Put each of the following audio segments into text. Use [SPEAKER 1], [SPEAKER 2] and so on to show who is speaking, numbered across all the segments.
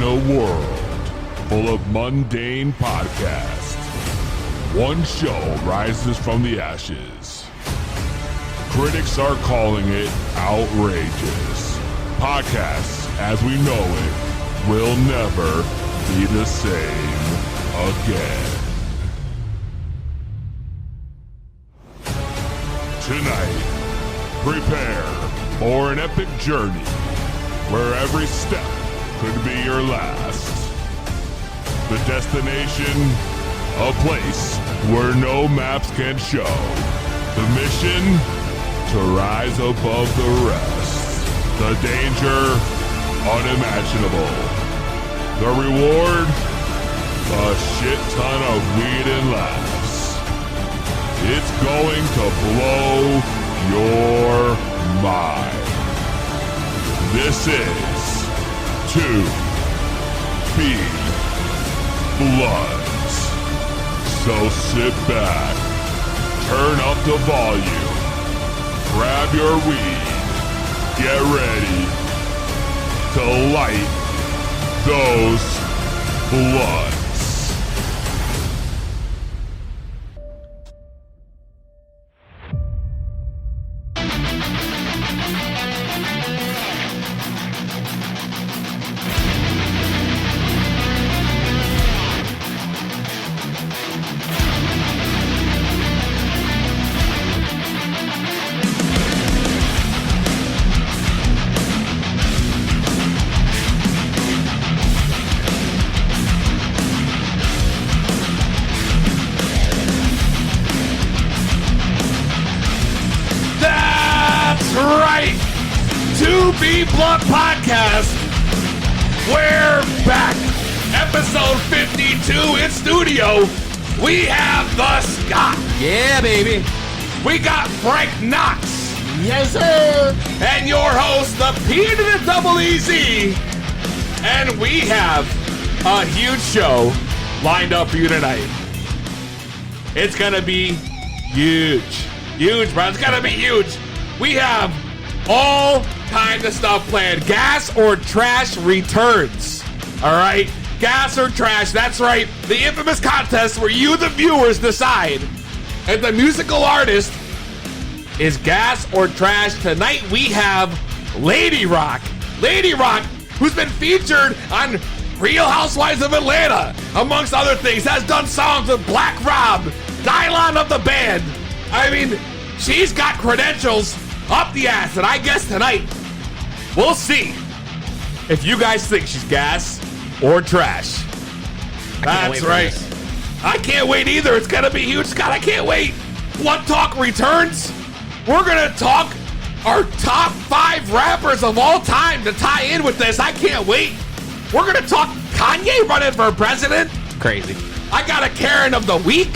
[SPEAKER 1] a world full of mundane podcasts, one show rises from the ashes. Critics are calling it outrageous. Podcasts, as we know it, will never be the same again. Tonight, prepare for an epic journey where every step could be your last. The destination, a place where no maps can show. The mission, to rise above the rest. The danger, unimaginable. The reward, a shit ton of weed and laughs. It's going to blow your mind. This is 2 Be Bloods. So sit back, turn up the volume, grab your weed, get ready to light those bloods.
[SPEAKER 2] Blunt Podcast. We're back. Episode 52 in studio. We have the Scott.
[SPEAKER 3] Yeah, baby.
[SPEAKER 2] We got Frank Knox.
[SPEAKER 3] Yes, sir.
[SPEAKER 2] And your host, the P to the double EZ. And we have a huge show lined up for you tonight. It's going to be huge. Huge, bro. It's going to be huge. We have all kind of stuff planned. Gas or trash returns. All right? Gas or trash. That's right. The infamous contest where you, the viewers, decide if the musical artist is gas or trash. Tonight we have Lady Rock. Lady Rock, who's been featured on Real Housewives of Atlanta, amongst other things, has done songs with Black Rob, Dylon of the band. I mean, she's got credentials up the ass, and I guess tonight we'll see if you guys think she's gas or trash. That's right. I can't wait either. It's gonna be huge, Scott. I can't wait. Blunt Talk returns. We're gonna talk our top 5 rappers of all time to tie in with this. I can't wait. We're gonna talk Kanye running for president.
[SPEAKER 3] Crazy.
[SPEAKER 2] I got a Karen of the week.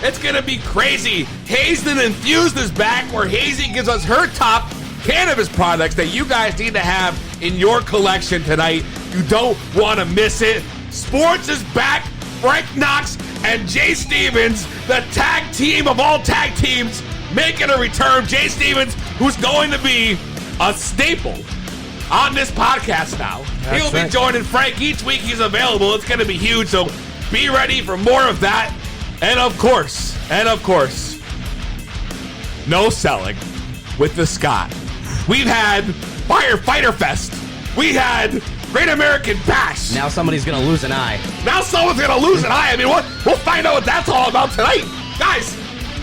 [SPEAKER 2] It's gonna be crazy. Hazed and Infused is back, where Hazy gives us her top cannabis products that you guys need to have in your collection tonight. You don't want to miss it. Sports is back. Frank Knox and Jay Stephens, the tag team of all tag teams, making a return. Jay Stephens, who's going to be a staple on this podcast now. He'll be joining Frank each week he's available. It's going to be huge, so be ready for more of that. And of course, no selling with the Scott. We've had Firefighter Fest. We had Great American Bash.
[SPEAKER 3] Now somebody's going to lose an eye.
[SPEAKER 2] Now someone's going to lose an eye. I mean, we'll find out what that's all about tonight. Guys,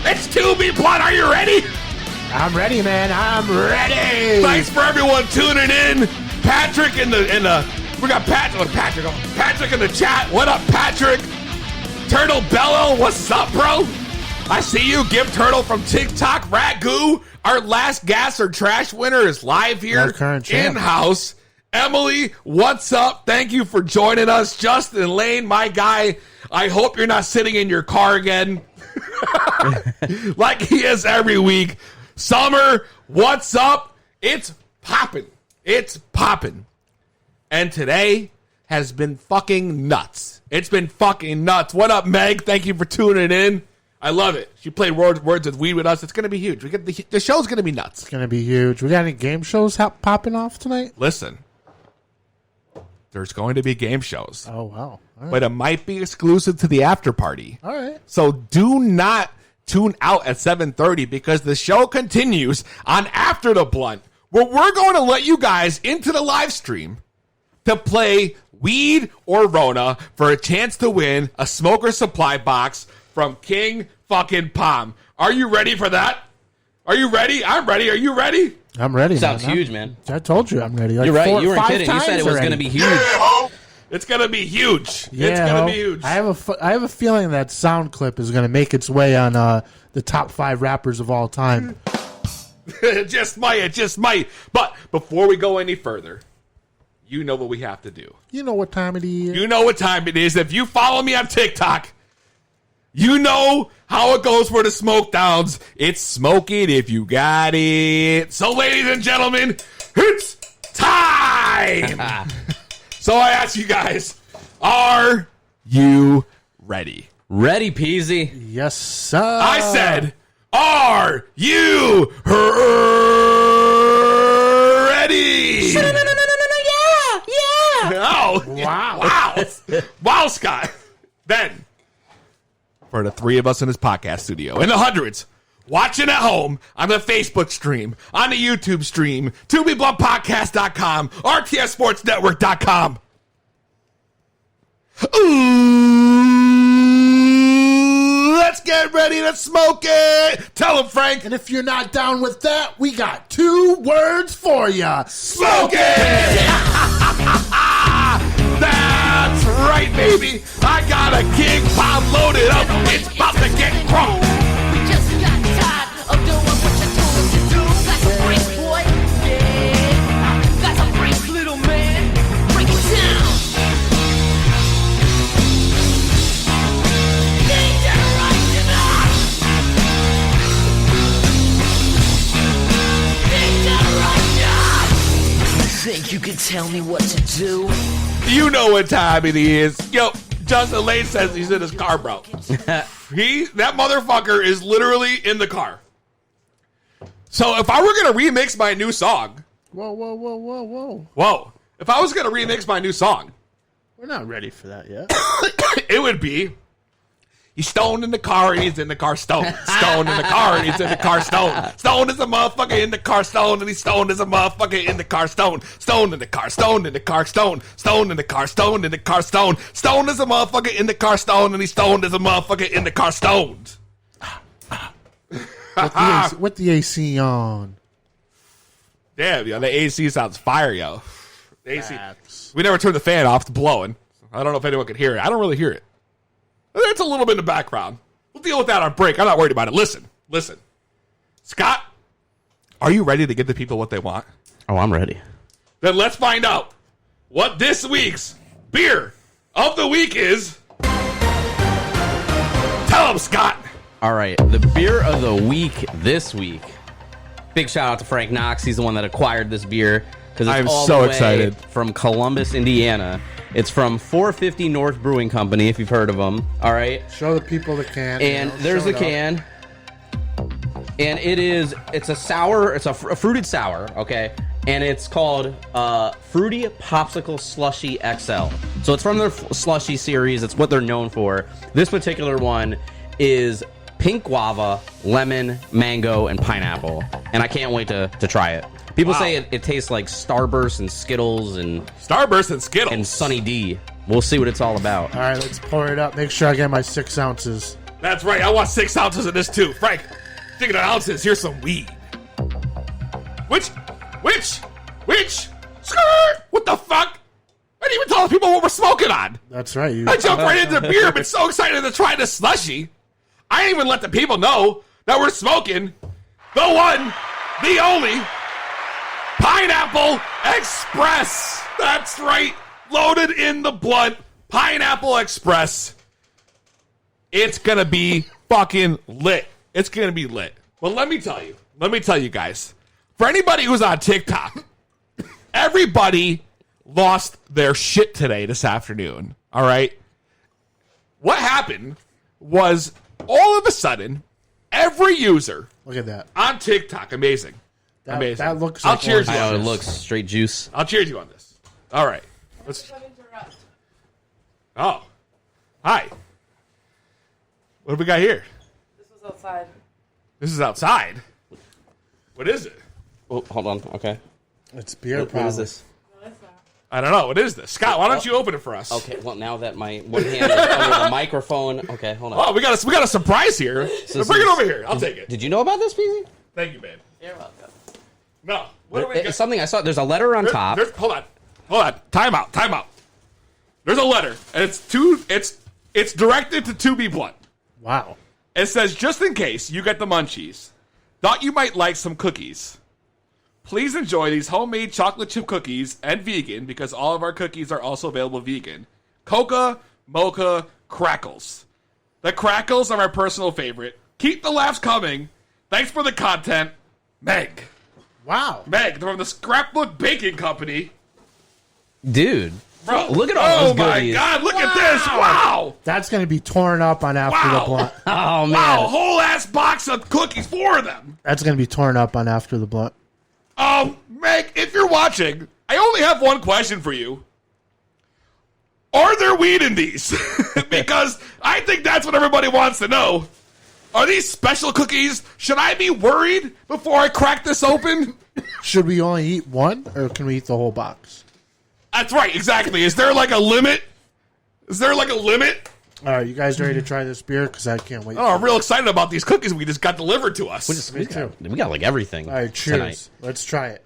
[SPEAKER 2] it's 2B Blood. Are you ready?
[SPEAKER 3] I'm ready, man. I'm ready.
[SPEAKER 2] Thanks for everyone tuning in. Patrick in the we got Patrick in the chat. What up, Patrick? Turtle Bello, what's up, bro? I see you. Give Turtle from TikTok. Ragu, our last gas or trash winner, is live here in-house. Emily, what's up? Thank you for joining us. Justin Lane, my guy, I hope you're not sitting in your car again like he is every week. Summer, what's up? It's popping. It's popping. And today has been fucking nuts. It's been fucking nuts. What up, Meg? Thank you for tuning in. I love it. She played Words with Weed with us. It's going to be huge. We get the show's going to be nuts.
[SPEAKER 4] It's going to be huge. We got any game shows popping off tonight?
[SPEAKER 2] Listen, there's going to be game shows.
[SPEAKER 3] Oh, wow. All right.
[SPEAKER 2] But it might be exclusive to the after party.
[SPEAKER 3] All right.
[SPEAKER 2] So do not tune out at 7:30 because the show continues on After the Blunt, where we're going to let you guys into the live stream to play Weed or Rona for a chance to win a smoker supply box from King fucking Palm. Are you ready for that? Are you ready? I'm ready. Are you ready?
[SPEAKER 3] I'm ready.
[SPEAKER 4] Sounds
[SPEAKER 3] man.
[SPEAKER 4] huge, man.
[SPEAKER 3] I told you I'm ready. Like
[SPEAKER 4] You're right. You weren't
[SPEAKER 3] 5
[SPEAKER 4] kidding. You said it was going to be huge.
[SPEAKER 2] It's going to be huge.
[SPEAKER 3] Yeah,
[SPEAKER 2] it's going to be huge.
[SPEAKER 3] I have a feeling that sound clip is going to make its way on the top 5 rappers of all time.
[SPEAKER 2] It just might. But before we go any further, you know what we have to do.
[SPEAKER 3] You know what time it is.
[SPEAKER 2] You know what time it is. If you follow me on TikTok, you know how it goes for the smoke downs. It's smoke it if you got it. So, ladies and gentlemen, it's time. So I ask you guys, are you ready?
[SPEAKER 4] Ready, Peezy.
[SPEAKER 3] Yes, sir.
[SPEAKER 2] I said, are you ready?
[SPEAKER 4] Yeah.
[SPEAKER 2] Oh,
[SPEAKER 3] Wow.
[SPEAKER 2] wow, Scott. Then, for the 3 of us in this podcast studio, and the hundreds watching at home on the Facebook stream, on the YouTube stream, ToBeBluntPodcast.com, RTSSportsNetwork.com. Ooh, let's get ready to smoke it. Tell them, Frank.
[SPEAKER 3] And if you're not down with that, we got 2 words for you.
[SPEAKER 2] Smoke it! That's right, baby. I got a King Pop loaded up. It's about to get crunk.
[SPEAKER 5] We just got tired of doing what you told us to do. That's a break, boy. Yeah. That's a break, little man. Break it down. Dangerous enough. Dangerous enough. You think you can tell me what to do?
[SPEAKER 2] You know what time it is. Yo, Justin Lane says he's in his car, bro. That motherfucker is literally in the car. So if I were going to remix my new song.
[SPEAKER 3] Whoa.
[SPEAKER 2] If I was going to remix my new song,
[SPEAKER 3] We're not ready for that yet.
[SPEAKER 2] it would be, he's stoned in the car and he's in the car stoned. Stoned in the car and he's in the car stoned. Stoned as a motherfucker in the car stoned and he's stoned as a motherfucker in the car stoned. Stoned in the car stoned in the car stoned. Stoned in the car stoned in the car stoned. Stoned as a motherfucker in the car stoned and he's stoned as a motherfucker in the car stoned.
[SPEAKER 3] With the AC on.
[SPEAKER 2] Damn, yo, the AC sounds fire, yo. The AC.
[SPEAKER 3] Facts.
[SPEAKER 2] We never turned the fan off. It's blowing. I don't know if anyone could hear it. I don't really hear it. It's a little bit in the background. We'll deal with that on break. I'm not worried about it. Listen. Scott, are you ready to give the people what they want?
[SPEAKER 4] Oh, I'm ready.
[SPEAKER 2] Then let's find out what this week's beer of the week is. Tell them, Scott.
[SPEAKER 4] All right, the beer of the week this week. Big shout out to Frank Knox. He's the one that acquired this beer because it's
[SPEAKER 2] I'm
[SPEAKER 4] all
[SPEAKER 2] so
[SPEAKER 4] the way
[SPEAKER 2] excited.
[SPEAKER 4] from Columbus, Indiana. It's from 450 North Brewing Company, if you've heard of them. All right,
[SPEAKER 3] Show the people the can.
[SPEAKER 4] and there's the can, and it's a sour. It's a fruited sour. Okay, and it's called Fruity Popsicle Slushy XL. So it's from their slushy series. It's what they're known for. This particular one is pink guava, lemon, mango, and pineapple. And I can't wait to try it. People say it tastes like Starburst and Skittles and Sunny D. We'll see what it's all about.
[SPEAKER 3] All right, let's pour it up. Make sure I get my 6 ounces.
[SPEAKER 2] That's right. I want 6 ounces of this too. Frank, speaking of ounces, here's some weed. Which? Skirt! What the fuck? I didn't even tell the people what we're smoking on.
[SPEAKER 3] That's right. You.
[SPEAKER 2] I jumped right into the beer, but so excited to try this slushy. I didn't even let the people know that we're smoking the one, the only, Pineapple Express. That's right. Loaded in the blunt, Pineapple Express. It's going to be fucking lit. It's going to be lit. But let me tell you guys, for anybody who's on TikTok, everybody lost their shit today, this afternoon. All right? What happened was all of a sudden, every user
[SPEAKER 3] Look at that.
[SPEAKER 2] on TikTok, amazing.
[SPEAKER 3] That looks
[SPEAKER 2] I'll
[SPEAKER 3] like
[SPEAKER 2] cheers you
[SPEAKER 4] I
[SPEAKER 2] on
[SPEAKER 4] know it
[SPEAKER 2] this.
[SPEAKER 4] looks straight juice.
[SPEAKER 2] I'll cheers you on this. All right. Let's... Oh. Hi. What have we got here?
[SPEAKER 6] This was outside.
[SPEAKER 2] This is outside. What is it?
[SPEAKER 4] Oh, hold on. Okay.
[SPEAKER 3] It's beer.
[SPEAKER 4] What is this?
[SPEAKER 6] No, it's not.
[SPEAKER 2] I don't know. What is this? Scott, why don't you open it for us?
[SPEAKER 4] Okay. Well, now that my one hand is under the microphone. Okay, hold on.
[SPEAKER 2] Oh, we got a surprise here. So bring it over here. I'll take it.
[SPEAKER 4] Did you know about this, Peezy?
[SPEAKER 2] Thank you, babe.
[SPEAKER 6] You're welcome.
[SPEAKER 2] No. What do we
[SPEAKER 4] It's
[SPEAKER 2] got?
[SPEAKER 4] something I saw. There's a letter on top.
[SPEAKER 2] Hold on. Time out. There's a letter, and it's directed to 2B Blunt.
[SPEAKER 3] Wow.
[SPEAKER 2] It says, just in case you get the munchies, thought you might like some cookies. Please enjoy these homemade chocolate chip cookies and vegan, because all of our cookies are also available vegan. Coca, mocha, crackles. The crackles are my personal favorite. Keep the laughs coming. Thanks for the content. Meg.
[SPEAKER 3] Wow.
[SPEAKER 2] Meg, from the Scrapbook Baking Company.
[SPEAKER 4] Dude.
[SPEAKER 2] Bro,
[SPEAKER 4] Look at all those
[SPEAKER 2] my
[SPEAKER 4] goodies.
[SPEAKER 2] God, look at this. Wow.
[SPEAKER 3] That's going to be torn up on After
[SPEAKER 2] Wow.
[SPEAKER 3] the Blunt.
[SPEAKER 4] Oh, man.
[SPEAKER 2] Wow, a whole ass box of cookies, 4 of them.
[SPEAKER 3] That's going to be torn up on After the Blunt.
[SPEAKER 2] Meg, if you're watching, I only have one question for you. Are there weed in these? Because I think that's what everybody wants to know. Are these special cookies? Should I be worried before I crack this open?
[SPEAKER 3] Should we only eat one, or can we eat the whole box?
[SPEAKER 2] That's right, exactly. Is there like a limit?
[SPEAKER 3] All right, you guys ready to try this beer? Because I can't wait.
[SPEAKER 2] Oh, I'm real excited about these cookies we just got delivered to us.
[SPEAKER 4] We got like everything.
[SPEAKER 3] All right, cheers.
[SPEAKER 4] Tonight.
[SPEAKER 3] Let's try it.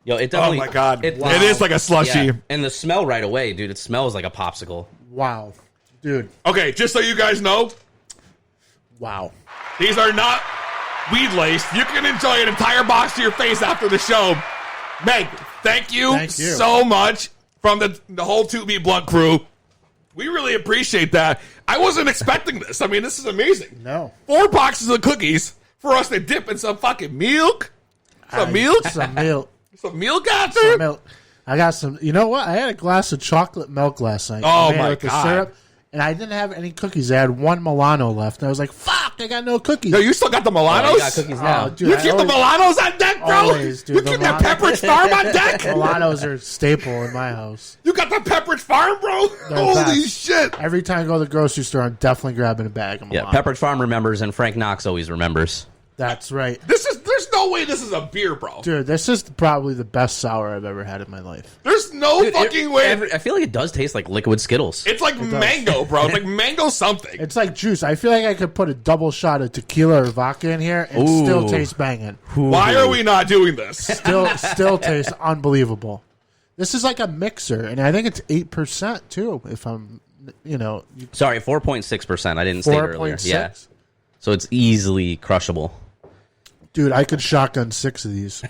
[SPEAKER 4] Yo, it definitely.
[SPEAKER 2] Oh my God.
[SPEAKER 4] It
[SPEAKER 2] is like a slushie.
[SPEAKER 4] Yeah. And the smell right away, dude. It smells like a popsicle.
[SPEAKER 3] Wow. Dude,
[SPEAKER 2] Okay, just so you guys know,
[SPEAKER 3] wow.
[SPEAKER 2] these are not weed laced. You can enjoy an entire box to your face after the show. Meg, thank you so much from the whole 2B Blunt crew. We really appreciate that. I wasn't expecting this. I mean, this is amazing.
[SPEAKER 3] No.
[SPEAKER 2] 4 boxes of cookies for us to dip in some fucking milk. Some milk?
[SPEAKER 3] Some milk.
[SPEAKER 2] Some milk out
[SPEAKER 3] Some
[SPEAKER 2] there?
[SPEAKER 3] milk. I got some. You know what? I had a glass of chocolate milk last night.
[SPEAKER 2] Oh,
[SPEAKER 3] I made it
[SPEAKER 2] my
[SPEAKER 3] with the
[SPEAKER 2] God.
[SPEAKER 3] syrup, and I didn't have any cookies. I had one Milano left. And I was like, fuck, I got no cookies.
[SPEAKER 2] No, you still got the Milanos?
[SPEAKER 4] Oh, you got cookies now.
[SPEAKER 3] Oh, dude,
[SPEAKER 2] You
[SPEAKER 3] I
[SPEAKER 2] keep the
[SPEAKER 3] always-
[SPEAKER 2] Milanos on deck, bro?
[SPEAKER 3] Always, dude.
[SPEAKER 2] You
[SPEAKER 3] The
[SPEAKER 2] keep that
[SPEAKER 3] Milano-
[SPEAKER 2] Pepperidge Farm on deck?
[SPEAKER 3] Milanos are a staple in my house.
[SPEAKER 2] You got the Pepperidge Farm, bro?
[SPEAKER 3] They're
[SPEAKER 2] Holy
[SPEAKER 3] best.
[SPEAKER 2] shit.
[SPEAKER 3] Every time I go to the grocery store, I'm definitely grabbing a bag of
[SPEAKER 4] Yeah,
[SPEAKER 3] Milano.
[SPEAKER 4] Pepperidge Farm remembers, and Frank Knox always remembers.
[SPEAKER 3] That's right.
[SPEAKER 2] There's no way this is a beer, bro.
[SPEAKER 3] Dude, this is probably the best sour I've ever had in my life.
[SPEAKER 2] There's no fucking way.
[SPEAKER 4] I feel like it does taste like liquid Skittles.
[SPEAKER 2] It's like mango, bro. It's like mango something.
[SPEAKER 3] It's like juice. I feel like I could put a double shot of tequila or vodka in here and
[SPEAKER 4] Ooh.
[SPEAKER 3] still taste banging.
[SPEAKER 2] Why are we not doing this?
[SPEAKER 3] Still tastes unbelievable. This is like a mixer, and I think it's 8% too. If I'm,
[SPEAKER 4] Sorry, 4.6%. I didn't say it earlier.
[SPEAKER 3] 4.6.
[SPEAKER 4] Yeah. So it's easily crushable.
[SPEAKER 3] Dude, I could shotgun 6 of these.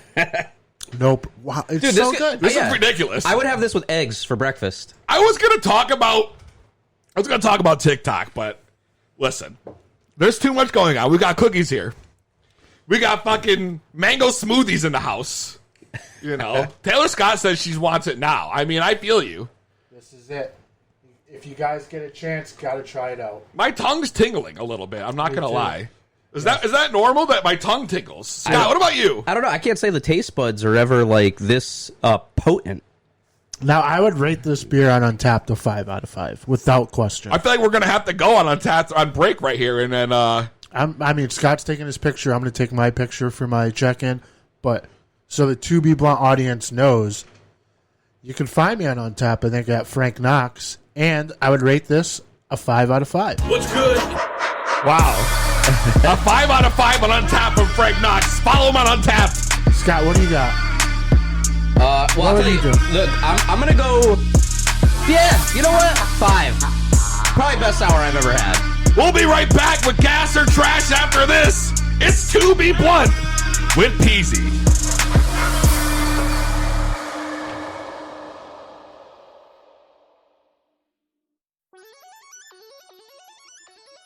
[SPEAKER 3] Nope. Wow, it's
[SPEAKER 4] Dude,
[SPEAKER 3] so
[SPEAKER 4] this
[SPEAKER 3] good.
[SPEAKER 2] This is ridiculous.
[SPEAKER 4] I would have this with eggs for breakfast.
[SPEAKER 2] I was gonna talk about TikTok, but listen, there's too much going on. We got cookies here. We got fucking mango smoothies in the house. You know, Taylor Scott says she wants it now. I mean, I feel you.
[SPEAKER 3] This is it. If you guys get a chance, gotta try it out.
[SPEAKER 2] My tongue's tingling a little bit. I'm not gonna
[SPEAKER 3] too.
[SPEAKER 2] lie. Is that normal that my tongue tingles? Scott, what about you?
[SPEAKER 4] I don't know. I can't say the taste buds are ever like this potent.
[SPEAKER 3] Now, I would rate this beer on Untapped a 5 out of 5, without question.
[SPEAKER 2] I feel like we're gonna have to go on Untapped on break right here, and then
[SPEAKER 3] I mean, Scott's taking his picture. I'm going to take my picture for my check-in. But so the 2B Blunt audience knows, you can find me on Untapped, I think, at Frank Knox. And I would rate this a 5 out of 5.
[SPEAKER 2] what's good? Wow. A 5 out of 5 on Untapped from Frank Knox. Follow him on Untapped.
[SPEAKER 3] Scott, what do you got?
[SPEAKER 4] Well, I'll
[SPEAKER 3] would
[SPEAKER 4] tell
[SPEAKER 3] you
[SPEAKER 4] you.
[SPEAKER 3] do?
[SPEAKER 4] Look, I'm gonna go. Yeah, you know what? 5. Probably best sour I've ever had.
[SPEAKER 2] We'll be right back with Gas or Trash after this. It's 2B Blunt with Peezy.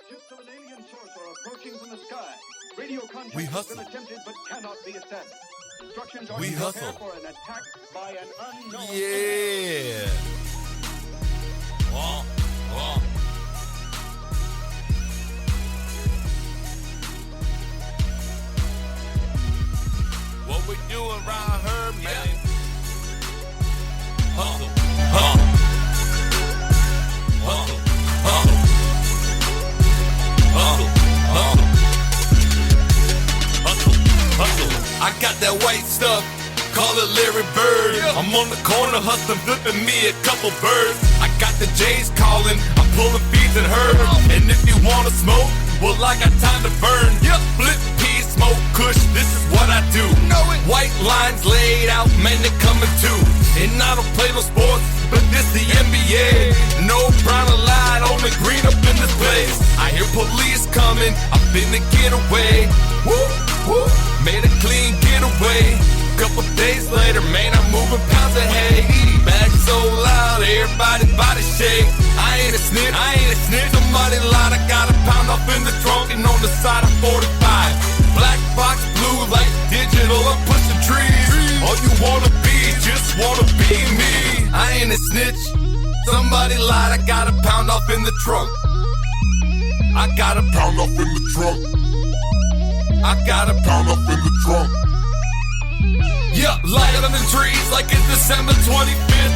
[SPEAKER 7] Ships of an alien source are approaching from the sky. Radio contact
[SPEAKER 8] We
[SPEAKER 7] has
[SPEAKER 8] hustle.
[SPEAKER 7] been attempted but cannot be established. Instructions are
[SPEAKER 8] We
[SPEAKER 7] to prepare
[SPEAKER 8] hustle.
[SPEAKER 7] for an attack by an unknown.
[SPEAKER 8] Yeah. Wah, wah. Whoa, we do around her, man. Hustle. I got that white stuff, call it Larry Bird. I'm on the corner hustling, flipping me a couple birds. I got the J's calling, I'm pulling feeds and herbs. And if you wanna smoke, well I got time to burn. Flip peas, smoke kush, this is what I do. White lines laid out, man, they coming too. And I don't play no sports, but this the NBA. No brown or light, only green up in this place. I hear police coming, I'm finna get away. Woo, woo, made a clean getaway. Couple days later, man, I'm moving pounds of hay. Back so loud, everybody body shake. I ain't a snitch, Somebody lied, I got a pound off in the trunk and on the side of 45. Black box, blue light, digital, I'm pushing trees. All you wanna be, just wanna be me. I ain't a snitch, somebody lied, I got a pound off in the trunk. I got a pound off in the trunk. I got a pound off in the trunk. Yeah, light it on the trees like it's December 25th.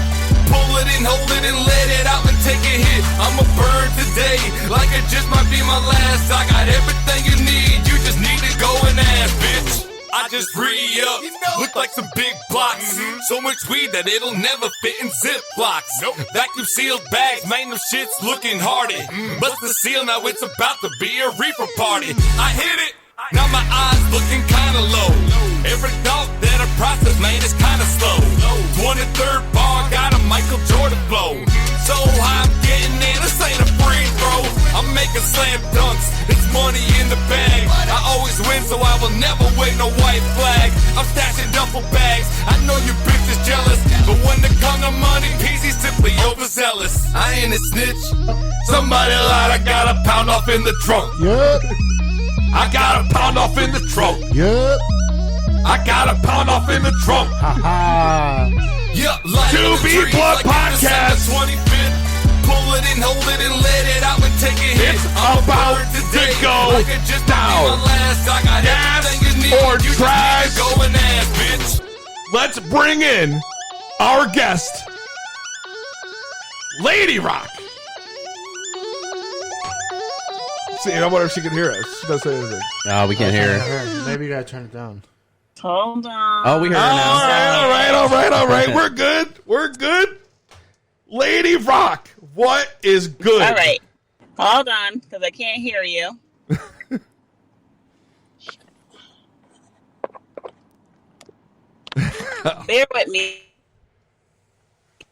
[SPEAKER 8] Pull it and hold it and let it out and take a hit. I'm a bird today, like it just might be my last. I got everything you need, you just need to go and ask, bitch. I just re-up, look like some big blocks. So much weed that it'll never fit in Ziplocs. Vacuum sealed bags, man, them shit's looking hardy. Bust the seal, now it's about to be a reefer party. I hit it, now my eyes looking kinda low. Every thought that I process, man, is kinda slow. 23rd bar, got a Michael Jordan flow. So high, I'm getting in, this ain't a free throw. I'm making slam dunks, it's money in the bag. I always win, so I will never win no white flag. I'm stashing duffel bags, I know you bitches jealous. But when it comes to money, Peezy simply overzealous. I ain't a snitch, somebody lied, I got a pound off in the trunk.
[SPEAKER 3] Yep.
[SPEAKER 2] I got a pound off in the trunk.
[SPEAKER 3] Yep.
[SPEAKER 2] I got a pound off in the trunk.
[SPEAKER 8] Yeah, like
[SPEAKER 2] 2B Blood Podcast.
[SPEAKER 8] 25th. Pull it and hold it and let it out and take a hit.
[SPEAKER 2] It's
[SPEAKER 8] I'm
[SPEAKER 2] about
[SPEAKER 8] a bird
[SPEAKER 2] to
[SPEAKER 8] today,
[SPEAKER 2] go
[SPEAKER 8] like it just
[SPEAKER 2] down.
[SPEAKER 8] might be my last. I got
[SPEAKER 2] Gas
[SPEAKER 8] everything you need.
[SPEAKER 2] or
[SPEAKER 8] You
[SPEAKER 2] trash?
[SPEAKER 8] just need to go and ask, bitch.
[SPEAKER 2] Let's bring in our guest, Lady Rock. See, I wonder if she can hear us. She doesn't say anything.
[SPEAKER 4] No, we can't hear her.
[SPEAKER 3] Maybe you gotta turn it down.
[SPEAKER 6] Hold on.
[SPEAKER 4] Oh, we heard her now.
[SPEAKER 2] All right. We're good. Lady Rock, what is good?
[SPEAKER 6] All right. Hold on, because I can't hear you. Bear with me.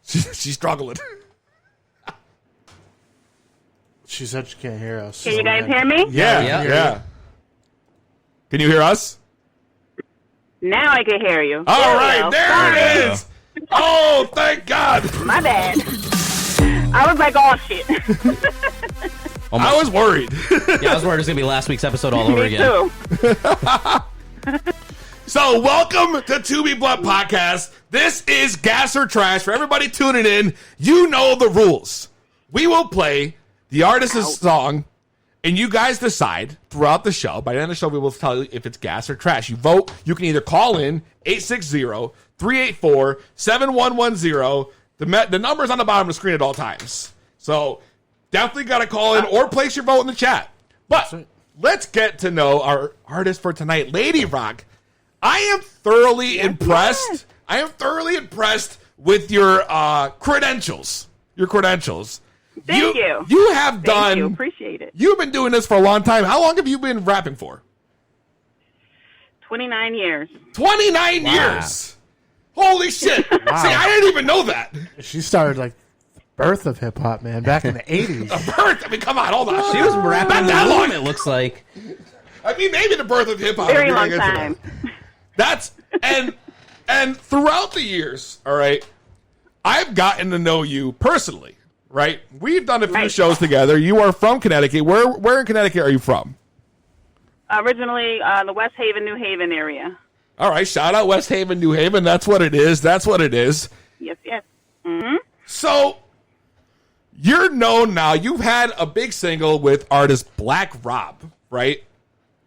[SPEAKER 2] She's struggling.
[SPEAKER 3] She said she can't hear us.
[SPEAKER 6] Can you guys hear me?
[SPEAKER 2] Yeah. Can you hear us?
[SPEAKER 6] Now I can hear you.
[SPEAKER 2] All right,
[SPEAKER 6] we go.
[SPEAKER 2] there
[SPEAKER 6] Sorry.
[SPEAKER 2] it is. Oh, thank God.
[SPEAKER 6] My bad. I was like, oh, shit.
[SPEAKER 2] I was worried.
[SPEAKER 4] Yeah, I was worried it was going to be last week's episode all over
[SPEAKER 6] Me
[SPEAKER 4] again.
[SPEAKER 6] too.
[SPEAKER 2] So, welcome to 2B Blood Podcast. This is Gas or Trash. For everybody tuning in, you know the rules. We will play the artist's song, and you guys decide throughout the show. By the end of the show, we will tell you if it's gas or trash. You vote. You can either call in 860-384-7110. The number's on the bottom of the screen at all times. So definitely got to call in or place your vote in the chat. But let's get to know our artist for tonight, Lady Rock. I am thoroughly impressed. I am thoroughly impressed with your credentials.
[SPEAKER 6] Thank you.
[SPEAKER 2] You have done.
[SPEAKER 6] Thank you. Appreciate it.
[SPEAKER 2] You've been doing this for a long time. How long have you been rapping for?
[SPEAKER 6] 29 years.
[SPEAKER 2] 29 years. Holy shit. See, I didn't even know that.
[SPEAKER 3] She started like the birth of hip hop, man, back in the 80s.
[SPEAKER 2] The birth. I mean, come on, hold on.
[SPEAKER 4] She was rapping
[SPEAKER 2] Not
[SPEAKER 4] in
[SPEAKER 2] that
[SPEAKER 4] the
[SPEAKER 2] long.
[SPEAKER 4] womb, it looks like.
[SPEAKER 2] I mean, maybe the birth of hip hop.
[SPEAKER 6] Very long time.
[SPEAKER 2] That's and throughout the years, all right, I've gotten to know you personally, right? We've done a few shows together. You are from Connecticut. Where in Connecticut are you from?
[SPEAKER 6] Originally, the West Haven, New Haven area.
[SPEAKER 2] All right, shout out West Haven, New Haven. That's what it is.
[SPEAKER 6] Yes. Mm-hmm.
[SPEAKER 2] So, you're known now. You've had a big single with artist Black Rob, right?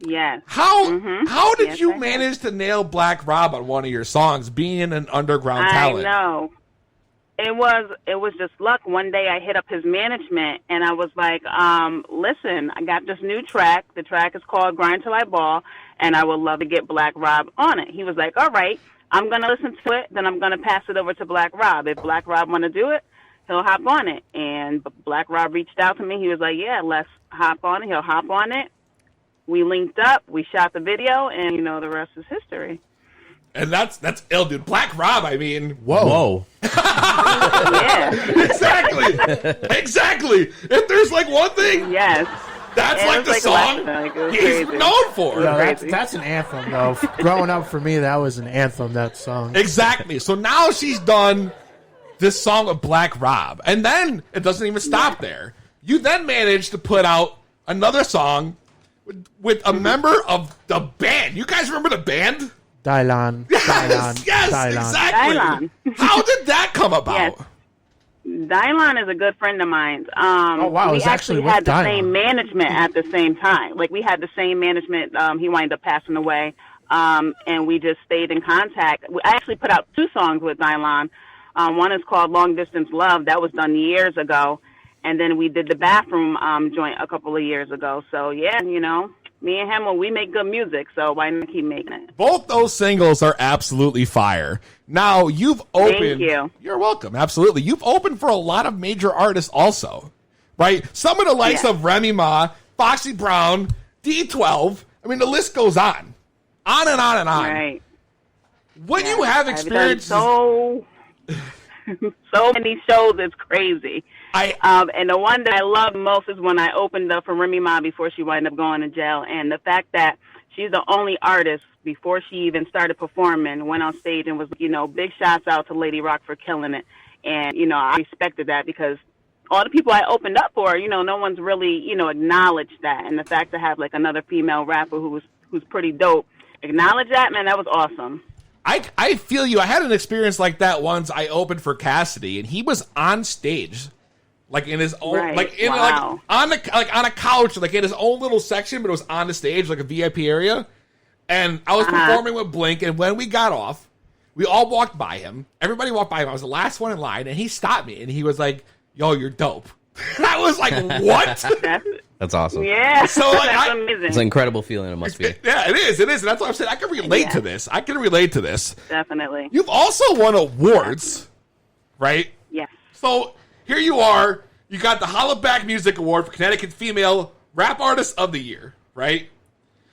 [SPEAKER 6] Yes.
[SPEAKER 2] How did
[SPEAKER 6] Yes,
[SPEAKER 2] you
[SPEAKER 6] I have.
[SPEAKER 2] manage to nail Black Rob on one of your songs, being an underground talent?
[SPEAKER 6] I know. It was just luck. One day I hit up his management and I was like, listen, I got this new track. The track is called Grind Till I Ball, and I would love to get Black Rob on it. He was like, all right, I'm going to listen to it, then I'm going to pass it over to Black Rob. If Black Rob want to do it, he'll hop on it. And Black Rob reached out to me. He was like, yeah, let's hop on it. He'll hop on it. We linked up. We shot the video, and, the rest is history.
[SPEAKER 2] And that's ill, dude. Black Rob, I mean.
[SPEAKER 4] Whoa.
[SPEAKER 6] Yeah.
[SPEAKER 2] Exactly. If there's like one thing,
[SPEAKER 6] Yes.
[SPEAKER 2] that's
[SPEAKER 6] It
[SPEAKER 2] like
[SPEAKER 6] was
[SPEAKER 2] the
[SPEAKER 6] like
[SPEAKER 2] song
[SPEAKER 6] electronic. It was
[SPEAKER 2] he's
[SPEAKER 6] crazy.
[SPEAKER 2] known for.
[SPEAKER 3] Yeah,
[SPEAKER 6] Crazy.
[SPEAKER 3] that's an anthem, though. Growing up for me, that was an anthem, that song.
[SPEAKER 2] Exactly. So now she's done this song of Black Rob. And then it doesn't even stop there. You then managed to put out another song with a member of the band. You guys remember the band?
[SPEAKER 3] Dylan. Dylan.
[SPEAKER 2] Yes,
[SPEAKER 3] Dylan.
[SPEAKER 2] exactly.
[SPEAKER 6] Dylan.
[SPEAKER 2] How did that come about?
[SPEAKER 6] Yes. Dylan is a good friend of mine.
[SPEAKER 3] Oh, wow, it
[SPEAKER 6] We
[SPEAKER 3] was actually with
[SPEAKER 6] had the
[SPEAKER 3] Dylan.
[SPEAKER 6] same management at the same time. Like, we had the same management. He wound up passing away, and we just stayed in contact. I actually put out 2 songs with Dylan. One is called Long Distance Love. That was done years ago. And then we did the Bathroom joint a couple of years ago. So, yeah, me and him, we make good music, so why not keep making it?
[SPEAKER 2] Both those singles are absolutely fire. Now, you've opened...
[SPEAKER 6] Thank you.
[SPEAKER 2] You're welcome, absolutely. You've opened for a lot of major artists also, right? Some of the likes
[SPEAKER 6] Yeah.
[SPEAKER 2] of Remy Ma, Foxy Brown, D12. I mean, the list goes on. On and on and on.
[SPEAKER 6] Right.
[SPEAKER 2] When you have
[SPEAKER 6] I've done
[SPEAKER 2] experiences...
[SPEAKER 6] so many shows, it's crazy. And the one that I love most is when I opened up for Remy Ma before she wound up going to jail. And the fact that she's the only artist before she even started performing, went on stage and was, big shouts out to Lady Rock for killing it. And, I respected that because all the people I opened up for, no one's really, acknowledged that. And the fact to have like another female rapper who's pretty dope, acknowledge that, man, that was awesome.
[SPEAKER 2] I feel you. I had an experience like that once. I opened for Cassidy, and he was on stage, like in his own,
[SPEAKER 6] Right.
[SPEAKER 2] like in
[SPEAKER 6] Wow.
[SPEAKER 2] like on a couch, like in his own little section, but it was on the stage, like a VIP area. And I was performing with Blink, and when we got off, we all walked by him. Everybody walked by him. I was the last one in line, and he stopped me, and he was like, "Yo, you're dope." I was like, "What?"
[SPEAKER 4] That's awesome.
[SPEAKER 6] Yeah.
[SPEAKER 2] So, like,
[SPEAKER 6] that's
[SPEAKER 2] I-
[SPEAKER 6] amazing.
[SPEAKER 4] It's an incredible feeling. It must be.
[SPEAKER 2] Yeah, it is. It is. And that's what I'm saying. I can relate
[SPEAKER 6] Yeah.
[SPEAKER 2] to this. I can relate to this.
[SPEAKER 6] Definitely.
[SPEAKER 2] You've also won awards, right?
[SPEAKER 6] Yes.
[SPEAKER 2] So here you are. You got the Hollaback Music Award for Connecticut Female Rap Artist of the Year, right?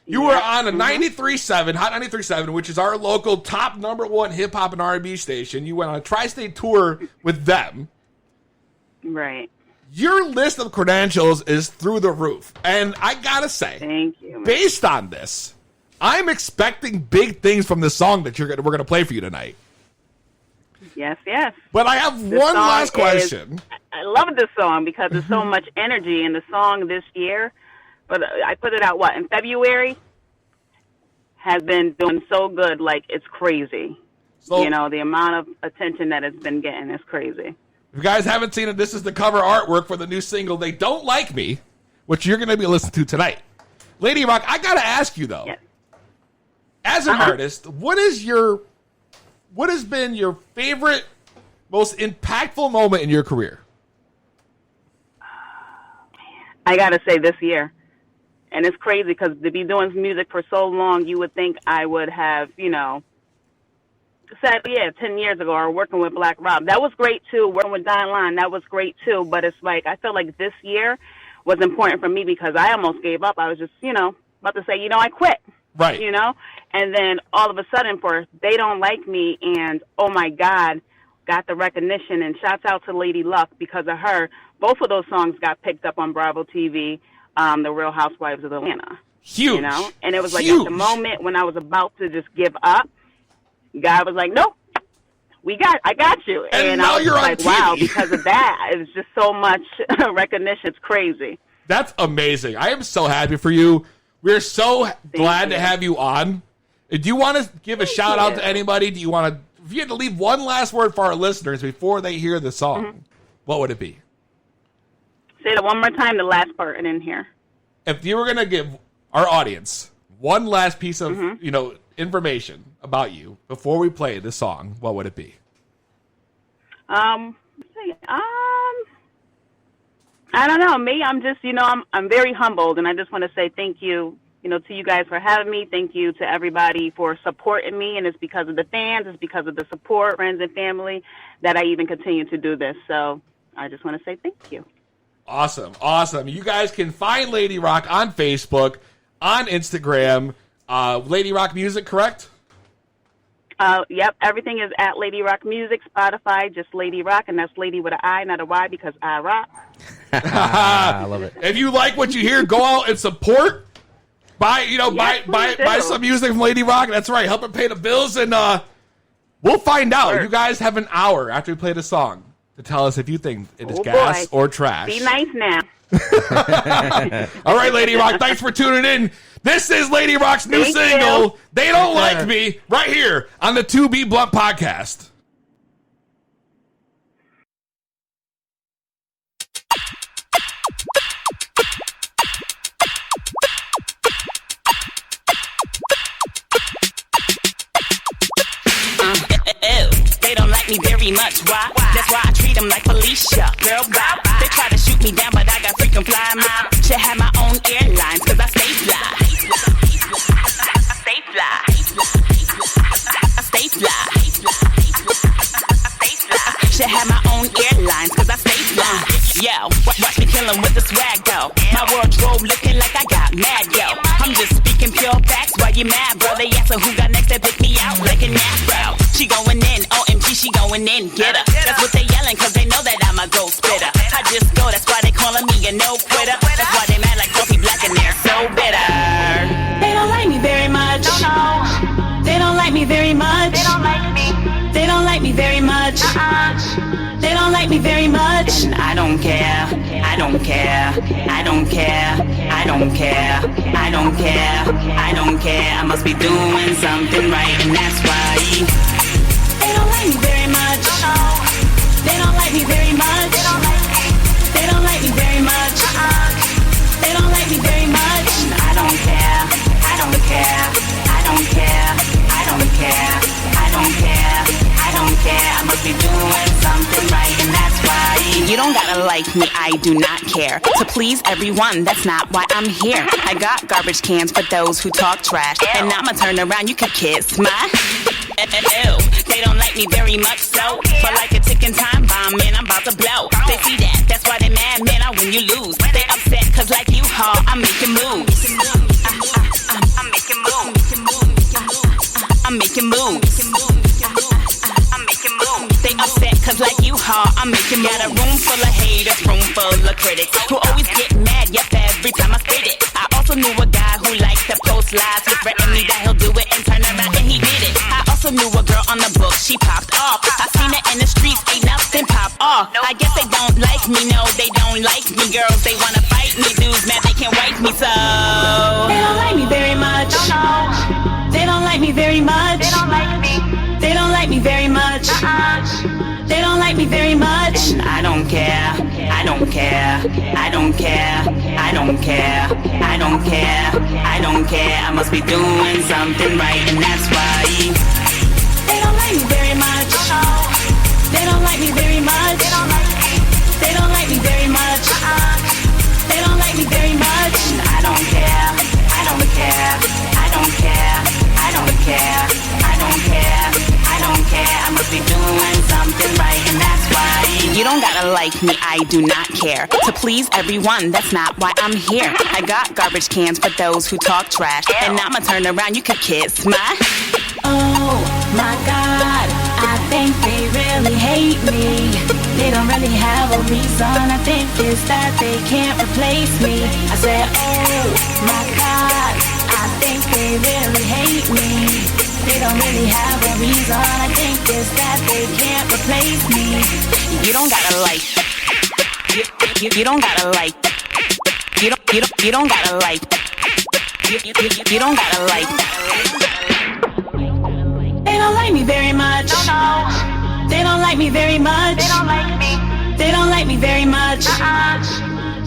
[SPEAKER 2] You were on a 93.7, Hot 93.7, which is our local top #1 hip hop and R&B station. You went on a tri-state tour with them.
[SPEAKER 6] Right.
[SPEAKER 2] Your list of credentials is through the roof. And I gotta say,
[SPEAKER 6] Thank you.
[SPEAKER 2] based on this, I'm expecting big things from this song that we're gonna play for you tonight.
[SPEAKER 6] Yes, yes.
[SPEAKER 2] But I have
[SPEAKER 6] This
[SPEAKER 2] one
[SPEAKER 6] song
[SPEAKER 2] last question.
[SPEAKER 6] I love this song because there's so much energy in the song this year. But I put it out, in February? Has been doing so good, like it's crazy.
[SPEAKER 2] So,
[SPEAKER 6] The amount of attention that it's been getting is crazy.
[SPEAKER 2] if you guys haven't seen it, this is the cover artwork for the new single, They Don't Like Me, which you're going to be listening to tonight. Lady Rock, I got to ask you, though.
[SPEAKER 6] Yes.
[SPEAKER 2] As an artist, what has been your favorite, most impactful moment in your career?
[SPEAKER 6] I got to say this year. And it's crazy because to be doing music for so long, you would think I would have, said, 10 years ago, or working with Black Rob. That was great, too. Working with Don Line, that was great, too. But it's like, I feel like this year was important for me because I almost gave up. I was just, about to say, I quit.
[SPEAKER 2] Right.
[SPEAKER 6] And then all of a sudden for They Don't Like Me and, oh, my God, got the recognition. And shouts out to Lady Luck because of her. Both of those songs got picked up on Bravo TV, The Real Housewives of Atlanta.
[SPEAKER 2] Huge.
[SPEAKER 6] And it was like
[SPEAKER 2] Huge.
[SPEAKER 6] at the moment when I was about to just give up, God was like, nope, I got you.
[SPEAKER 2] And
[SPEAKER 6] I
[SPEAKER 2] now
[SPEAKER 6] was
[SPEAKER 2] you're on
[SPEAKER 6] like, wow,
[SPEAKER 2] TV.
[SPEAKER 6] because of that, it was just so much recognition. It's crazy.
[SPEAKER 2] That's amazing. I am so happy for you. We're so glad
[SPEAKER 6] you.
[SPEAKER 2] to have you on. Do you want to give a shout out
[SPEAKER 6] you.
[SPEAKER 2] to anybody? Do you want to, if you had to leave one last word for our listeners before they hear the song, what would it be?
[SPEAKER 6] Say that one more time, the last part and in here.
[SPEAKER 2] If you were going to give our audience one last piece of information about you before we play the song, what would it be?
[SPEAKER 6] I don't know. Me, I'm just, I'm very humbled, and I just want to say thank you, to you guys for having me. Thank you to everybody for supporting me, and it's because of the fans, it's because of the support, friends and family, that I even continue to do this. So I just want to say thank you.
[SPEAKER 2] Awesome. You guys can find Lady Rock on Facebook, on Instagram, Lady Rock Music, correct?
[SPEAKER 6] Yep, everything is at Lady Rock Music, Spotify, just Lady Rock, and that's Lady with an I, not a Y, because I rock.
[SPEAKER 4] I love it.
[SPEAKER 2] If you like what you hear, go out and support. Buy some music from Lady Rock. That's right. Help her pay the bills, and we'll find out.
[SPEAKER 6] Sure.
[SPEAKER 2] You guys have an hour after we play the song to tell us if you think it is gas or trash.
[SPEAKER 6] Be nice now.
[SPEAKER 2] All right, Lady Rock. Thanks for tuning in. This is Lady Rock's new single, They Don't Like Me, right here on the 2B Blunt Podcast.
[SPEAKER 9] They don't like me very much, why? That's why I treat them like Felicia. Girl, bye. They try to shoot me down, but I got freaking fly mile. Should have my own airlines, cause I stay fly. I stay fly. I stay fly. Should have my own airlines, cause I stay fly. Yo, watch me killin' with the swag, though. My wardrobe looking like I got mad, yo. I'm just speaking pure facts while you mad, bro. They askin' who got next to pick me out like a nap, bro. She going in, OMG, she going in, get her. That's what they yelling, cause they know that I'm a ghost spitter. I just go, that's why they calling me a no-quitter. That's why they mad like Sophie Black and they're so bitter. They don't like me very much. They don't like me very much. They don't like me. They don't like me very much. They don't like me very much. And I don't care. I don't care. I don't care. I don't care. I don't care. I don't care. I must be doing something right, and that's why they don't like me very much. They don't like me very much. They don't like me very much. They don't like me very much. And I don't care. I don't care. I don't care. I don't care. I don't care. I don't care. I must be doing something right, and that's why you don't gotta like me. I do not care. To please everyone, that's not why I'm here. I got garbage cans for those who talk trash, and I'ma turn around. You can kiss my. Ew. They don't like me very much, so but like a ticking time bomb, man, I'm about to blow. They see that, that's why they mad, man. I win, you lose. They upset, cause like you, I'm making moves. I'm making moves. I'm making moves. I'm making moves. They upset, cause like you, I'm making moves. Got a room full of haters, room full of critics who always get mad, yep, every time I spit it. I also knew a guy who liked to post lies. He threatened me that he'll do it and turn around, and he did it. I also knew a girl on the book, she popped off. I seen her in the streets, ain't nothing pop off. I guess they don't like me, no, they don't like me. Girls, they wanna fight me, dudes, man, they can't wipe me, so they don't like me very much. They don't like me very much. They don't like me. They don't like me very much. They don't like me very much. And I don't care. I don't care. I don't care. I don't care. I don't care. I don't care. I must be doing something right, and that's why they don't like me very much. They don't like me very much. They don't like me. They don't like me very much. They don't like me very much. And I don't care. I don't care. I don't care. I don't care. I don't care. I don't care. I must be doing something right, and that's why you don't gotta like me. I do not care. To please everyone, that's not why I'm here. I got garbage cans for those who talk trash, and I'ma turn around. You could kiss my. Oh my God, I think they really hate me. They don't really have a reason. I think it's that they can't replace me. I said, oh my God, I think they really hate me. They don't really have a reason. I think it's that they can't replace me. You don't gotta like. You don't gotta like. You don't gotta like. You don't gotta like. They don't like me very much. They don't like me very much. They don't like me. They don't like me very much.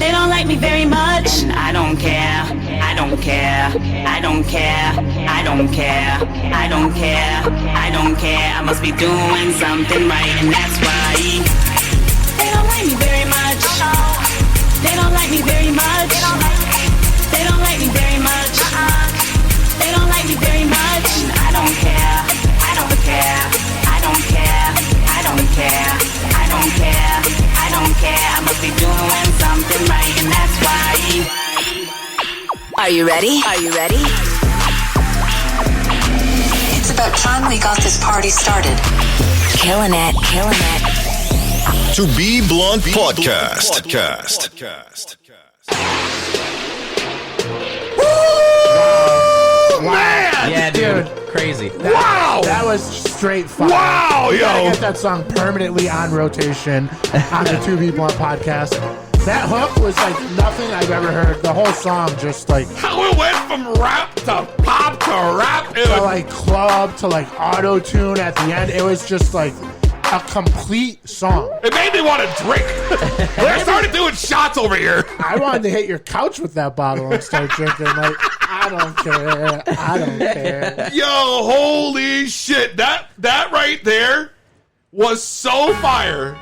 [SPEAKER 9] They don't like me very much. And I don't care. I don't care. I don't care. I don't care. I don't care. I don't care. I must be doing something right, and that's why they don't like me very much. They don't like me very much. They don't like me very much. They don't like me very much. And I don't care. I don't care. I don't care. I don't care. I don't care. I don't care. I must be doing something right, and that's why.
[SPEAKER 10] Are you ready? Are you ready? It's about time we got this party started. Killing it, killing it.
[SPEAKER 11] To Be Blunt Podcast.
[SPEAKER 2] Man!
[SPEAKER 4] Yeah, dude. Crazy.
[SPEAKER 2] Wow!
[SPEAKER 3] That was straight fire.
[SPEAKER 2] Wow,
[SPEAKER 3] We gotta
[SPEAKER 2] yo.
[SPEAKER 3] get that song permanently on rotation on the 2B Blunt podcast. That hook was like nothing I've ever heard. The whole song just like
[SPEAKER 2] How it went from rap to pop to rap.
[SPEAKER 3] to like club to like auto tune at the end. It was just like a complete song.
[SPEAKER 2] It made me want to drink. I started doing shots over here.
[SPEAKER 3] I wanted to hit your couch with that bottle and start drinking. Like, I don't care. I don't care.
[SPEAKER 2] Yo, holy shit. That right there was so fire.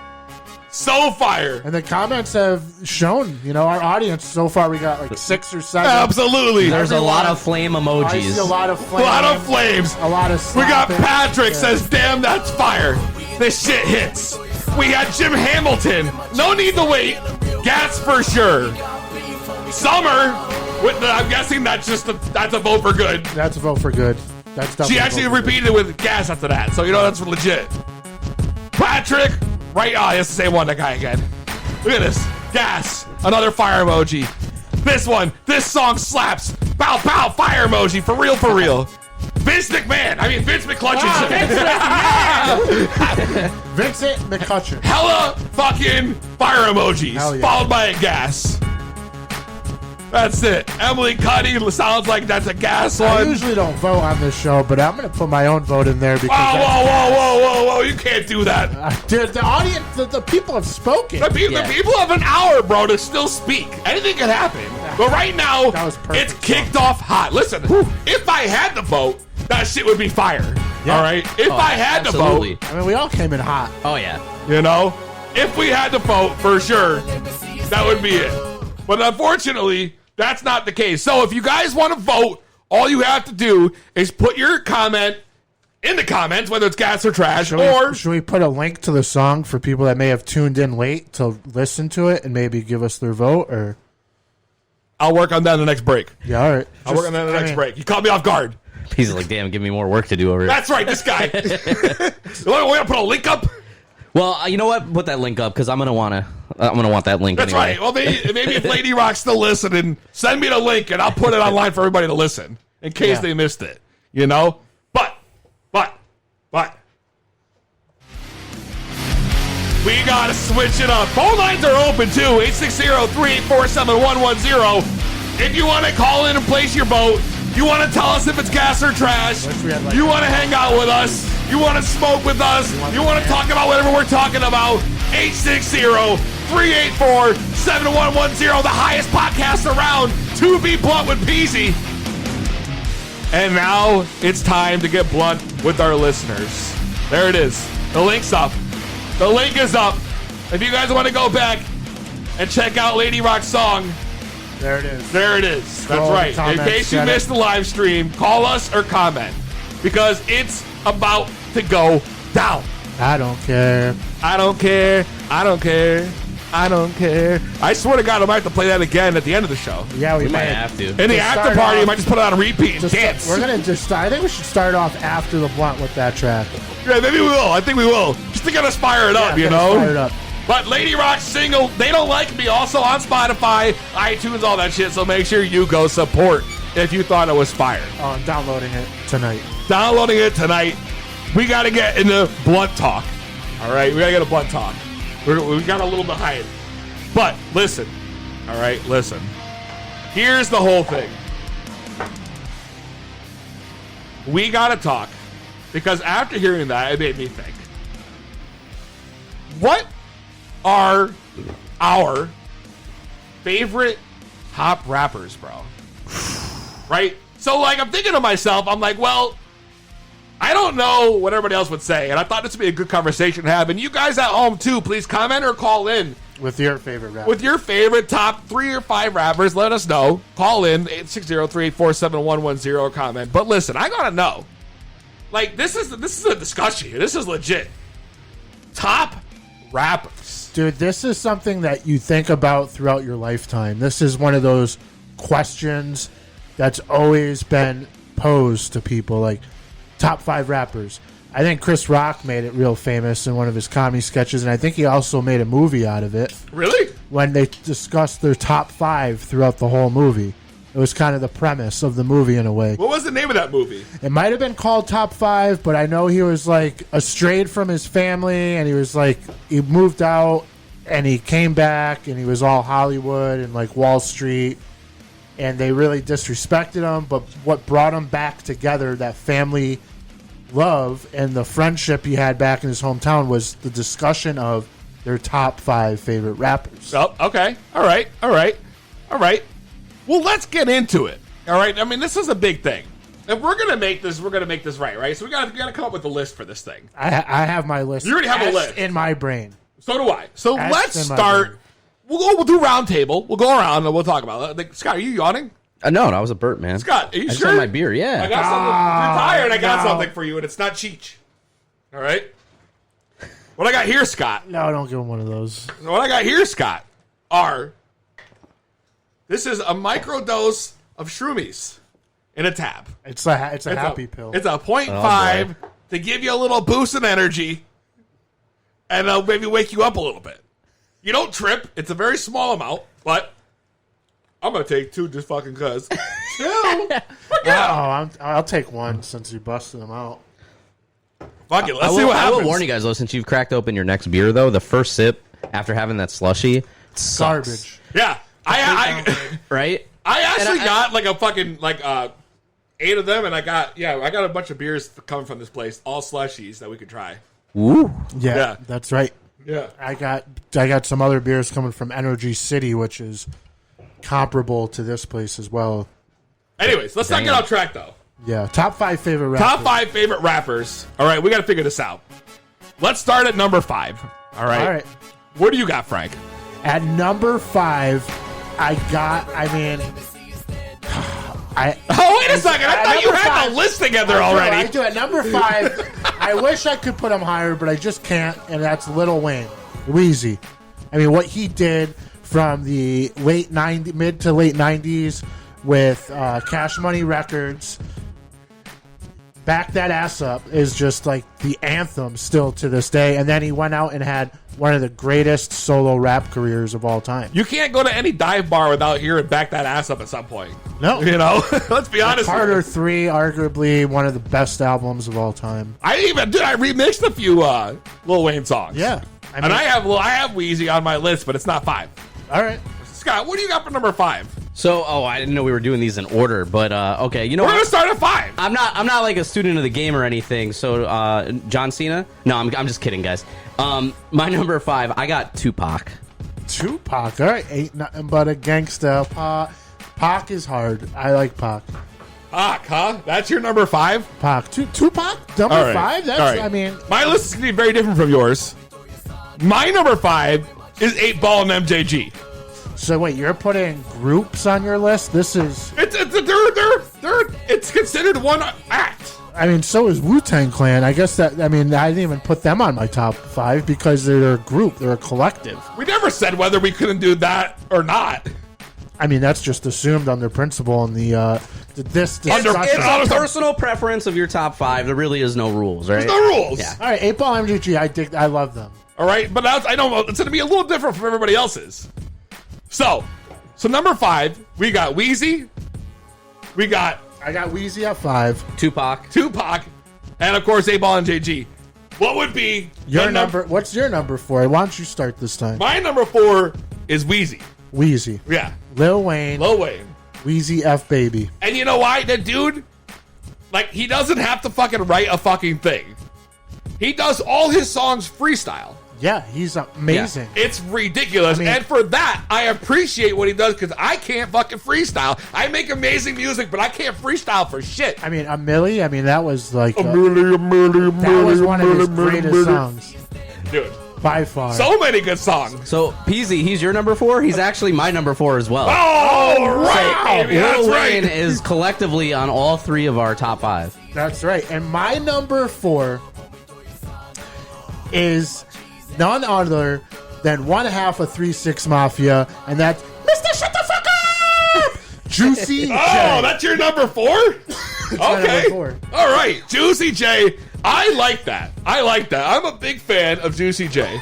[SPEAKER 2] So fire.
[SPEAKER 3] And the comments have shown, our audience so far, we got like 6 or 7.
[SPEAKER 2] Absolutely.
[SPEAKER 4] There's a lot of flame
[SPEAKER 3] I
[SPEAKER 4] emojis.
[SPEAKER 3] see a lot of
[SPEAKER 2] A
[SPEAKER 3] flames.
[SPEAKER 2] lot of flames.
[SPEAKER 3] A lot of
[SPEAKER 2] We got
[SPEAKER 3] slapping.
[SPEAKER 2] Patrick
[SPEAKER 3] Yeah.
[SPEAKER 2] says, damn, that's fire. This shit hits. We had Jim Hamilton. No need to wait. Gas for sure. Summer. I'm guessing that's a vote for good.
[SPEAKER 3] That's a vote for good. That's definitely
[SPEAKER 2] She actually
[SPEAKER 3] a vote for
[SPEAKER 2] repeated it with gas after that. So, that's legit. Patrick. Right. Oh, it's the same one. That guy again. Look at this. Gas. Another fire emoji. This one. This song slaps. Pow, pow. Fire emoji. For real, for real. Vince McClutchin.
[SPEAKER 3] Vincent McCutcheon.
[SPEAKER 2] Hella fucking fire emojis.
[SPEAKER 3] Hell yeah.
[SPEAKER 2] Followed by a gas. That's it. Emily Cuddy sounds like that's a gas
[SPEAKER 3] I
[SPEAKER 2] one.
[SPEAKER 3] usually don't vote on this show, but I'm going to put my own vote in there because
[SPEAKER 2] Whoa. You can't do that.
[SPEAKER 3] dude, the audience, the people have spoken.
[SPEAKER 2] The people have an hour, bro, to still speak. Anything can happen. But right now,
[SPEAKER 3] That was perfect
[SPEAKER 2] it's kicked off hot. Listen, if I had to vote, that shit would be fire.
[SPEAKER 3] Yeah.
[SPEAKER 2] All right? If I had
[SPEAKER 4] Absolutely.
[SPEAKER 2] to vote,
[SPEAKER 3] I mean, we all came in hot.
[SPEAKER 4] Oh, yeah.
[SPEAKER 2] if we had to vote, for sure, that would be it. But unfortunately, that's not the case. So if you guys want to vote, all you have to do is put your comment in the comments, whether it's gas or trash,
[SPEAKER 3] Should we put a link to the song for people that may have tuned in late to listen to it and maybe give us their vote? Or
[SPEAKER 2] I'll work on that in the next break.
[SPEAKER 3] yeah, all right.
[SPEAKER 2] I'll work on that in the next break. You caught me off guard.
[SPEAKER 4] He's like, damn, give me more work to do over here.
[SPEAKER 2] That's right, this guy. We're gonna put a link up.
[SPEAKER 4] Well, you know what? Put that link up because I'm gonna want that link.
[SPEAKER 2] That's
[SPEAKER 4] anyway.
[SPEAKER 2] right. Well, maybe if Lady Rock's still listening, send me the link and I'll put it online for everybody to listen in case they missed it. But we gotta switch it up. Phone lines are open too. 860-384-7110. If you want to call in and place your vote, you want to tell us if it's gas or trash, you want to hang out with us, you want to smoke with us, you want to talk about whatever we're talking about, 860-384-7110, the highest podcast around, To Be Blunt with Peezy. And now it's time to get blunt with our listeners. There it is. The link's up. The link is up. If you guys want to go back and check out Lady Rock's song,
[SPEAKER 3] There it is.
[SPEAKER 2] there it is.
[SPEAKER 3] Scroll
[SPEAKER 2] That's
[SPEAKER 3] the
[SPEAKER 2] right. In
[SPEAKER 3] comments,
[SPEAKER 2] case you
[SPEAKER 3] get it.
[SPEAKER 2] missed the live stream, call us or comment because it's about to go down.
[SPEAKER 3] I don't care.
[SPEAKER 2] I don't care. I don't care. I don't care. I swear to God, I might have to play that again at the end of the show.
[SPEAKER 3] Yeah, we
[SPEAKER 4] might
[SPEAKER 3] may.
[SPEAKER 4] have to.
[SPEAKER 2] In the
[SPEAKER 3] To
[SPEAKER 2] after
[SPEAKER 3] start
[SPEAKER 2] party, I
[SPEAKER 3] off-
[SPEAKER 2] might just put it on repeat and dance.
[SPEAKER 3] We're gonna just. I think we should start off after the blunt with that track.
[SPEAKER 2] Yeah, maybe we will. I think we will. Just to get us fired up, you
[SPEAKER 3] get
[SPEAKER 2] know?
[SPEAKER 3] us fired up.
[SPEAKER 2] But Lady Rock's single, They Don't Like Me, also on Spotify, iTunes, all that shit. So make sure you go support if you thought it was fire.
[SPEAKER 3] Oh, I'm downloading it tonight.
[SPEAKER 2] Downloading it tonight. We got to get into blunt talk. All right, we got to get a blunt talk. We got a little behind. But listen. All right, listen. Here's the whole thing. We got to talk because after hearing that, it made me think. What are our favorite top rappers, bro. Right? So, like, I'm thinking to myself, I'm like, well, I don't know what everybody else would say, and I thought this would be a good conversation to have. And you guys at home, too, please comment or call in.
[SPEAKER 3] With your favorite rapper.
[SPEAKER 2] With your favorite top 3 or 5 rappers, let us know. Call in, 860-384-7110 or comment. But listen, I gotta know. Like, this is a discussion here. This is legit. Top rappers.
[SPEAKER 3] Dude, this is something that you think about throughout your lifetime. This is one of those questions that's always been posed to people, like, top 5 rappers. I think Chris Rock made it real famous in one of his comedy sketches, and I think he also made a movie out of it.
[SPEAKER 2] Really?
[SPEAKER 3] When they discussed their top 5 throughout the whole movie. It was kind of the premise of the movie in a way.
[SPEAKER 2] What was the name of that movie?
[SPEAKER 3] It might have been called Top 5, but I know he was, like, estrayed from his family, and he was, like, he moved out, and he came back, and he was all Hollywood and, like, Wall Street, and they really disrespected him, but what brought him back together, that family love and the friendship he had back in his hometown, was the discussion of their top 5 favorite rappers.
[SPEAKER 2] Oh, okay. All right. Well, let's get into it. All right. I mean, this is a big thing. If we're gonna make this right? So we gotta come up with a list for this thing.
[SPEAKER 3] I have my list.
[SPEAKER 2] You already have a list
[SPEAKER 3] in my brain.
[SPEAKER 2] So do I. So
[SPEAKER 3] Etched
[SPEAKER 2] let's
[SPEAKER 3] in my
[SPEAKER 2] start.
[SPEAKER 3] brain.
[SPEAKER 2] We'll do round table. We'll go around and we'll talk about it. Like, Scott, are you yawning?
[SPEAKER 4] No, that was a burp, man.
[SPEAKER 2] Scott, are you
[SPEAKER 4] I just
[SPEAKER 2] sure?
[SPEAKER 4] had my beer, yeah.
[SPEAKER 2] I got something. You're tired. I got
[SPEAKER 3] no.
[SPEAKER 2] something for you, and it's not Cheech. All right. What I got here, Scott.
[SPEAKER 3] No, don't give him one of those.
[SPEAKER 2] What I got here, Scott, this is a microdose of shroomies in a tab.
[SPEAKER 3] It's a happy pill.
[SPEAKER 2] It's a 0.5 to give you a little boost in energy, and maybe wake you up a little bit. You don't trip. It's a very small amount, but I'm gonna take 2 just fucking cause. 2.
[SPEAKER 3] I'll take 1 since you busted them out.
[SPEAKER 2] Fuck it. Let's see what happens.
[SPEAKER 4] I will warn you guys though, since you've cracked open your next beer though, the first sip after having that slushy, sucks.
[SPEAKER 3] Garbage.
[SPEAKER 2] Yeah, I
[SPEAKER 4] right.
[SPEAKER 2] I actually got like a fucking 8 of them, and I got a bunch of beers coming from this place, all slushies that we could try.
[SPEAKER 4] Ooh,
[SPEAKER 3] Yeah, that's right.
[SPEAKER 2] Yeah,
[SPEAKER 3] I got some other beers coming from Energy City, which is comparable to this place as well.
[SPEAKER 2] Anyways, let's not get off track though.
[SPEAKER 3] Yeah, top 5 favorite rappers.
[SPEAKER 2] Top 5 favorite rappers. All right, we got to figure this out. Let's start at number 5. All right.
[SPEAKER 3] All right.
[SPEAKER 2] What do you got, Frank?
[SPEAKER 3] At number 5, I
[SPEAKER 2] Oh, wait a second. I thought you had the list together already.
[SPEAKER 3] I do. At number 5, I wish I could put him higher, but I just can't, and that's Lil Wayne. Weezy. I mean, what he did from the mid to late 90s with Cash Money Records, Back That Ass Up, is just like the anthem still to this day. And then he went out and had one of the greatest solo rap careers of all time.
[SPEAKER 2] You can't go to any dive bar without hearing Back That Ass Up at some point.
[SPEAKER 3] No.
[SPEAKER 2] You know? Let's be honest.
[SPEAKER 3] Carter 3, arguably one of the best albums of all time.
[SPEAKER 2] I remixed a few Lil Wayne songs.
[SPEAKER 3] Yeah.
[SPEAKER 2] I have Weezy on my list, but it's not 5.
[SPEAKER 3] All right.
[SPEAKER 2] Scott, what do you got for number 5?
[SPEAKER 4] So, I didn't know we were doing these in order, but okay, you know
[SPEAKER 2] We're gonna start at 5.
[SPEAKER 4] I'm not like a student of the game or anything. So, John Cena? No, I'm just kidding, guys. My number 5, I got Tupac.
[SPEAKER 3] Tupac, all right, ain't nothing but a gangsta. Pac is hard. I like Pac.
[SPEAKER 2] Pac, huh? That's your number 5?
[SPEAKER 3] Pac. Tupac, number 5. That's
[SPEAKER 2] All right.
[SPEAKER 3] I mean,
[SPEAKER 2] my list is gonna be very different from yours. My number 5 is 8 Ball and MJG.
[SPEAKER 3] so wait, you're putting groups on your list? This is.
[SPEAKER 2] It's considered one act.
[SPEAKER 3] I mean, so is Wu-Tang Clan. I guess that. I mean, I didn't even put them on my top 5 because they're a group. They're a collective.
[SPEAKER 2] We never said whether we couldn't do that or not.
[SPEAKER 3] I mean, that's just assumed under principle in this discussion.
[SPEAKER 4] It's a personal preference of your top 5. There really is no rules, right?
[SPEAKER 2] There's no rules.
[SPEAKER 4] Yeah.
[SPEAKER 3] All right, 8 Ball MGG. I love them.
[SPEAKER 2] All right, but I know it's going to be a little different from everybody else's. So number 5, we got Weezy. I
[SPEAKER 3] got Weezy at 5.
[SPEAKER 2] Tupac, and of course 8 Ball and JG. What would be
[SPEAKER 3] your number? What's your number 4? Why don't you start this time?
[SPEAKER 2] My number 4 is Weezy. Yeah.
[SPEAKER 3] Lil Wayne. Weezy F Baby.
[SPEAKER 2] And you know why? The dude, he doesn't have to fucking write a fucking thing. He does all his songs freestyle.
[SPEAKER 3] Yeah, he's amazing.
[SPEAKER 2] It's ridiculous. And for that, I appreciate what he does because I can't fucking freestyle. I make amazing music, but I can't freestyle for shit.
[SPEAKER 3] I mean, a Millie, that was like... that was one of his greatest songs.
[SPEAKER 2] Dude.
[SPEAKER 3] By far.
[SPEAKER 2] So many good songs.
[SPEAKER 4] So, Peezy, he's your number 4? He's actually my number 4 as well.
[SPEAKER 2] Oh, right.
[SPEAKER 4] So, Lil Wayne is collectively on all 3 of our top 5.
[SPEAKER 3] That's right. And my number 4 is none other than one half of 3 6 Mafia, and that's Mr. Shut the Fuck Up! Juicy J.
[SPEAKER 2] Oh, that's your number 4? Okay.
[SPEAKER 3] Number 4.
[SPEAKER 2] All right. Juicy J. I like that. I'm a big fan of Juicy J.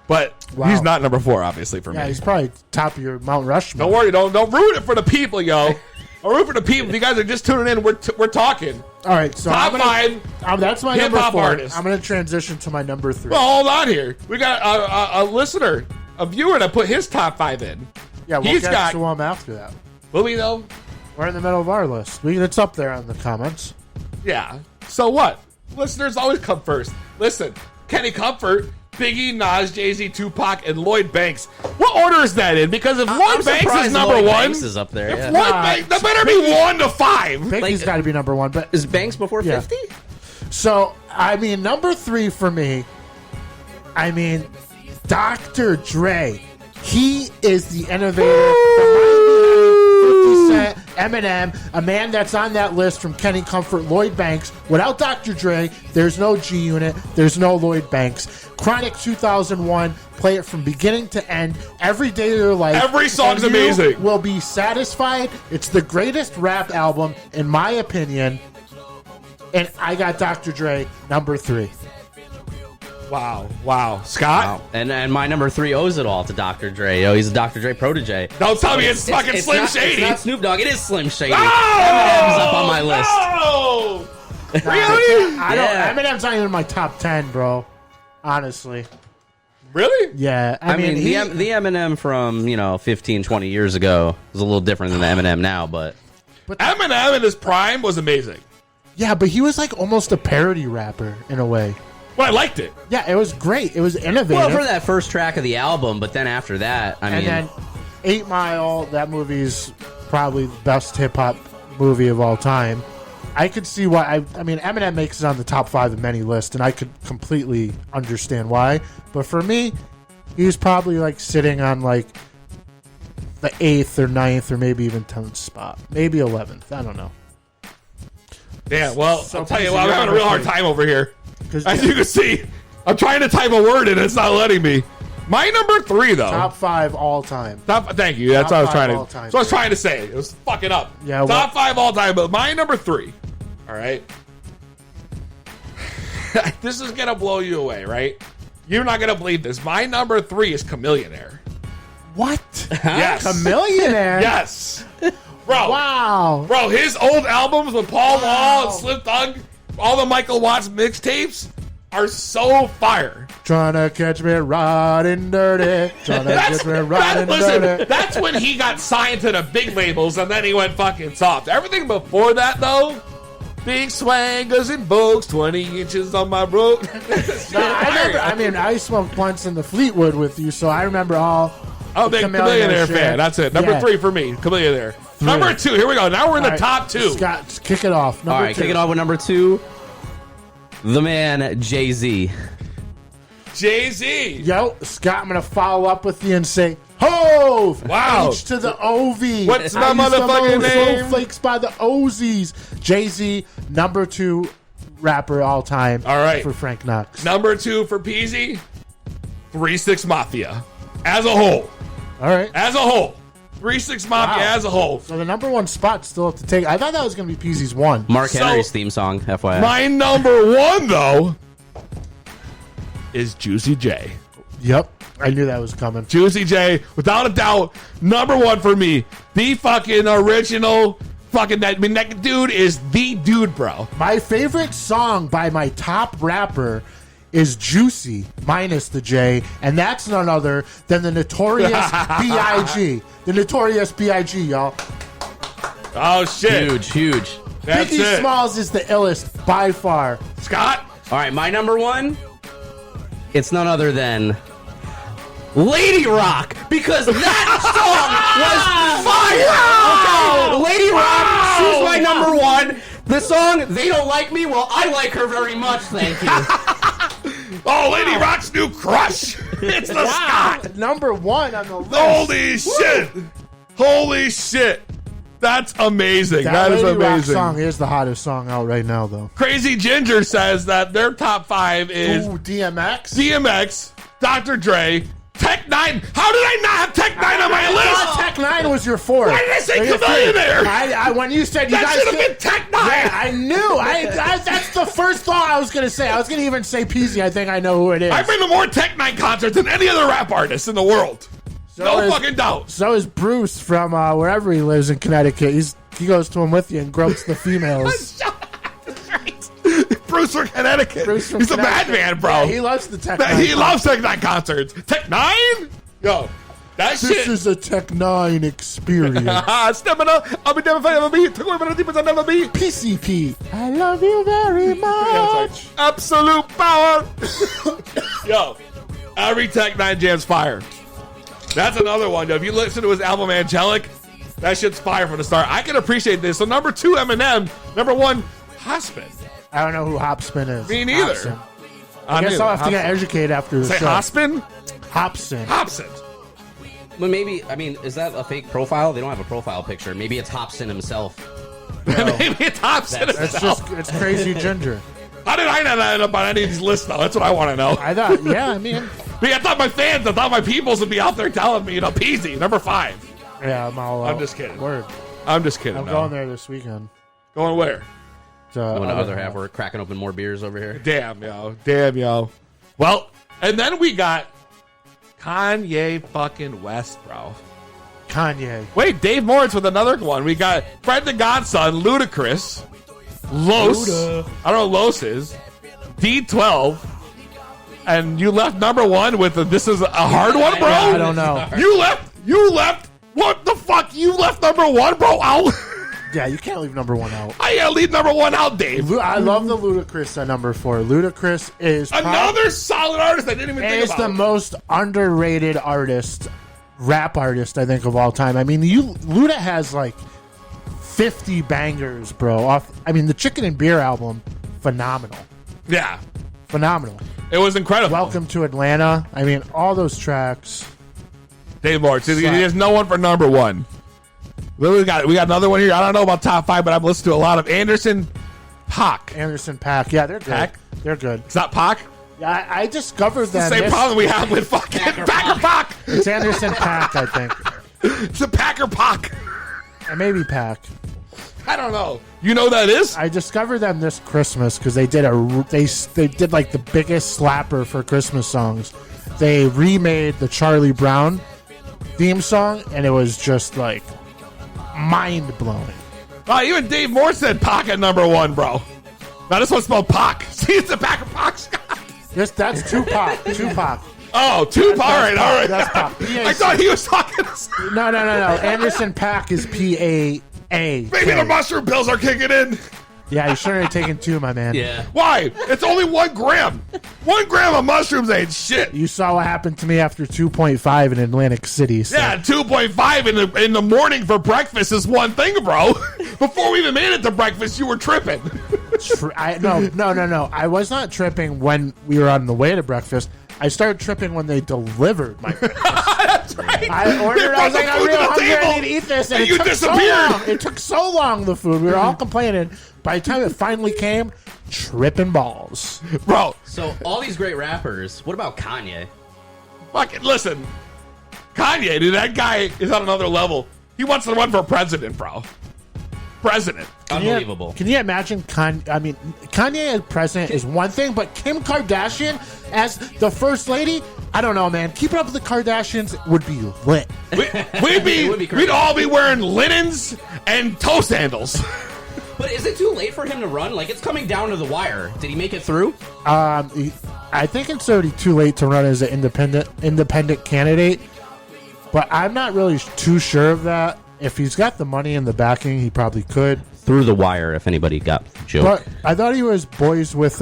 [SPEAKER 2] But he's not number 4, obviously, for me.
[SPEAKER 3] Yeah, he's probably top of your Mount Rushmore.
[SPEAKER 2] Don't worry. Don't ruin it for the people, yo. I'll root for the people. If you guys are just tuning in, we're talking.
[SPEAKER 3] All right, so
[SPEAKER 2] top 5.
[SPEAKER 3] That's my number 4.
[SPEAKER 2] Artists.
[SPEAKER 3] I'm going to transition to my number 3.
[SPEAKER 2] Well, hold on here. We got a listener, a viewer to put his top 5 in.
[SPEAKER 3] Yeah, we'll get to him after that.
[SPEAKER 2] Will we, though?
[SPEAKER 3] We're in the middle of our list. It's up there on the comments.
[SPEAKER 2] Yeah. So what? Listeners always come first. Listen, Kenny Comfort, Biggie, Nas, Jay-Z, Tupac, and Lloyd Banks. What order is that in? Because if Lloyd Banks is number
[SPEAKER 4] Lloyd
[SPEAKER 2] 1,
[SPEAKER 4] Banks is up there.
[SPEAKER 2] Lloyd Banks, that better be 1 to 5.
[SPEAKER 3] Biggie's got to be number 1, but
[SPEAKER 4] is Banks before 50?
[SPEAKER 3] So number 3 for me. Dr. Dre. He is the innovator. 50 Cent, Eminem, a man that's on that list from Kenny Comfort, Lloyd Banks. Without Dr. Dre, there's no G Unit, there's no Lloyd Banks. Chronic 2001, play it from beginning to end, every day of your life.
[SPEAKER 2] Every song's
[SPEAKER 3] and
[SPEAKER 2] amazing.
[SPEAKER 3] You will be satisfied. It's the greatest rap album, in my opinion. And I got Dr. Dre, number 3.
[SPEAKER 2] Wow. Scott?
[SPEAKER 4] Wow. And my number 3 owes it all to Dr. Dre. Yo, he's a Dr. Dre protege.
[SPEAKER 2] Don't tell me it's fucking Slim Shady.
[SPEAKER 4] It's not Snoop Dogg. It is Slim Shady.
[SPEAKER 2] Oh!
[SPEAKER 4] Eminem's up on my list.
[SPEAKER 2] Oh! Really?
[SPEAKER 3] Eminem's not even in my top 10, bro. Honestly.
[SPEAKER 2] Really?
[SPEAKER 3] Yeah.
[SPEAKER 4] I mean the Eminem from, 15, 20 years ago was a little different than the Eminem now, but
[SPEAKER 2] Eminem in his prime was amazing.
[SPEAKER 3] Yeah, but he was like almost a parody rapper in a way.
[SPEAKER 2] Well, I liked it.
[SPEAKER 3] Yeah, it was great. It was innovative.
[SPEAKER 4] Well, for that first track of the album, but then after that,
[SPEAKER 3] and then 8 Mile, that movie's probably the best hip-hop movie of all time. I could see why. Eminem makes it on the top 5 of many lists, and I could completely understand why. But for me, he's probably like sitting on like the 8th or 9th or maybe even 10th spot. Maybe 11th. I don't know.
[SPEAKER 2] Yeah, well, I'll tell you what, I'm having a real hard time over here. As you can see, I'm trying to type a word in, it's not letting me. My number 3, though.
[SPEAKER 3] Top 5 all time.
[SPEAKER 2] Thank you. That's what I was trying to.
[SPEAKER 3] All time.
[SPEAKER 2] So I was trying to say. It was fucking up.
[SPEAKER 3] Yeah.
[SPEAKER 2] Top 5 all time, but my number 3. All right. This is gonna blow you away, right? You're not gonna believe this. My number 3 is Chameleonaire.
[SPEAKER 3] What?
[SPEAKER 2] Yes.
[SPEAKER 3] Chameleonaire.
[SPEAKER 2] Yes. Bro.
[SPEAKER 3] Wow.
[SPEAKER 2] Bro, his old albums with Paul Wall and Slim Thug, all the Michael Watts mixtapes are so fire.
[SPEAKER 3] Trying to catch me riding dirty. Trying to catch me riding dirty.
[SPEAKER 2] That's when he got signed to the big labels and then he went fucking soft. Everything before that, though, big swangers and bogues, 20 inches on my road.
[SPEAKER 3] I smoked blunts in the Fleetwood with you, so I remember all.
[SPEAKER 2] Oh, big Chameleonaire fan. That's it. Number 3 for me. Chameleonaire. Number 2. Here we go. Now we're in the top 2.
[SPEAKER 3] Scott, kick it off.
[SPEAKER 4] All right, kick it off with number 2. The man, Jay-Z.
[SPEAKER 2] Jay-Z.
[SPEAKER 3] Yo, Scott, I'm going to follow up with you and say, Hove!
[SPEAKER 2] Wow.
[SPEAKER 3] H to the O-V.
[SPEAKER 2] What's my motherfucking name?
[SPEAKER 3] Snowflakes by the Ozies. Jay-Z, number 2 rapper all time.
[SPEAKER 2] All right.
[SPEAKER 3] For Frank Knox.
[SPEAKER 2] Number 2 for Peezy, 3 6 Mafia. As a whole.
[SPEAKER 3] All right.
[SPEAKER 2] As a whole. 3 6 Mafia as a whole.
[SPEAKER 3] So the number 1 spot still have to take. I thought that was going to be Peezy's 1.
[SPEAKER 4] Mark Henry's theme song, FYI.
[SPEAKER 2] My number 1, though, is Juicy J.
[SPEAKER 3] Yep. I knew that was coming.
[SPEAKER 2] Juicy J, without a doubt, number 1 for me. The fucking original fucking that dude is the dude, bro.
[SPEAKER 3] My favorite song by my top rapper is Juicy, minus the J, and that's none other than the Notorious B.I.G. The Notorious B.I.G., y'all.
[SPEAKER 2] Oh, shit.
[SPEAKER 4] Huge.
[SPEAKER 2] That's
[SPEAKER 3] Biggie
[SPEAKER 2] it.
[SPEAKER 3] Smalls is the illest by far.
[SPEAKER 2] Scott?
[SPEAKER 4] All right, my number 1, It's none other than Lady Rock, because that song was fire. Okay, Lady Rock, she's my number one. The song, They Don't Like Me, well, I like her very much, thank you.
[SPEAKER 2] Oh, Lady Rock's new crush. It's the Scott.
[SPEAKER 3] Number one on the list.
[SPEAKER 2] Holy shit. Holy shit. That's amazing. That is
[SPEAKER 3] Lady Rock
[SPEAKER 2] amazing.
[SPEAKER 3] song is the hottest song out right now, though.
[SPEAKER 2] Crazy Ginger says that their top 5 is DMX, Dr. Dre, Tech 9. How did I not have Tech 9 on my list?
[SPEAKER 3] Tech 9 was your 4th.
[SPEAKER 2] Why did I say Chameleon there?
[SPEAKER 3] I when you said you
[SPEAKER 2] that
[SPEAKER 3] guys
[SPEAKER 2] should have been Tech 9.
[SPEAKER 3] Yeah, I knew. That's the first thought I was going to say. I was going to even say Peezy. I think I know who it is.
[SPEAKER 2] I've been to more Tech 9 concerts than any other rap artist in the world. No fucking doubt.
[SPEAKER 3] So is Bruce from wherever he lives in Connecticut. He goes to him with you and gropes the females.
[SPEAKER 2] That's right. Bruce from Connecticut.
[SPEAKER 3] He's
[SPEAKER 2] a madman, bro.
[SPEAKER 3] Yeah, he loves the Tech 9.
[SPEAKER 2] He loves Tech 9 concerts. Tech 9? Yo, that shit.
[SPEAKER 3] This is a Tech 9 experience.
[SPEAKER 2] Stamina. I'll be never forever be. Took away my deepest I'll never be.
[SPEAKER 3] PCP. I love you very much.
[SPEAKER 2] Absolute power. Yo, every Tech 9 jam's fire. That's another one, yo. If you listen to his album Angelic, that shit's fire from the start. I can appreciate this. So number 2, Eminem. Number 1, Hopspin.
[SPEAKER 3] I don't know who Hopspin is.
[SPEAKER 2] Me neither.
[SPEAKER 3] Hopsin. I guess I'll have to get educated after the
[SPEAKER 2] show. Say Hopspin?
[SPEAKER 3] Hopsin.
[SPEAKER 4] But maybe, I mean, is that a fake profile? They don't have a profile picture. Maybe it's Hopsin himself.
[SPEAKER 2] Maybe it's Hopsin himself.
[SPEAKER 3] It's Crazy Ginger.
[SPEAKER 2] How did I not end up on any of these lists, though? That's what I want to know.
[SPEAKER 3] I thought, I mean...
[SPEAKER 2] I thought my peoples would be out there telling me, Peezy, number 5.
[SPEAKER 3] Yeah, I'm
[SPEAKER 2] just kidding.
[SPEAKER 3] Word.
[SPEAKER 2] I'm just kidding.
[SPEAKER 3] I'm going there this weekend.
[SPEAKER 2] Going where?
[SPEAKER 4] Going to other half. We're cracking open more beers over here.
[SPEAKER 2] Damn, yo. Well, and then we got Kanye fucking West, bro.
[SPEAKER 3] Kanye.
[SPEAKER 2] Wait, Dave Moritz with another one. We got Fred the Godson, Ludacris, Los.
[SPEAKER 3] Luda.
[SPEAKER 2] I don't know what Los is. D12. And you left number 1 with this is a hard one, bro?
[SPEAKER 3] I don't know.
[SPEAKER 2] You left. What the fuck? You left number 1, bro, out?
[SPEAKER 3] Yeah, you can't leave number 1 out.
[SPEAKER 2] I gotta leave number 1 out, Dave.
[SPEAKER 3] I love the Ludacris at number 4. Ludacris is
[SPEAKER 2] another solid artist I didn't even think about.
[SPEAKER 3] Is the most underrated rap artist, I think, of all time. I mean, Luda has like 50 bangers, bro. The Chicken and Beer album, phenomenal.
[SPEAKER 2] Yeah.
[SPEAKER 3] Phenomenal.
[SPEAKER 2] It was incredible.
[SPEAKER 3] Welcome to Atlanta. I mean, all those tracks.
[SPEAKER 2] Dave Moritz. There's no one for number 1. We got another one here. I don't know about top 5, but I've listened to a lot of Anderson .Paak.
[SPEAKER 3] Anderson .Paak. Yeah, they're good.
[SPEAKER 2] Pac?
[SPEAKER 3] They're good.
[SPEAKER 2] It's not Pac?
[SPEAKER 3] Yeah, I discovered that.
[SPEAKER 2] The same problem we have with fucking Packer Pac.
[SPEAKER 3] It's Anderson .Paak, I think.
[SPEAKER 2] It's a Packer Pac.
[SPEAKER 3] Or maybe Pac.
[SPEAKER 2] I don't know. You know that is?
[SPEAKER 3] I discovered them this Christmas because they did like the biggest slapper for Christmas songs. They remade the Charlie Brown theme song, and it was just like mind blowing.
[SPEAKER 2] Oh, even Dave Moore said Pac at number 1, bro. Now this one's spelled Pac. See, it's a Packer Pac.
[SPEAKER 3] That's Tupac. Tupac.
[SPEAKER 2] Oh, Tupac. All right.
[SPEAKER 3] That's Pac.
[SPEAKER 2] I thought he was talking.
[SPEAKER 3] No. Anderson .Paak is PAA.
[SPEAKER 2] Maybe the mushroom pills are kicking in.
[SPEAKER 3] Yeah, you shouldn't have taken 2, my man.
[SPEAKER 4] Yeah.
[SPEAKER 2] Why? It's only 1 gram. 1 gram of mushrooms ain't shit.
[SPEAKER 3] You saw what happened to me after 2.5 in Atlantic City. So.
[SPEAKER 2] Yeah, 2.5 in the morning for breakfast is one thing, bro. Before we even made it to breakfast, you were tripping.
[SPEAKER 3] No. I was not tripping when we were on the way to breakfast. I started tripping when they delivered my breakfast.
[SPEAKER 2] That's right.
[SPEAKER 3] I ordered. I was like, I'm real hungry. I need to eat this, and
[SPEAKER 2] you disappeared.
[SPEAKER 3] It took so long. The food. We were all complaining. By the time it finally came, tripping balls,
[SPEAKER 2] bro.
[SPEAKER 4] So all these great rappers. What about Kanye?
[SPEAKER 2] Fucking listen, Kanye, dude. That guy is on another level. He wants to run for president, bro. President.
[SPEAKER 4] Unbelievable.
[SPEAKER 3] Can you imagine? Kanye as president is one thing, but Kim Kardashian as the first lady, I don't know, man. Keeping up with the Kardashians would be lit.
[SPEAKER 2] We'd all be wearing linens and toe sandals.
[SPEAKER 4] But is it too late for him to run? Like, it's coming down to the wire. Did he make it through?
[SPEAKER 3] I think it's already too late to run as an independent candidate, but I'm not really too sure of that. If he's got the money and the backing, he probably could.
[SPEAKER 4] Through the wire, if anybody got the joke.
[SPEAKER 3] But I thought he was boys with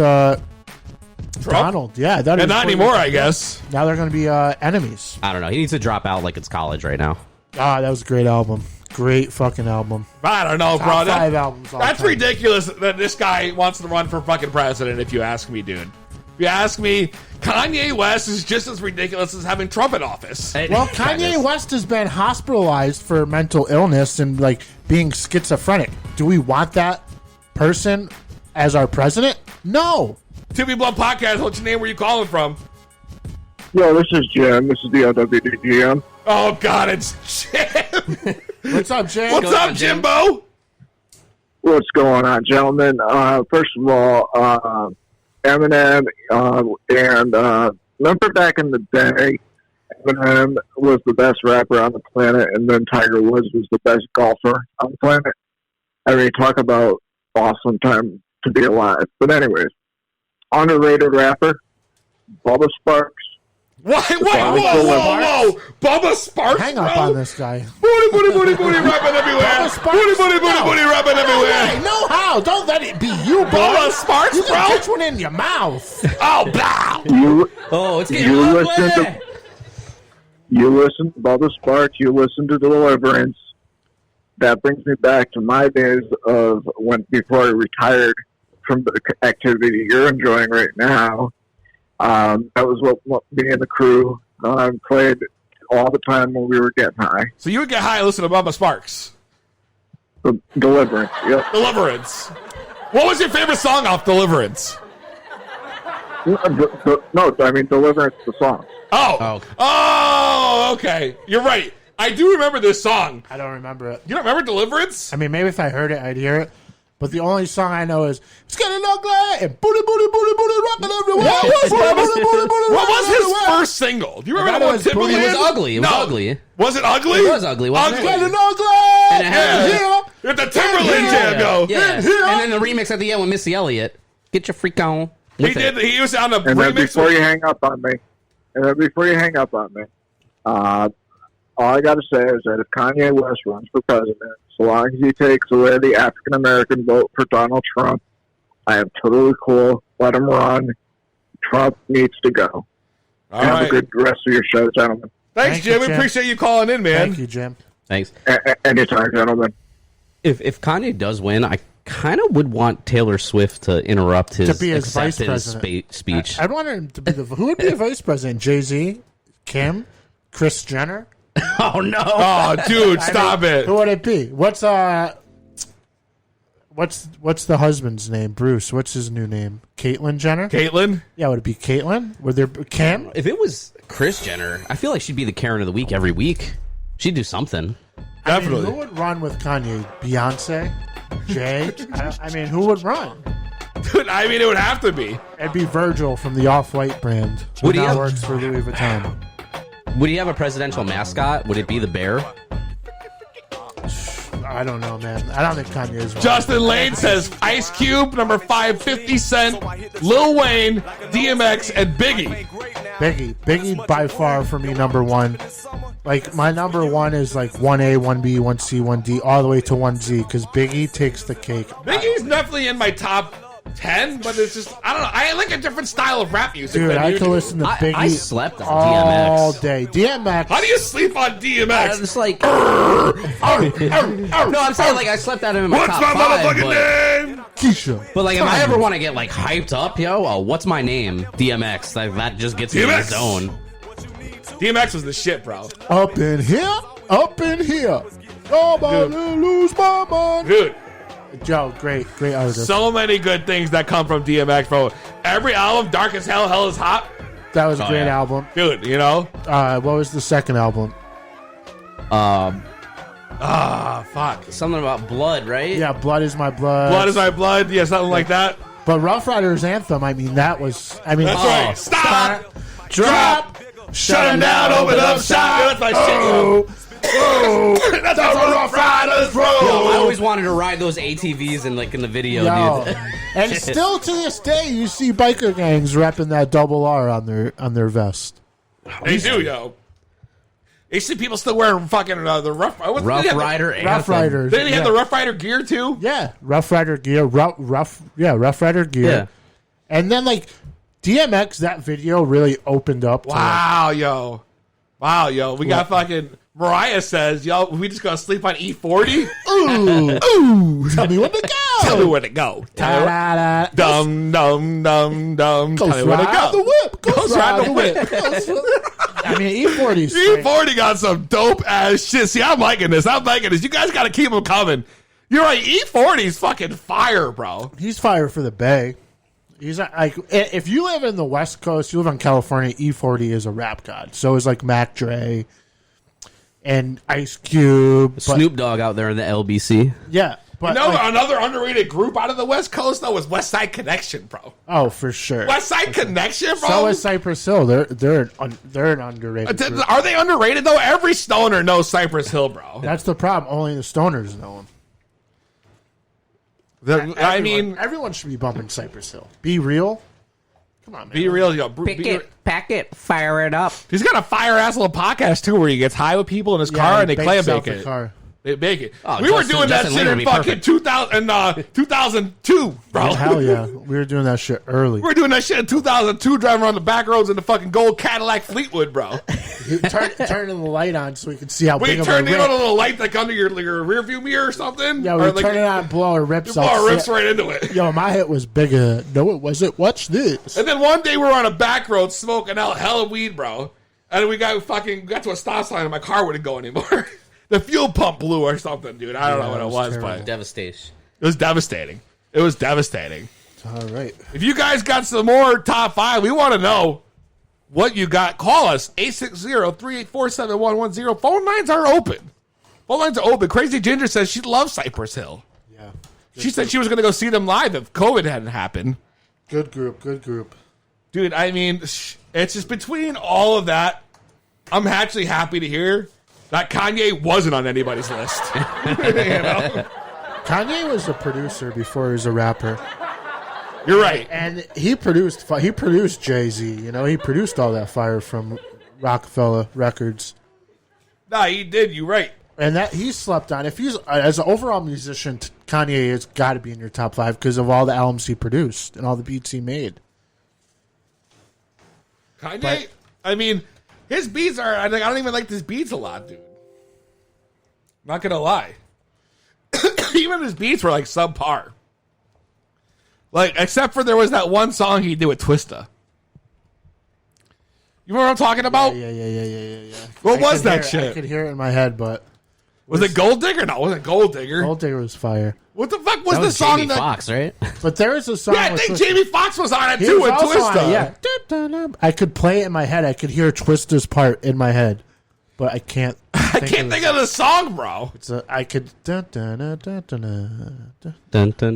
[SPEAKER 3] Donald, yeah. I thought it
[SPEAKER 2] And
[SPEAKER 3] was
[SPEAKER 2] not anymore, I guess.
[SPEAKER 3] Now they're going to be enemies.
[SPEAKER 4] I don't know. He needs to drop out like it's college right now.
[SPEAKER 3] Ah, that was a great album. Great fucking album.
[SPEAKER 2] I don't know,
[SPEAKER 3] Top
[SPEAKER 2] bro.
[SPEAKER 3] 5 albums.
[SPEAKER 2] That's
[SPEAKER 3] time.
[SPEAKER 2] ridiculous that this guy wants to run for fucking president, if you ask me, dude. If you ask me, Kanye West is just as ridiculous as having Trump in office.
[SPEAKER 3] Well, Kanye West has been hospitalized for mental illness and like being schizophrenic. Do we want that person as our president? No.
[SPEAKER 2] 2B Blunt Podcast, what's your name? Where you calling from?
[SPEAKER 12] Yo, this is Jim. This is the OWDGM.
[SPEAKER 2] Oh, God, it's Jim.
[SPEAKER 3] What's up, Jim?
[SPEAKER 2] What's up, Jimbo?
[SPEAKER 12] What's going on, gentlemen? First of all, Eminem, and remember back in the day, Eminem was the best rapper on the planet, and then Tiger Woods was the best golfer on the planet. I mean, talk about awesome time to be alive. But anyways, underrated rapper, Bubba Sparks.
[SPEAKER 2] Wait, whoa. Bubba Sparks,
[SPEAKER 3] Hang up on this guy.
[SPEAKER 2] Booty, rapping everywhere.
[SPEAKER 3] Bubba Sparks?
[SPEAKER 2] Booty, rapping everywhere.
[SPEAKER 3] Hey, no how. Don't let it be you, boy.
[SPEAKER 2] Bubba Sparks,
[SPEAKER 3] you
[SPEAKER 2] bro.
[SPEAKER 3] can catch one in your mouth.
[SPEAKER 2] Oh, blow.
[SPEAKER 4] It's getting ugly.
[SPEAKER 12] You listen to Bubba Sparks. You listen to Deliverance. That brings me back to my days of before I retired from the activity you're enjoying right now. That was what me and the crew played all the time when we were getting high.
[SPEAKER 2] So you would get high and listen to Bubba Sparks?
[SPEAKER 12] Deliverance, yep.
[SPEAKER 2] Deliverance. What was your favorite song off Deliverance?
[SPEAKER 12] No, I mean Deliverance, the song.
[SPEAKER 2] Oh, okay. You're right. I do remember this song.
[SPEAKER 3] I don't remember it.
[SPEAKER 2] You don't remember Deliverance?
[SPEAKER 3] I mean, maybe if I heard it, I'd hear it. But the only song I know is "It's Getting Ugly" and "Booty, Booty, Booty, Booty, Rockin' Everywhere."
[SPEAKER 2] What was his first single? Do you remember what Timberland?
[SPEAKER 4] It was ugly. It was ugly.
[SPEAKER 2] Was it ugly?
[SPEAKER 4] It was ugly. Wasn't
[SPEAKER 2] Ugly.
[SPEAKER 4] it?
[SPEAKER 3] Getting Ugly.
[SPEAKER 4] And it had
[SPEAKER 2] It's the Timberland jam, yo.
[SPEAKER 4] Yeah. And then the remix at the end with Missy Elliott. Get your freak on.
[SPEAKER 2] He did. He was on the
[SPEAKER 12] And then
[SPEAKER 2] remix.
[SPEAKER 12] before you hang up on me, all I got to say is that if Kanye West runs for president, so long as he takes away the African American vote for Donald Trump, I am totally cool. Let him run. Trump needs to go. Have a good rest of your show, gentlemen.
[SPEAKER 2] Thanks, Jim. We appreciate you calling in, man.
[SPEAKER 3] Thank you, Jim.
[SPEAKER 4] Thanks.
[SPEAKER 12] Anytime, gentlemen.
[SPEAKER 4] If Kanye does win, I kind of would want Taylor Swift to interrupt his
[SPEAKER 3] To be his vice
[SPEAKER 4] acceptance
[SPEAKER 3] president.
[SPEAKER 4] speech.
[SPEAKER 3] I'd want him to be who would be a vice president? Jay-Z, Kim, Kris Jenner.
[SPEAKER 4] Oh no!
[SPEAKER 2] Oh, dude, stop it.
[SPEAKER 3] Who would it be? What's the husband's name? Bruce. What's his new name? Caitlyn Jenner.
[SPEAKER 2] Caitlyn?
[SPEAKER 3] Yeah, would it be Caitlyn? Would there Kim?
[SPEAKER 4] If it was Kris Jenner, I feel like she'd be the Karen of the week every week. She'd do something.
[SPEAKER 2] Definitely.
[SPEAKER 3] I mean, who would run with Kanye? Beyonce? Jay? I mean, who would run?
[SPEAKER 2] Dude, I mean, it would have to be.
[SPEAKER 3] It'd be Virgil from the Off-White brand. Who
[SPEAKER 4] Would he
[SPEAKER 3] now
[SPEAKER 4] have-
[SPEAKER 3] works for Louis Vuitton.
[SPEAKER 4] Would he have a presidential mascot? Would it be the bear?
[SPEAKER 3] I don't know, man. I don't think Kanye is one.
[SPEAKER 2] Justin Lane says Ice Cube, number 5, 50 Cent, Lil Wayne, DMX, and Biggie.
[SPEAKER 3] Biggie by far for me number one. Like my number one is like 1A, 1B, 1C, 1D, all the way to 1Z because Biggie takes the cake.
[SPEAKER 2] Biggie's definitely in my top 10, but it's just, I don't know. I like a different style of rap music.
[SPEAKER 3] Dude,
[SPEAKER 2] than
[SPEAKER 3] I
[SPEAKER 2] you
[SPEAKER 3] could
[SPEAKER 2] do.
[SPEAKER 3] listen to Biggie
[SPEAKER 4] I slept on
[SPEAKER 3] all
[SPEAKER 4] DMX.
[SPEAKER 3] day. DMX.
[SPEAKER 2] How do you sleep on DMX?
[SPEAKER 4] It's like, no, I'm saying like I slept on him in my
[SPEAKER 2] What's
[SPEAKER 4] top
[SPEAKER 2] my
[SPEAKER 4] 5,
[SPEAKER 2] motherfucking name?
[SPEAKER 3] Keisha.
[SPEAKER 4] But like, if I ever want to get like hyped up, what's my name? DMX. Like that just gets me in the
[SPEAKER 2] DMX.
[SPEAKER 4] zone.
[SPEAKER 2] DMX was the shit, bro.
[SPEAKER 3] Up in here. Nobody lose my mind.
[SPEAKER 2] Dude.
[SPEAKER 3] Joe, great artist.
[SPEAKER 2] So many good things that come from DMX, bro. Every album, Dark as Hell, Hell is Hot.
[SPEAKER 3] That was a great album.
[SPEAKER 2] Dude, you know?
[SPEAKER 3] What was the second album?
[SPEAKER 2] Fuck.
[SPEAKER 4] Something about blood, right?
[SPEAKER 3] Yeah, Blood is My Blood.
[SPEAKER 2] Blood is My Blood. Yeah, something like that.
[SPEAKER 3] But Rough Riders Anthem, I mean, that was... I mean,
[SPEAKER 2] That's right. Stop.
[SPEAKER 3] Drop.
[SPEAKER 2] Shut him down. Open up shop. That's my shit. That's how Rough Riders roll.
[SPEAKER 4] I always wanted to ride those ATVs in the video, dude.
[SPEAKER 3] And still to this day, you see biker gangs repping that double R on their vest.
[SPEAKER 2] They do, yo. You see people still wearing fucking the Rough
[SPEAKER 4] Rider
[SPEAKER 3] Rough Riders.
[SPEAKER 2] Didn't he have the Rough Rider gear too?
[SPEAKER 3] Yeah, Rough Rider gear. Rough Rider gear.
[SPEAKER 4] Yeah.
[SPEAKER 3] And then DMX, that video really opened up.
[SPEAKER 2] Wow, yo. We got fucking Mariah says, yo, we just gonna sleep on E40? Ooh.
[SPEAKER 3] Tell me when to go.
[SPEAKER 2] Tell me where to go. Dum, dum, dum, dum. Tell me where to go.
[SPEAKER 3] The whip. Ghost ride the whip. I mean,
[SPEAKER 2] E40 got some dope ass shit. See, I'm liking this. You guys got to keep them coming. You're right. E40's fucking fire, bro.
[SPEAKER 3] He's fire for the Bay. He's like, if you live in the West Coast, you live in California, E40 is a rap god. So is like Mac Dre and Ice Cube.
[SPEAKER 4] Snoop Dogg out there in the LBC.
[SPEAKER 3] Yeah. But
[SPEAKER 2] another underrated group out of the West Coast, though, was West Side Connection, bro.
[SPEAKER 3] Oh, for sure.
[SPEAKER 2] West Side Connection, bro.
[SPEAKER 3] So is Cypress Hill. They're an underrated group.
[SPEAKER 2] Are they underrated, though? Every stoner knows Cypress Hill, bro.
[SPEAKER 3] That's the problem. Only the stoners know them. Everyone should be bumping Cypress Hill. Be real. Come on, man.
[SPEAKER 2] Be real, yo.
[SPEAKER 4] Pack it, fire it up.
[SPEAKER 2] He's got a fire-ass little podcast, too, where he gets high with people in his car and they clay bake it. They make it.
[SPEAKER 4] Oh,
[SPEAKER 2] we were doing that shit in fucking 2002, bro.
[SPEAKER 3] Oh, hell yeah. We were doing that shit early.
[SPEAKER 2] We were doing that shit in 2002, driving around the back roads in the fucking gold Cadillac Fleetwood, bro.
[SPEAKER 3] Turning the light on so we could see how big of a
[SPEAKER 2] turned it on a little light like under your rear view mirror or something?
[SPEAKER 3] Yeah, we turn it on and blow our rips out.
[SPEAKER 2] Blow our rips right into it.
[SPEAKER 3] Yo, my hit was bigger. No, it wasn't. Watch this.
[SPEAKER 2] And then one day we were on a back road smoking out hella weed, bro. And we got to a stop sign and my car wouldn't go anymore. The fuel pump blew or something, dude. I don't know what it was, but
[SPEAKER 4] devastation.
[SPEAKER 2] It was devastating. All
[SPEAKER 3] right.
[SPEAKER 2] If you guys got some more top 5, we want to know what you got. Call us 860-384-7110. Phone lines are open. Crazy Ginger says she loves Cypress Hill.
[SPEAKER 3] Yeah.
[SPEAKER 2] She said she was going to go see them live if COVID hadn't happened.
[SPEAKER 3] Good group.
[SPEAKER 2] Dude, I mean, it's just between all of that, I'm actually happy to hear that Kanye wasn't on anybody's list. You know?
[SPEAKER 3] Kanye was a producer before he was a rapper.
[SPEAKER 2] You're right.
[SPEAKER 3] And he produced Jay-Z. You know, he produced all that fire from Rockefeller Records.
[SPEAKER 2] Nah, he did. You're right.
[SPEAKER 3] And that he slept on. If he's as an overall musician, Kanye has got to be in your top 5 because of all the albums he produced and all the beats he made.
[SPEAKER 2] Kanye, I mean, his beats are. I don't even like his beats a lot, dude. Not gonna lie. Even his beats were like subpar. Like, except for there was that one song he did with Twista. You remember what I'm talking about?
[SPEAKER 3] Yeah.
[SPEAKER 2] What was that shit?
[SPEAKER 3] I could hear it in my head, but
[SPEAKER 2] was it Gold Digger? No, it wasn't Gold Digger.
[SPEAKER 3] Gold Digger was fire.
[SPEAKER 2] What the fuck was the song?
[SPEAKER 4] Jamie Foxx, right?
[SPEAKER 3] But there is a song.
[SPEAKER 2] Yeah, I think Jamie Foxx was on it too with Twista.
[SPEAKER 3] Yeah, I could play it in my head. I could hear Twista's part in my head, but I can't.
[SPEAKER 2] I can't think of the song, bro.
[SPEAKER 3] I could.
[SPEAKER 4] Dun, dun, dun,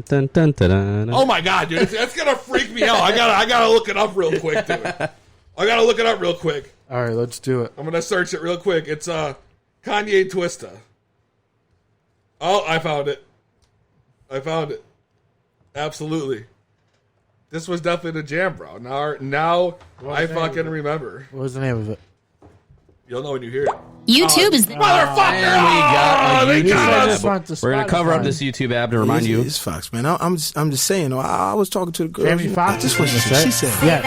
[SPEAKER 4] dun, dun.
[SPEAKER 2] Oh my god, dude, that's gonna freak me out. I gotta look it up real quick, dude. I gotta look it up real quick.
[SPEAKER 3] All right, let's do it.
[SPEAKER 2] I'm gonna search it real quick. It's Kanye Twista. Oh, I found it. Absolutely. This was definitely the jam, bro. Now I fucking remember.
[SPEAKER 3] What was the name of it?
[SPEAKER 2] You'll know when you hear it.
[SPEAKER 10] YouTube is the
[SPEAKER 2] motherfucker.
[SPEAKER 4] We're gonna cover up this YouTube app to remind you.
[SPEAKER 13] It's Fox, man. I'm just saying. I was talking to the girl.
[SPEAKER 3] Jamie Foxx.
[SPEAKER 13] This was she said.
[SPEAKER 3] Yeah.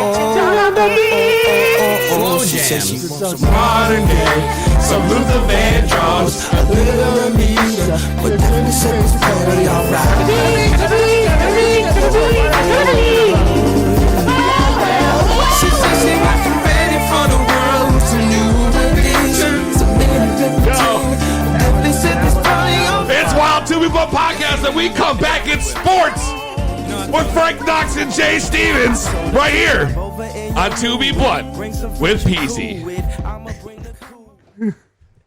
[SPEAKER 4] Slow jam.
[SPEAKER 13] Some modern day, some Luther Vandross, a little Anita, but then the sex party alright. She got you ready for the world with some new religions.
[SPEAKER 2] It's Wild 2 People Podcast, and we come back in sports with Frank Knox and Jay Stephens right here on 2B Blunt with Peezy.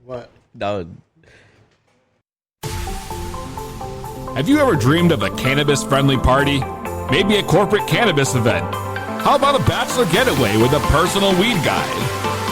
[SPEAKER 3] What?
[SPEAKER 4] No.
[SPEAKER 1] Have you ever dreamed of a cannabis-friendly party? Maybe a corporate cannabis event? How about a bachelor getaway with a personal weed guide?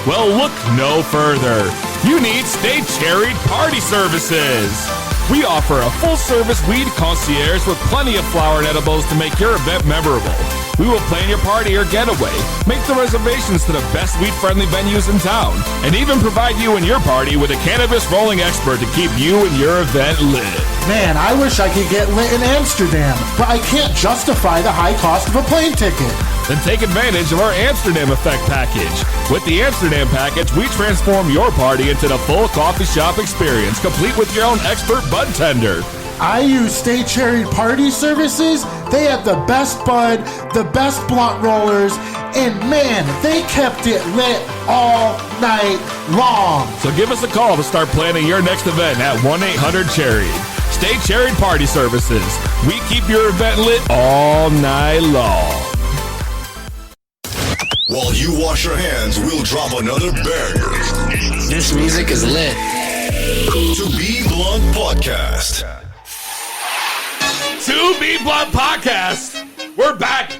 [SPEAKER 1] Well, look no further. You need Stay Cherried Party Services. We offer a full-service weed concierge with plenty of flower and edibles to make your event memorable. We will plan your party or getaway, make the reservations to the best weed-friendly venues in town, and even provide you and your party with a cannabis rolling expert to keep you and your event lit.
[SPEAKER 3] Man, I wish I could get lit in Amsterdam, but I can't justify the high cost of a plane ticket.
[SPEAKER 1] Then take advantage of our Amsterdam Effect package. With the Amsterdam package, we transform your party into the full coffee shop experience, complete with your own expert bud tender.
[SPEAKER 3] I use Stay Cherry Party Services. They have the best bud, the best blunt rollers, and man, they kept it lit all night long.
[SPEAKER 1] So give us a call to start planning your next event at 1-800-CHERRY. Stay Cherry Party Services. We keep your event lit all night long.
[SPEAKER 11] While you wash your hands, we'll drop another banger.
[SPEAKER 14] This music is lit.
[SPEAKER 11] To Be Blunt Podcast.
[SPEAKER 2] To Be Blunt Podcast. We're back.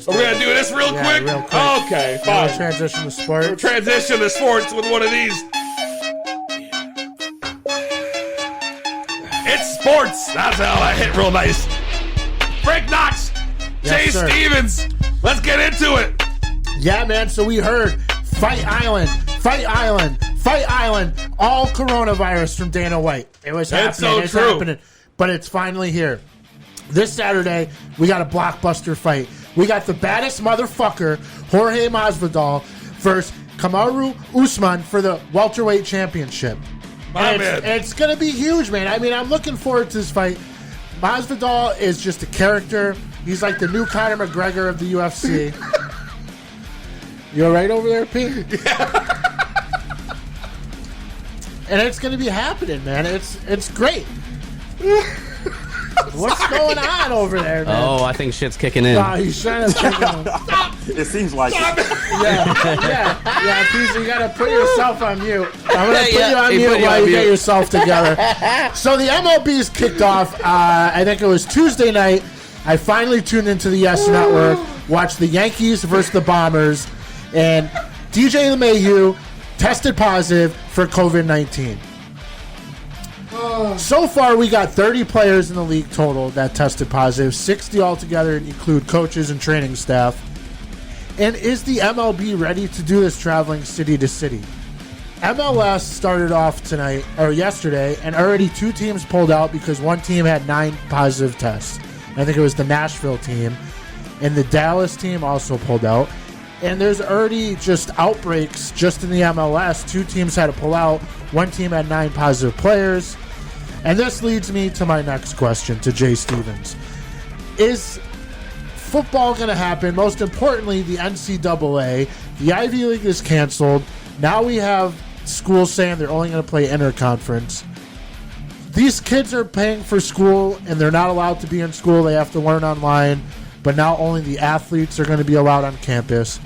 [SPEAKER 2] We're going to do this real quick? Okay, fine.
[SPEAKER 3] We'll transition to sports.
[SPEAKER 2] We'll transition to sports with one of these. It's sports. That's how I hit real nice. Frank Knox, Jay Stephens. Let's get into it.
[SPEAKER 3] Yeah, man. So we heard Fight Island, all coronavirus from Dana White. It was happening. It's happening. But it's finally here. This Saturday, we got a blockbuster fight. We got the baddest motherfucker, Jorge Masvidal, versus Kamaru Usman for the welterweight championship. It's going to be huge, man. I mean, I'm looking forward to this fight. Masvidal is just a character. He's like the new Conor McGregor of the UFC. You all right over there, Pete? Yeah. And it's going to be happening, man. It's great. What's going on over there, man?
[SPEAKER 4] Oh, I think shit's kicking in.
[SPEAKER 3] Oh, he's trying to kick in.
[SPEAKER 15] It seems like it.
[SPEAKER 3] Yeah, Peezy, you got to put yourself on mute. I'm going to put you on mute while you get yourself together. So the MLB's kicked off, I think it was Tuesday night. I finally tuned into the Yes Network, watched the Yankees versus the Bombers, and DJ LeMahieu tested positive for COVID-19. So far, we got 30 players in the league total that tested positive, 60 altogether, include coaches and training staff. And is the MLB ready to do this traveling city to city? MLS started off yesterday, and already 2 teams pulled out because one team had 9 positive tests. I think it was the Nashville team, and the Dallas team also pulled out. And there's already just outbreaks just in the MLS. 2 teams had to pull out. One team had 9 positive players. And this leads me to my next question to Jay Stephens. Is football going to happen? Most importantly, the NCAA. The Ivy League is canceled. Now we have schools saying they're only going to play interconference. These kids are paying for school, and they're not allowed to be in school. They have to learn online. But now only the athletes are going to be allowed on campus.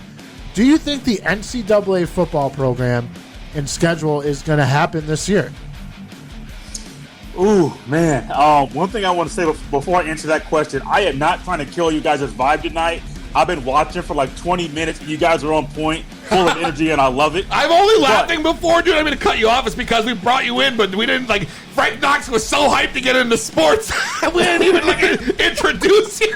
[SPEAKER 3] Do you think the NCAA football program and schedule is going to happen this year?
[SPEAKER 15] Ooh, man. One thing I want to say before I answer that question, I am not trying to kill you guys' vibe tonight. I've been watching for like 20 minutes, and you guys are on point, full of energy, and I love it.
[SPEAKER 2] I'm only laughing before, dude. I mean to cut you off. It's because we brought you in, but we didn't, like, Frank Knox was so hyped to get into sports. We didn't even, like, introduce you.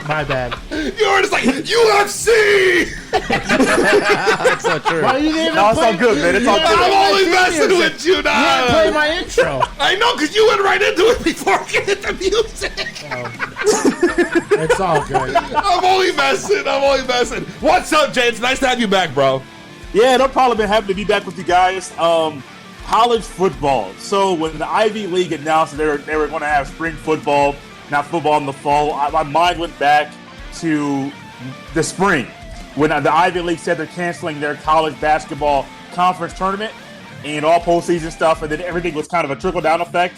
[SPEAKER 3] My bad.
[SPEAKER 2] You were just like, UFC!
[SPEAKER 4] That's not true.
[SPEAKER 3] Why you didn't
[SPEAKER 15] No, it's all good, man. It's all good.
[SPEAKER 2] I'm only messing with you now.
[SPEAKER 3] You didn't play my intro.
[SPEAKER 2] I know, because you went right into it before I get into music.
[SPEAKER 3] It's all good.
[SPEAKER 2] I'm only messing. What's up, Jay? It's nice to have you back, bro.
[SPEAKER 15] Yeah, no problem. Been happy to be back with you guys. College football. So when the Ivy League announced that they were going to have spring football, not football in the fall, my mind went back to the spring when the Ivy League said they're canceling their college basketball conference tournament and all postseason stuff, and then everything was kind of a trickle-down effect.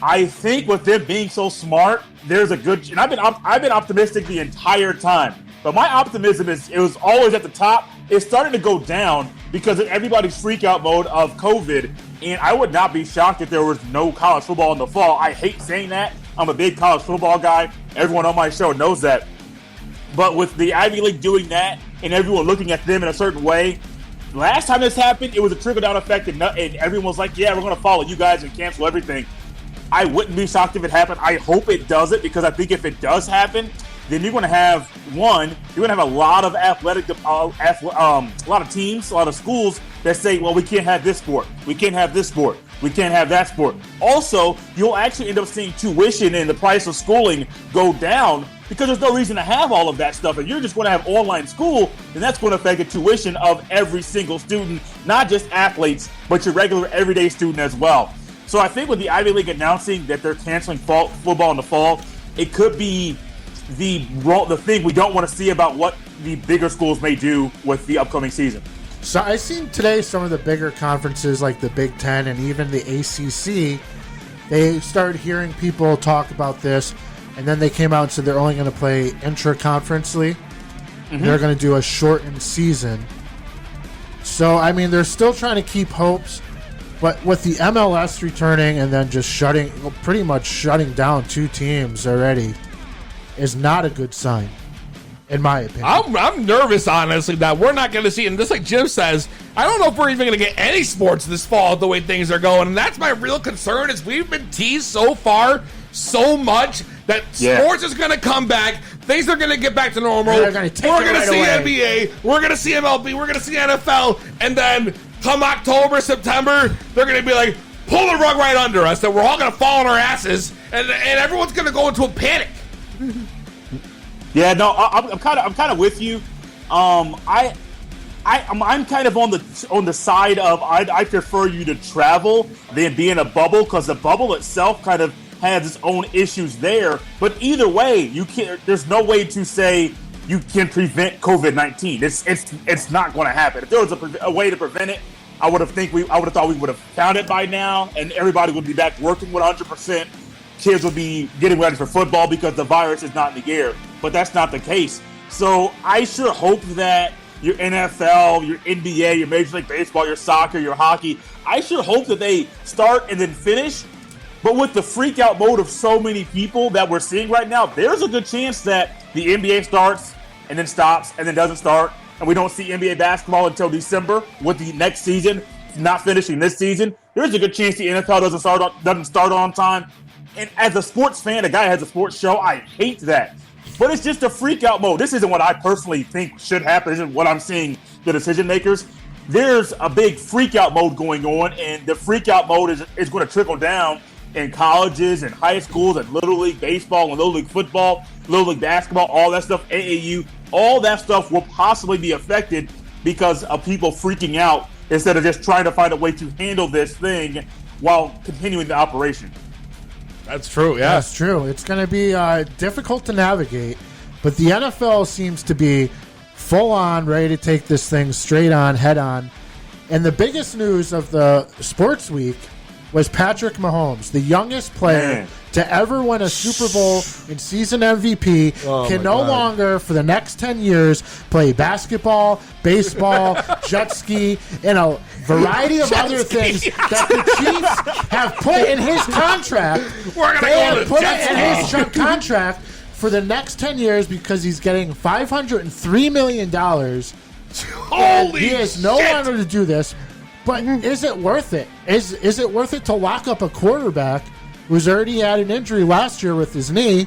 [SPEAKER 15] I think with them being so smart, there's a good. And I've been optimistic the entire time, but my optimism it was always at the top. It's starting to go down because of everybody's freak out mode of COVID, and I would not be shocked if there was no college football in the fall. I hate saying that. I'm a big college football guy. Everyone on my show knows that. But with the Ivy League doing that and everyone looking at them in a certain way, last time this happened, it was a trickle-down effect, and everyone was like, yeah, we're going to follow you guys and cancel everything. I wouldn't be shocked if it happened. I hope it doesn't, because I think if it does happen, then you're going to have a lot of a lot of teams, a lot of schools that say, well, we can't have this sport. We can't have this sport. We can't have that sport. Also, you'll actually end up seeing tuition and the price of schooling go down because there's no reason to have all of that stuff. If you're just going to have online school, then that's going to affect the tuition of every single student, not just athletes, but your regular everyday student as well. So I think with the Ivy League announcing that they're canceling football in the fall, it could be the thing we don't want to see about what the bigger schools may do with the upcoming season.
[SPEAKER 3] So I seen today some of the bigger conferences like the Big Ten and even the ACC, they started hearing people talk about this, and then they came out and said they're only going to play intra-conferencely. Mm-hmm. They're going to do a shortened season. So, I mean, they're still trying to keep hopes, but with the MLS returning and then just pretty much shutting down 2 teams already is not a good sign, in my opinion.
[SPEAKER 2] I'm nervous, honestly, that we're not going to see, and just like Jim says, I don't know if we're even going to get any sports this fall the way things are going, and that's my real concern is we've been teased so far so much that sports is going to come back, things are going to get back to normal, we're going to see NBA, we're going to see MLB, we're going to see NFL, and then come October, September, they're going to be like, pull the rug right under us, that we're all going to fall on our asses, and everyone's going to go into a panic.
[SPEAKER 15] Yeah, no, I'm kind of with you. I'm kind of on the side of I prefer you to travel than be in a bubble, because the bubble itself kind of has its own issues there. But either way, you can't. There's no way to say you can prevent COVID-19. It's not going to happen. If there was a way to prevent it, I would have thought we would have found it by now, and everybody would be back working 100%. Kids will be getting ready for football because the virus is not in the air. But that's not the case. So I sure hope that your NFL, your NBA, your Major League Baseball, your soccer, your hockey, I sure hope that they start and then finish. But with the freak out mode of so many people that we're seeing right now, there's a good chance that the NBA starts and then stops and then doesn't start. And we don't see NBA basketball until December with the next season not finishing this season. There's a good chance the NFL doesn't start on time. And as a sports fan, a guy who has a sports show, I hate that. But it's just a freak out mode. This isn't what I personally think should happen. This isn't what I'm seeing the decision makers. There's a big freak out mode going on, and the freak out mode is going to trickle down in colleges and high schools and Little League baseball and Little League football, Little League basketball, all that stuff, AAU. All that stuff will possibly be affected because of people freaking out instead of just trying to find a way to handle this thing while continuing the operation.
[SPEAKER 2] That's true, yeah.
[SPEAKER 3] That's true. It's going to be difficult to navigate, but the NFL seems to be full on, ready to take this thing straight on, head on. And the biggest news of the sports week was Patrick Mahomes, the youngest player to ever win a Super Bowl and season MVP, can no longer, for the next 10 years, play basketball, baseball, jet ski, and a variety of other things that the Chiefs have put in his contract. They have put it in his contract for the next 10 years because he's getting $503 million.
[SPEAKER 2] Holy
[SPEAKER 3] he is no longer to do this. But is it worth it? Is it worth it to lock up a quarterback who's already had an injury last year with his knee,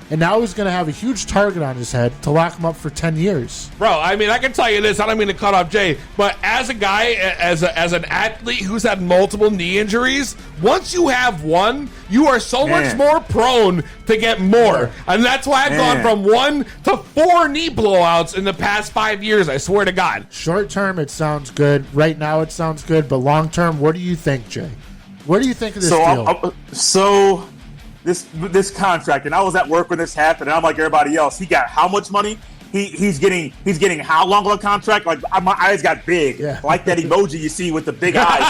[SPEAKER 3] and now he's going to have a huge target on his head to lock him up for 10 years?
[SPEAKER 2] Bro, I mean, I can tell you this. I don't mean to cut off Jay, but as a guy, as an athlete who's had multiple knee injuries, once you have one, you are so much more prone to get more. And that's why I've gone from 1 to 4 knee blowouts in the past 5 years, I swear to God.
[SPEAKER 3] Short term, it sounds good. Right now, it sounds good. But long term, what do you think, Jay? What do you think of this deal?
[SPEAKER 15] This contract, and I was at work when this happened, and I'm like everybody else. He got how much money? He's getting how long of a contract? Like my eyes got big, like that emoji you see with the big eyes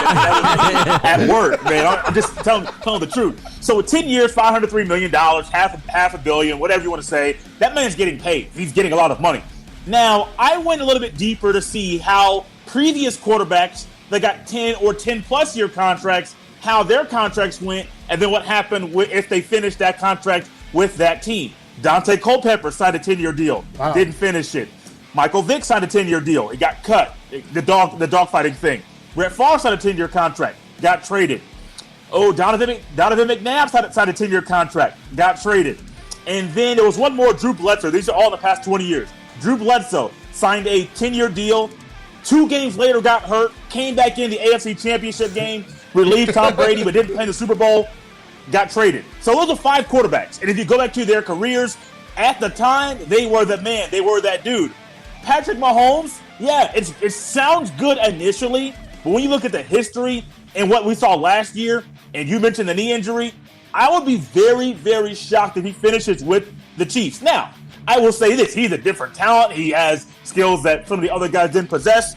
[SPEAKER 15] at work, man. I'm just telling the truth. So 10 years, $503 million, half a billion, whatever you want to say. That man's getting paid. He's getting a lot of money. Now I went a little bit deeper to see how previous quarterbacks that got 10 or 10 plus year contracts, how their contracts went, and then what happened if they finished that contract with that team. Dante Culpepper signed a 10-year deal. Wow. Didn't finish it. Michael Vick signed a 10-year deal. It got cut. The dogfighting thing. Brett Favre signed a 10-year contract. Got traded. Donovan McNabb signed a 10-year contract. Got traded. And then there was one more, Drew Bledsoe. These are all in the past 20 years. Drew Bledsoe signed a 10-year deal. 2 games later got hurt. Came back in the AFC Championship game. Relieved Tom Brady, but didn't play in the Super Bowl. Got traded. So those are 5 quarterbacks. And if you go back to their careers, At the time, they were the man. They were that dude. Patrick Mahomes, yeah, it sounds good initially, but when you look at the history and what we saw last year, and you mentioned the knee injury, I would be very, very shocked if he finishes with the Chiefs. Now, I will say this. He's a different talent. He has skills that some of the other guys didn't possess.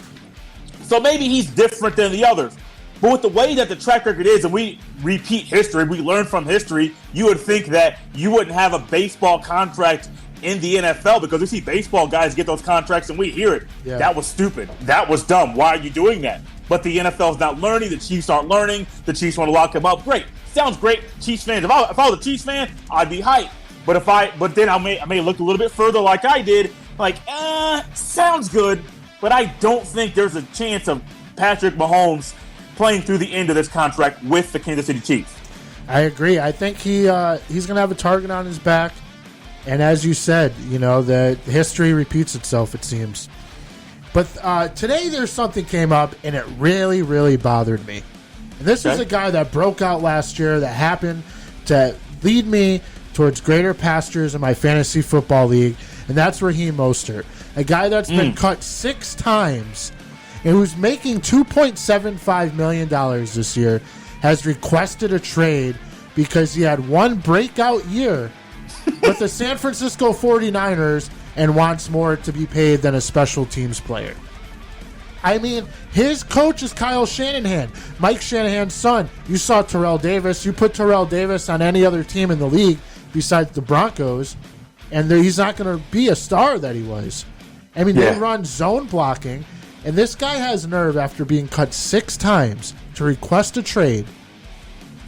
[SPEAKER 15] So maybe he's different than the others. But with the way that the track record is, and we repeat history, we learn from history, you would think that you wouldn't have a baseball contract in the NFL because we see baseball guys get those contracts and we hear it. Yeah. That was stupid. That was dumb. Why are you doing that? But the NFL's not learning. The Chiefs aren't learning. The Chiefs want to lock him up. Great. Sounds great. Chiefs fans. If I was a Chiefs fan, I'd be hyped. But then I may look a little bit further like I did. Like, sounds good. But I don't think there's a chance of Patrick Mahomes playing through the end of this contract with the Kansas City Chiefs.
[SPEAKER 3] I agree. I think he's going to have a target on his back. And as you said, the history repeats itself, it seems. But today there's something came up, and it really, really bothered me. And this is a guy that broke out last year that happened to lead me towards greater pastures in my fantasy football league, and that's Raheem Mostert, a guy that's been cut 6 times and who's making $2.75 million this year, has requested a trade because he had one breakout year with the San Francisco 49ers and wants more to be paid than a special teams player. I mean, his coach is Kyle Shanahan, Mike Shanahan's son. You saw Terrell Davis. You put Terrell Davis on any other team in the league besides the Broncos, and he's not going to be a star that he was. I mean, they run zone blocking, and this guy has nerve after being cut 6 times to request a trade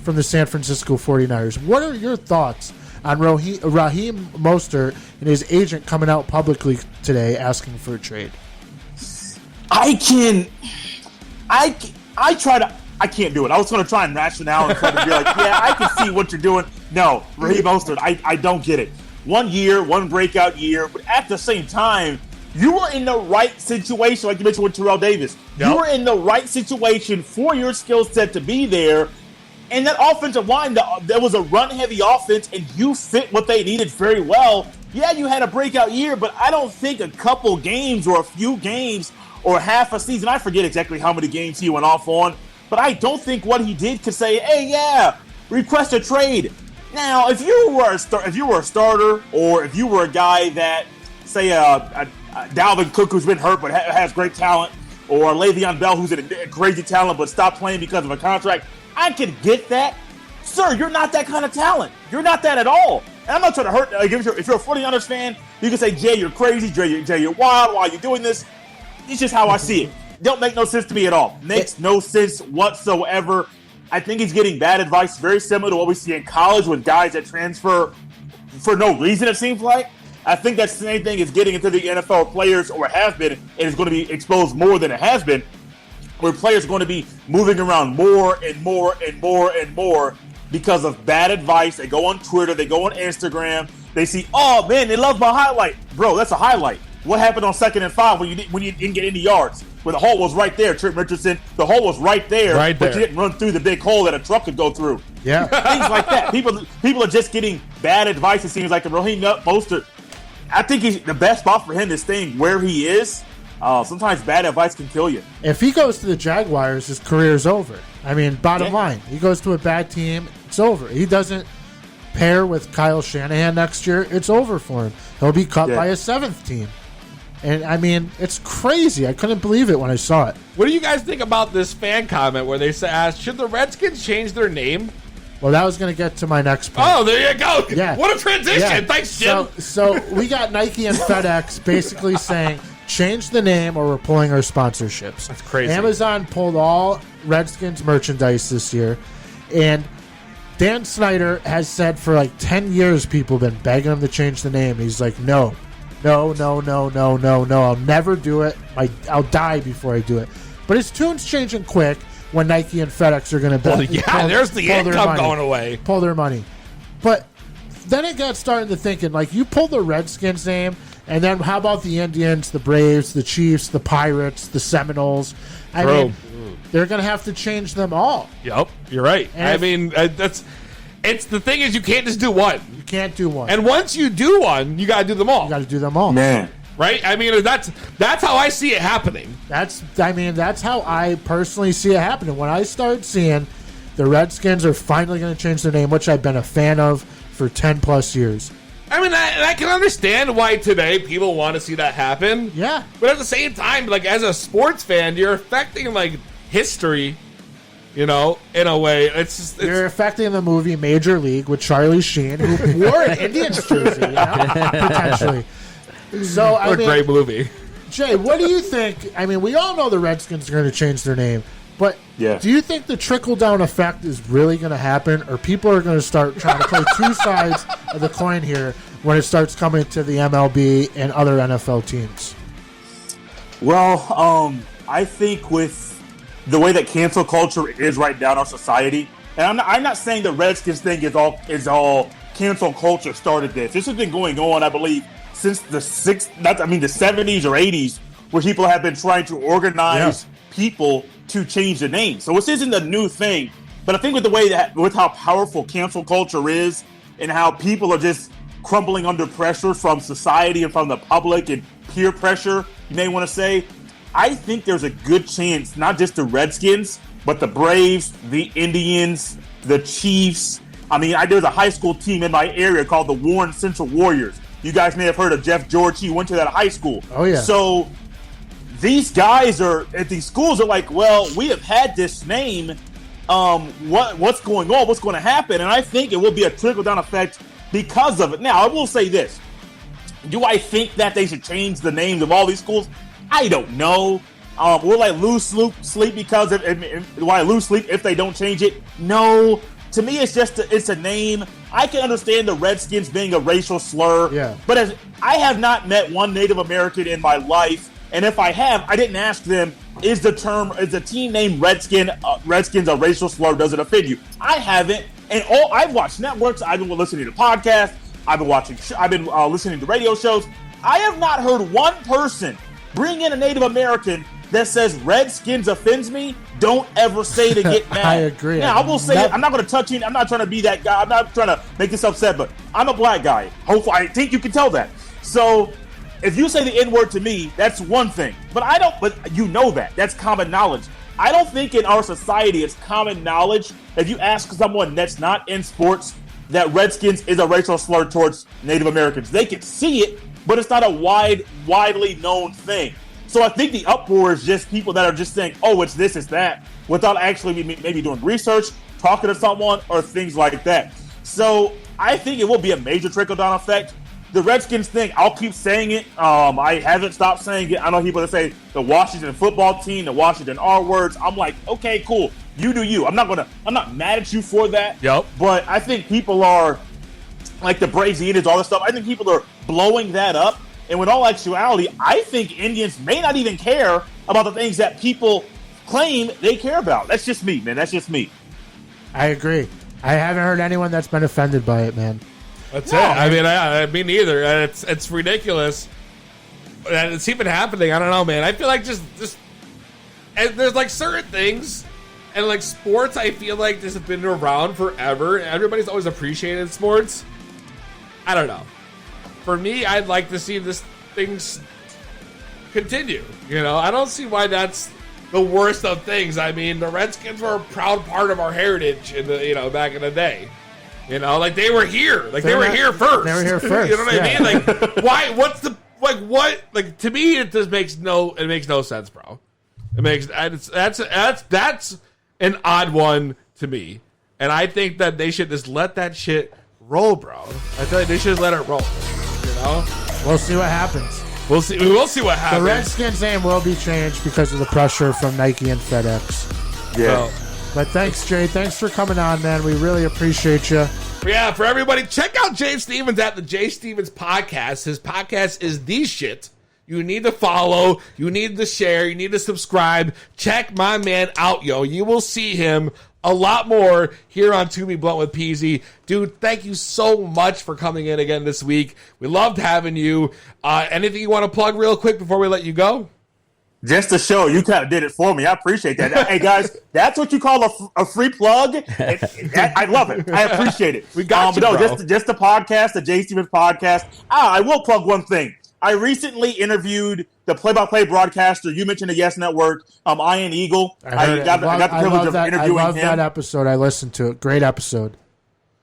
[SPEAKER 3] from the San Francisco 49ers. What are your thoughts on Raheem Mostert and his agent coming out publicly today asking for a trade?
[SPEAKER 15] I can't do it. I was going to try and rationale and try to be like, yeah, I can see what you're doing. No, Raheem Mostert, I don't get it. 1 year, one breakout year, but at the same time, you were in the right situation, like you mentioned with Terrell Davis. Yep. You were in the right situation for your skill set to be there. And that offensive line, there was a run-heavy offense, and you fit what they needed very well. Yeah, you had a breakout year, but I don't think a couple games or a few games or half a season, I forget exactly how many games he went off on, but I don't think what he did could say, hey, yeah, request a trade. Now, if you were a starter, or if you were a guy that, say, Dalvin Cook, who's been hurt but has great talent, or Le'Veon Bell, who's a crazy talent but stopped playing because of a contract, I could get that. Sir, you're not that kind of talent. You're not that at all. And I'm not trying to hurt. Like, if you're a 49ers fan, you can say, Jay, you're crazy. Jay, you're wild. Why are you doing this? It's just how I see it. Don't make no sense to me at all. Makes no sense whatsoever. I think he's getting bad advice, very similar to what we see in college with guys that transfer for no reason, it seems like. I think that same thing is getting into the NFL players, or has been, and is going to be exposed more than it has been, where players are going to be moving around more and more and more and more because of bad advice. They go on Twitter, they go on Instagram, they see, oh man, they love my highlight. Bro, that's a highlight. What happened on 2nd and 5 when you didn't get any yards? Where the hole was right there, Trent Richardson. The hole was right there, but you didn't run through the big hole that a truck could go through.
[SPEAKER 3] Yeah,
[SPEAKER 15] things like that. People are just getting bad advice. It seems like the Raheem Mostert. I think the best spot for him is staying where he is. Sometimes bad advice can kill you.
[SPEAKER 3] If he goes to the Jaguars, his career's over. I mean, bottom line, he goes to a bad team, it's over. He doesn't pair with Kyle Shanahan next year, it's over for him. He'll be cut by a 7th team. And, I mean, it's crazy. I couldn't believe it when I saw it.
[SPEAKER 2] What do you guys think about this fan comment where they asked, should the Redskins change their name?
[SPEAKER 3] Well, that was going to get to my next point.
[SPEAKER 2] Oh, there you go.
[SPEAKER 3] Yeah.
[SPEAKER 2] What a transition. Yeah. Thanks, Jim.
[SPEAKER 3] So we got Nike and FedEx basically saying, change the name or we're pulling our sponsorships.
[SPEAKER 2] That's crazy.
[SPEAKER 3] Amazon pulled all Redskins merchandise this year. And Dan Snyder has said for like 10 years people have been begging him to change the name. He's like, no. I'll never do it. I'll die before I do it. But his tune's changing quick when Nike and FedEx are going to
[SPEAKER 2] there's the income going away.
[SPEAKER 3] Pull their money. But then it got started to thinking, like, you pull the Redskins name, and then how about the Indians, the Braves, the Chiefs, the Pirates, the Seminoles? I mean, they're going to have to change them all.
[SPEAKER 2] Yep, you're right.
[SPEAKER 3] And
[SPEAKER 2] it's the thing is you can't just do one.
[SPEAKER 3] You can't do one.
[SPEAKER 2] And once you do one, you got to do them all.
[SPEAKER 3] You got to do them all.
[SPEAKER 15] Man.
[SPEAKER 2] Right? I mean, that's how I see it happening.
[SPEAKER 3] That's how I personally see it happening. When I start seeing the Redskins are finally going to change their name, which I've been a fan of for 10 plus years.
[SPEAKER 2] I mean, I can understand why today people want to see that happen.
[SPEAKER 3] Yeah.
[SPEAKER 2] But at the same time, like, as a sports fan, you're affecting, like, history, you know, in a way.
[SPEAKER 3] You're affecting the movie Major League with Charlie Sheen, who wore an Indians jersey, you know, potentially. So,
[SPEAKER 2] what a great movie.
[SPEAKER 3] Jay, what do you think? I mean, we all know the Redskins are going to change their name, but do you think the trickle-down effect is really going to happen, or people are going to start trying to play two sides of the coin here when it starts coming to the MLB and other NFL teams?
[SPEAKER 15] Well, I think with the way that cancel culture is right now in our society, and I'm not saying the Redskins thing is all cancel culture started this. This has been going on, I believe, since the 70s or 80s, where people have been trying to organize people to change the name. So this isn't a new thing, but I think with how powerful cancel culture is and how people are just crumbling under pressure from society and from the public and peer pressure, you may want to say, I think there's a good chance, not just the Redskins, but the Braves, the Indians, the Chiefs. I mean, there's a high school team in my area called the Warren Central Warriors. You guys may have heard of Jeff George. He went to that high school.
[SPEAKER 3] Oh, yeah.
[SPEAKER 15] So these guys are at these schools are like, well, we have had this name. What's going on? What's going to happen? And I think it will be a trickle-down effect because of it. Now, I will say this. Do I think that they should change the names of all these schools? I don't know. Will I lose sleep because will I lose sleep if they don't change it? No. To me, it's a name. I can understand the Redskins being a racial slur.
[SPEAKER 3] Yeah.
[SPEAKER 15] But I have not met one Native American in my life, and if I have, I didn't ask them, is the team name Redskins a racial slur? Does it offend you? I haven't. And I've watched networks. I've been listening to podcasts. I've been listening to radio shows. I have not heard one person bring in a Native American that says Redskins offends me. Don't ever say to get mad.
[SPEAKER 3] I agree.
[SPEAKER 15] Now, I will say I'm not going to touch you. I'm not trying to be that guy. I'm not trying to make this upset, but I'm a black guy. Hopefully, I think you can tell that. So if you say the N-word to me, that's one thing. But you know that. That's common knowledge. I don't think in our society it's common knowledge if you ask someone that's not in sports that Redskins is a racial slur towards Native Americans. They can see it, but it's not a widely known thing. So I think the uproar is just people that are just saying, oh, it's this, it's that, without actually maybe doing research, talking to someone, or things like that. So I think it will be a major trickle-down effect. The Redskins thing, I'll keep saying it. I haven't stopped saying it. I know people that say the Washington football team, the Washington R words. I'm like, okay, cool. You do you. I'm not mad at you for that.
[SPEAKER 2] Yep.
[SPEAKER 15] But I think people are, like the Braves, the Indians, all this stuff, I think people are blowing that up. And with all actuality, I think Indians may not even care about the things that people claim they care about. That's just me, man. That's just me.
[SPEAKER 3] I agree. I haven't heard anyone that's been offended by it, man.
[SPEAKER 2] That's it. I mean, me neither. It's ridiculous. And it's even happening. I don't know, man. I feel like just and there's like certain things, and like sports, I feel like this has been around forever. Everybody's always appreciated sports. I don't know. For me, I'd like to see this things continue. You know, I don't see why that's the worst of things. I mean, the Redskins were a proud part of our heritage back in the day. You know, like they were here. Like they were here first.
[SPEAKER 3] They were here first.
[SPEAKER 2] You know what I mean? Like, why? What's the what? Like, to me, it just makes no sense, bro. That's an odd one to me, and I think that they should just let that shit roll, bro. I feel like they should let it roll. You know,
[SPEAKER 3] we'll see what happens.
[SPEAKER 2] We will see what happens.
[SPEAKER 3] The Redskins name will be changed because of the pressure from Nike and FedEx.
[SPEAKER 15] Yeah.
[SPEAKER 3] But thanks, Jay. Thanks for coming on, man. We really appreciate you.
[SPEAKER 2] Yeah, for everybody, check out Jay Stephens at the Jay Stephens podcast. His podcast is the shit. You need to follow. You need to share. You need to subscribe. Check my man out, yo. You will see him a lot more here on To Be Blunt with Peezy. Dude, thank you so much for coming in again this week. We loved having you. Anything you want to plug real quick before we let you go?
[SPEAKER 15] Just to show you kind of did it for me. I appreciate that. Hey, guys, that's what you call a free plug. I love it. I appreciate it.
[SPEAKER 2] We got you,
[SPEAKER 15] bro.
[SPEAKER 2] Just
[SPEAKER 15] the podcast, the Jay Stephens podcast. I will plug one thing. I recently interviewed the play-by-play broadcaster. You mentioned the Yes Network, Ian Eagle. I got the privilege of interviewing him.
[SPEAKER 3] I love that episode. I listened to it. Great episode.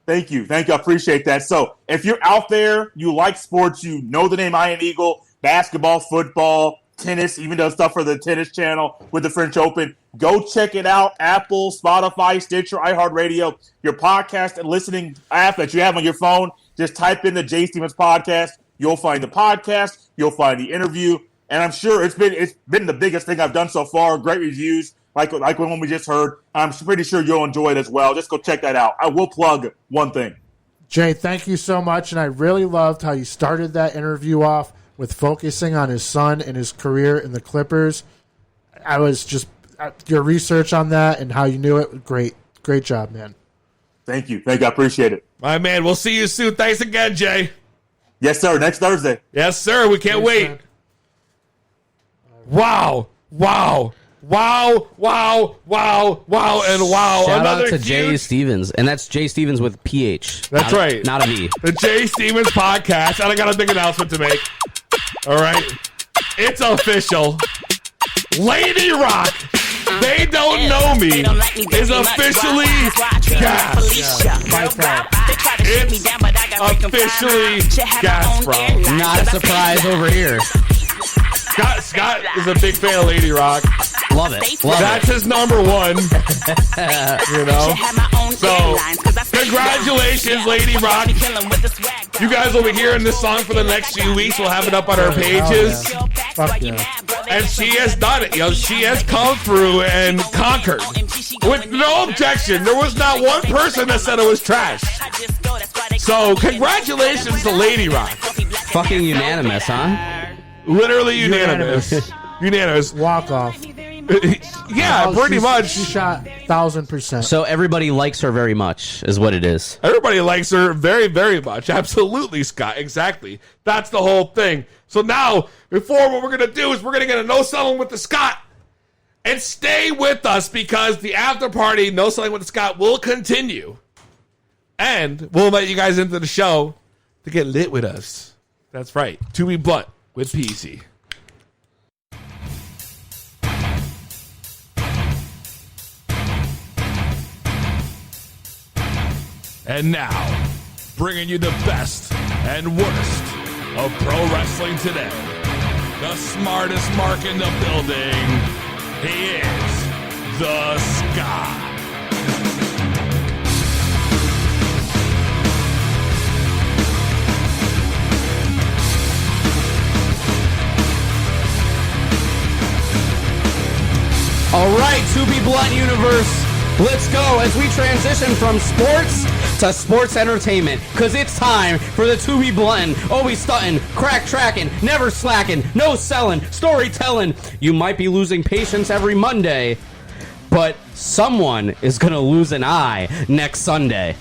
[SPEAKER 15] Thank you. I appreciate that. So if you're out there, you like sports, you know the name Ian Eagle, basketball, football, tennis, even does stuff for the tennis channel with the French Open, go check it out. Apple, Spotify, Stitcher, iHeartRadio, your podcast and listening app that you have on your phone. Just type in the Jay Stephens podcast. You'll find the podcast. You'll find the interview. And I'm sure it's been the biggest thing I've done so far. Great reviews, like one we just heard. I'm pretty sure you'll enjoy it as well. Just go check that out. I will plug one thing.
[SPEAKER 3] Jay, thank you so much. And I really loved how you started that interview off with focusing on his son and his career in the Clippers. I was just your research on that and how you knew it. Great job, man.
[SPEAKER 15] Thank you. I appreciate it.
[SPEAKER 2] My man, we'll see you soon. Thanks again, Jay.
[SPEAKER 15] Yes, sir. Next Thursday.
[SPEAKER 2] Yes, sir. We can't wait. Man. Wow. And wow.
[SPEAKER 4] Shout
[SPEAKER 2] Another
[SPEAKER 4] out to
[SPEAKER 2] huge...
[SPEAKER 4] Jay Stephens. And that's Jay Stephens with PH.
[SPEAKER 2] That's right.
[SPEAKER 4] Not a V.
[SPEAKER 2] The Jay Stephens podcast. And I got a big announcement to make. All right. It's official. Lady Rock, They Don't Know Me, is officially gas. It's officially gas, bro.
[SPEAKER 4] Not a surprise over here.
[SPEAKER 2] Scott is a big fan of Lady Rock.
[SPEAKER 4] Love it.
[SPEAKER 2] That's his number one. You know? So, congratulations, Lady Rock. You guys will be hearing this song for the next few weeks. We'll have it up on our pages.
[SPEAKER 3] Fuck yeah.
[SPEAKER 2] And she has done it. You know, she has come through and conquered. With no objection. There was not one person that said it was trash. So, congratulations to Lady Rock.
[SPEAKER 4] Fucking unanimous, huh?
[SPEAKER 2] Literally unanimous. Unanimous.
[SPEAKER 3] Walk off.
[SPEAKER 2] Yeah, pretty much.
[SPEAKER 3] She shot 1,000%.
[SPEAKER 4] So everybody likes her very much, is what it is.
[SPEAKER 2] Everybody likes her very, very much. Absolutely, Scott. Exactly. That's the whole thing. So now, before what we're going to do is we're going to get a No Selling with the Scott. And stay with us because the after party, No Selling with the Scott, will continue. And we'll let you guys into the show to get lit with us. That's right. To be blunt with Peezy. And now, bringing you the best and worst of pro wrestling today. The smartest mark in the building. He is the Scott.
[SPEAKER 4] All right, To Be Blunt Universe. Let's go as we transition from sports to sports entertainment, because it's time for the To Be Blunt, always stunting, crack tracking, never slacking, no selling, storytelling. You might be losing patience every Monday, but someone is going to lose an eye next Sunday.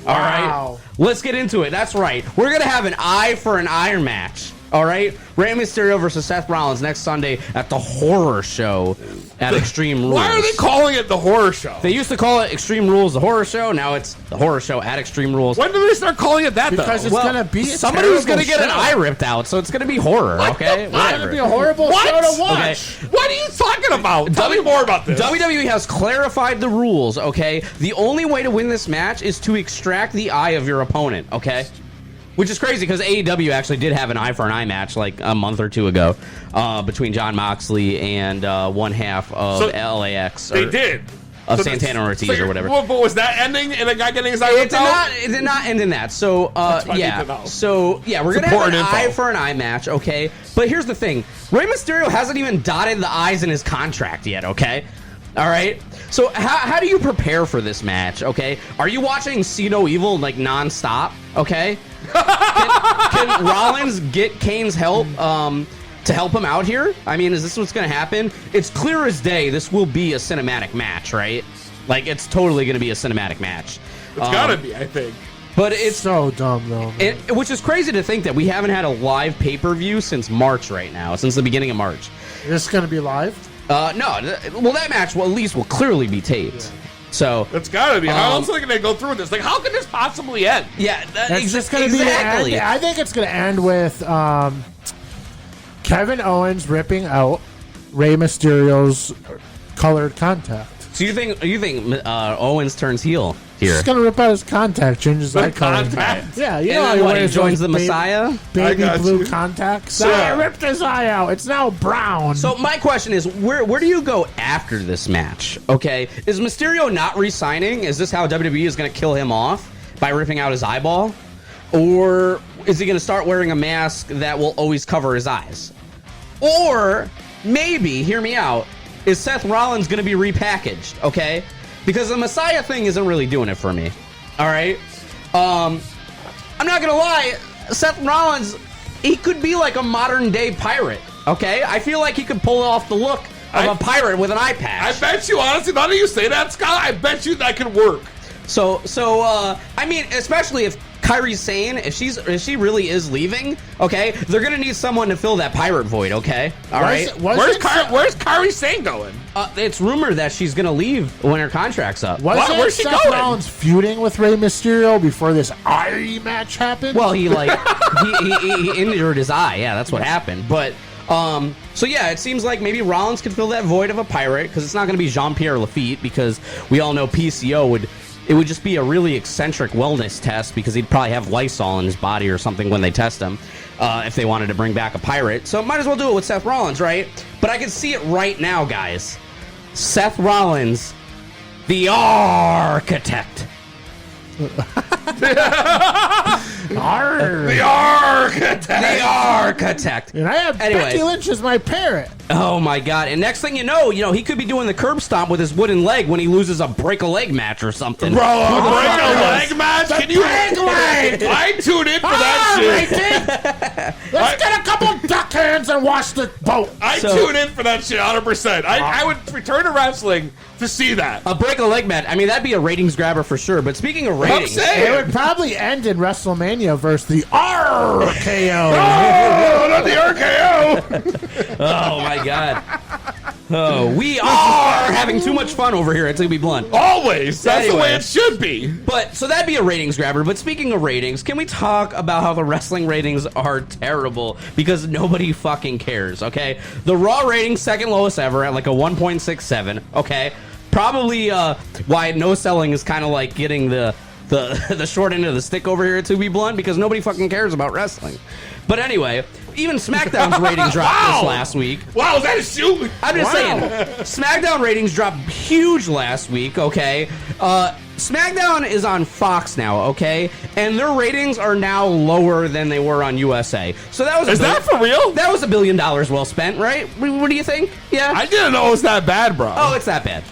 [SPEAKER 4] All right, let's get into it. That's right. We're going to have an eye for an eye match. All right, Rey Mysterio versus Seth Rollins next Sunday at the Horror Show at Extreme Rules.
[SPEAKER 2] Why are they calling it the Horror Show?
[SPEAKER 4] They used to call it Extreme Rules, the Horror Show. Now it's the Horror Show at Extreme Rules.
[SPEAKER 2] When do they start calling it that,
[SPEAKER 3] because
[SPEAKER 2] though?
[SPEAKER 3] It's going to be a
[SPEAKER 4] somebody's going to get an
[SPEAKER 3] show.
[SPEAKER 4] eye ripped out, so it's going to be horror, okay?
[SPEAKER 3] It's going to be a horrible show to watch.
[SPEAKER 2] Okay. What are you talking about? Tell me more about this.
[SPEAKER 4] WWE has clarified the rules, okay? The only way to win this match is to extract the eye of your opponent, okay? Which is crazy because AEW actually did have an eye for an eye match like a month or two ago between Jon Moxley and one half of LAX.
[SPEAKER 2] They did.
[SPEAKER 4] Of Santana Ortiz or whatever.
[SPEAKER 2] But was that ending in a guy getting his eye ripped out?
[SPEAKER 4] It did not end in that. So, yeah. So, yeah, we're going to have an eye for an eye match, okay? But here's the thing. Rey Mysterio hasn't even dotted the I's in his contract yet, okay? All right? So, how do you prepare for this match, okay? Are you watching See No Evil, like, nonstop, okay? Can Rollins get Kane's help to help him out here? I mean, is this what's going to happen? It's clear as day this will be a cinematic match, right? Like, it's totally going to be a cinematic match.
[SPEAKER 2] It's got to be, I think.
[SPEAKER 3] But it's so dumb, though.
[SPEAKER 4] Which is crazy to think that we haven't had a live pay-per-view since March right now, since the beginning of March.
[SPEAKER 3] Is this going to be live?
[SPEAKER 4] No. Well, that match at least will clearly be taped. Yeah. So
[SPEAKER 2] it's gotta be. How else are they gonna go through with this? Like, how can this possibly end?
[SPEAKER 4] Yeah,
[SPEAKER 3] it's just gonna be. I think it's gonna end with Kevin Owens ripping out Rey Mysterio's colored contact.
[SPEAKER 4] So you think Owens turns heel here?
[SPEAKER 3] He's gonna rip out his contact, change his eye color. Yeah, you know
[SPEAKER 4] what? He joins the Messiah.
[SPEAKER 3] Baby blue contacts. So I ripped his eye out. It's now brown.
[SPEAKER 4] So my question is, where do you go after this match? Okay, is Mysterio not re-signing? Is this how WWE is gonna kill him off by ripping out his eyeball, or is he gonna start wearing a mask that will always cover his eyes? Or maybe, hear me out, is Seth Rollins going to be repackaged, okay? Because the Messiah thing isn't really doing it for me, all right? I'm not going to lie, Seth Rollins, he could be like a modern-day pirate, okay? I feel like he could pull off the look of a pirate with an eye patch.
[SPEAKER 2] I bet you, honestly, now that you say that, Scott, I bet you that could work.
[SPEAKER 4] So I mean, especially if Kairi's sane, if she really is leaving, okay, they're gonna need someone to fill that pirate void, okay? All right.
[SPEAKER 2] Where's Kairi Sane going?
[SPEAKER 4] It's rumored that she's gonna leave when her contract's up.
[SPEAKER 3] Where's she Seth going? Rollins feuding with Rey Mysterio before this eye match happened?
[SPEAKER 4] Well, he injured his eye. Yeah, that's what happened. But so yeah, it seems like maybe Rollins could fill that void of a pirate because it's not gonna be Jean-Pierre Lafitte because we all know PCO would. It would just be a really eccentric wellness test because he'd probably have Lysol in his body or something when they test him if they wanted to bring back a pirate. So might as well do it with Seth Rollins, right? But I can see it right now, guys. Seth Rollins, the architect.
[SPEAKER 2] The architect.
[SPEAKER 3] And I have Becky Lynch as my parrot.
[SPEAKER 4] Oh my god! And next thing you know, he could be doing the curb stomp with his wooden leg when he loses a break a leg match or something.
[SPEAKER 2] Bro, a break a leg match? Can you break leg? I tune in for that shit.
[SPEAKER 3] Let's get a couple duck hands and watch the boat.
[SPEAKER 2] I tune in for that shit 100%. I would return to wrestling to see that.
[SPEAKER 4] A break a leg match. I mean, that'd be a ratings grabber for sure. But speaking of ratings,
[SPEAKER 3] it would probably end in WrestleMania versus the RKO.
[SPEAKER 2] Oh, not the RKO.
[SPEAKER 4] Oh my god. Oh, we are having too much fun over here, to be blunt.
[SPEAKER 2] Always. That's the way it should be.
[SPEAKER 4] But so that'd be a ratings grabber. But speaking of ratings, can we talk about how the wrestling ratings are terrible because nobody fucking cares, okay? The Raw ratings second lowest ever at like a 1.67, okay? Probably why no selling is kind of like getting the short end of the stick over here, to be blunt, because nobody fucking cares about wrestling. But anyway, even SmackDown's ratings dropped this last week.
[SPEAKER 2] Wow, is that a shoot?
[SPEAKER 4] I'm just saying, SmackDown ratings dropped huge last week, okay? SmackDown is on Fox now, okay? And their ratings are now lower than they were on USA. So that was
[SPEAKER 2] that for real?
[SPEAKER 4] That was $1 billion well spent, right? What do you think? Yeah?
[SPEAKER 2] I didn't know it was that bad, bro.
[SPEAKER 4] Oh, it's that bad.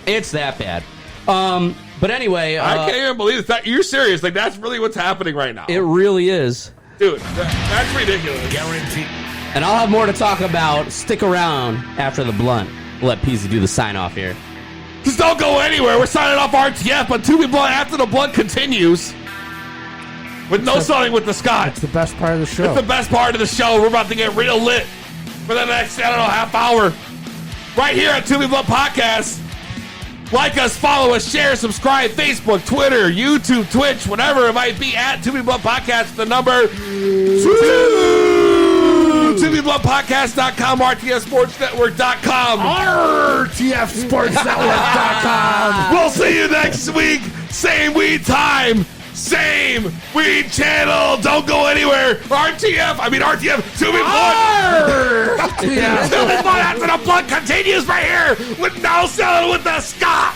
[SPEAKER 4] It's that bad. But anyway,
[SPEAKER 2] I can't even believe that. You're serious? Like, that's really what's happening right now?
[SPEAKER 4] It really is,
[SPEAKER 2] dude. That's ridiculous.
[SPEAKER 14] Guaranteed.
[SPEAKER 4] And I'll have more to talk about. Stick around after the blunt. We'll let Peezy do the sign off here.
[SPEAKER 2] Just don't go anywhere. We're signing off RTF, but To Be Blunt after the blunt continues with no selling with the Scott.
[SPEAKER 3] It's the best part of the show.
[SPEAKER 2] It's the best part of the show. We're about to get real lit for the next, half hour, right here at To Be Blunt Podcast. Like us, follow us, share, subscribe, Facebook, Twitter, YouTube, Twitch, whatever it might be, at To Be Blunt Podcast, the number 2. ToBeBluntPodcast.com, RTFSportsNetwork.com.
[SPEAKER 3] RTFSportsNetwork.com.
[SPEAKER 2] We'll see you next week. Same weed time, same weed channel. Don't go anywhere. RTF, To Be Blunt. To Be Blunt after the blunt continues right here with No Selling with the Scott.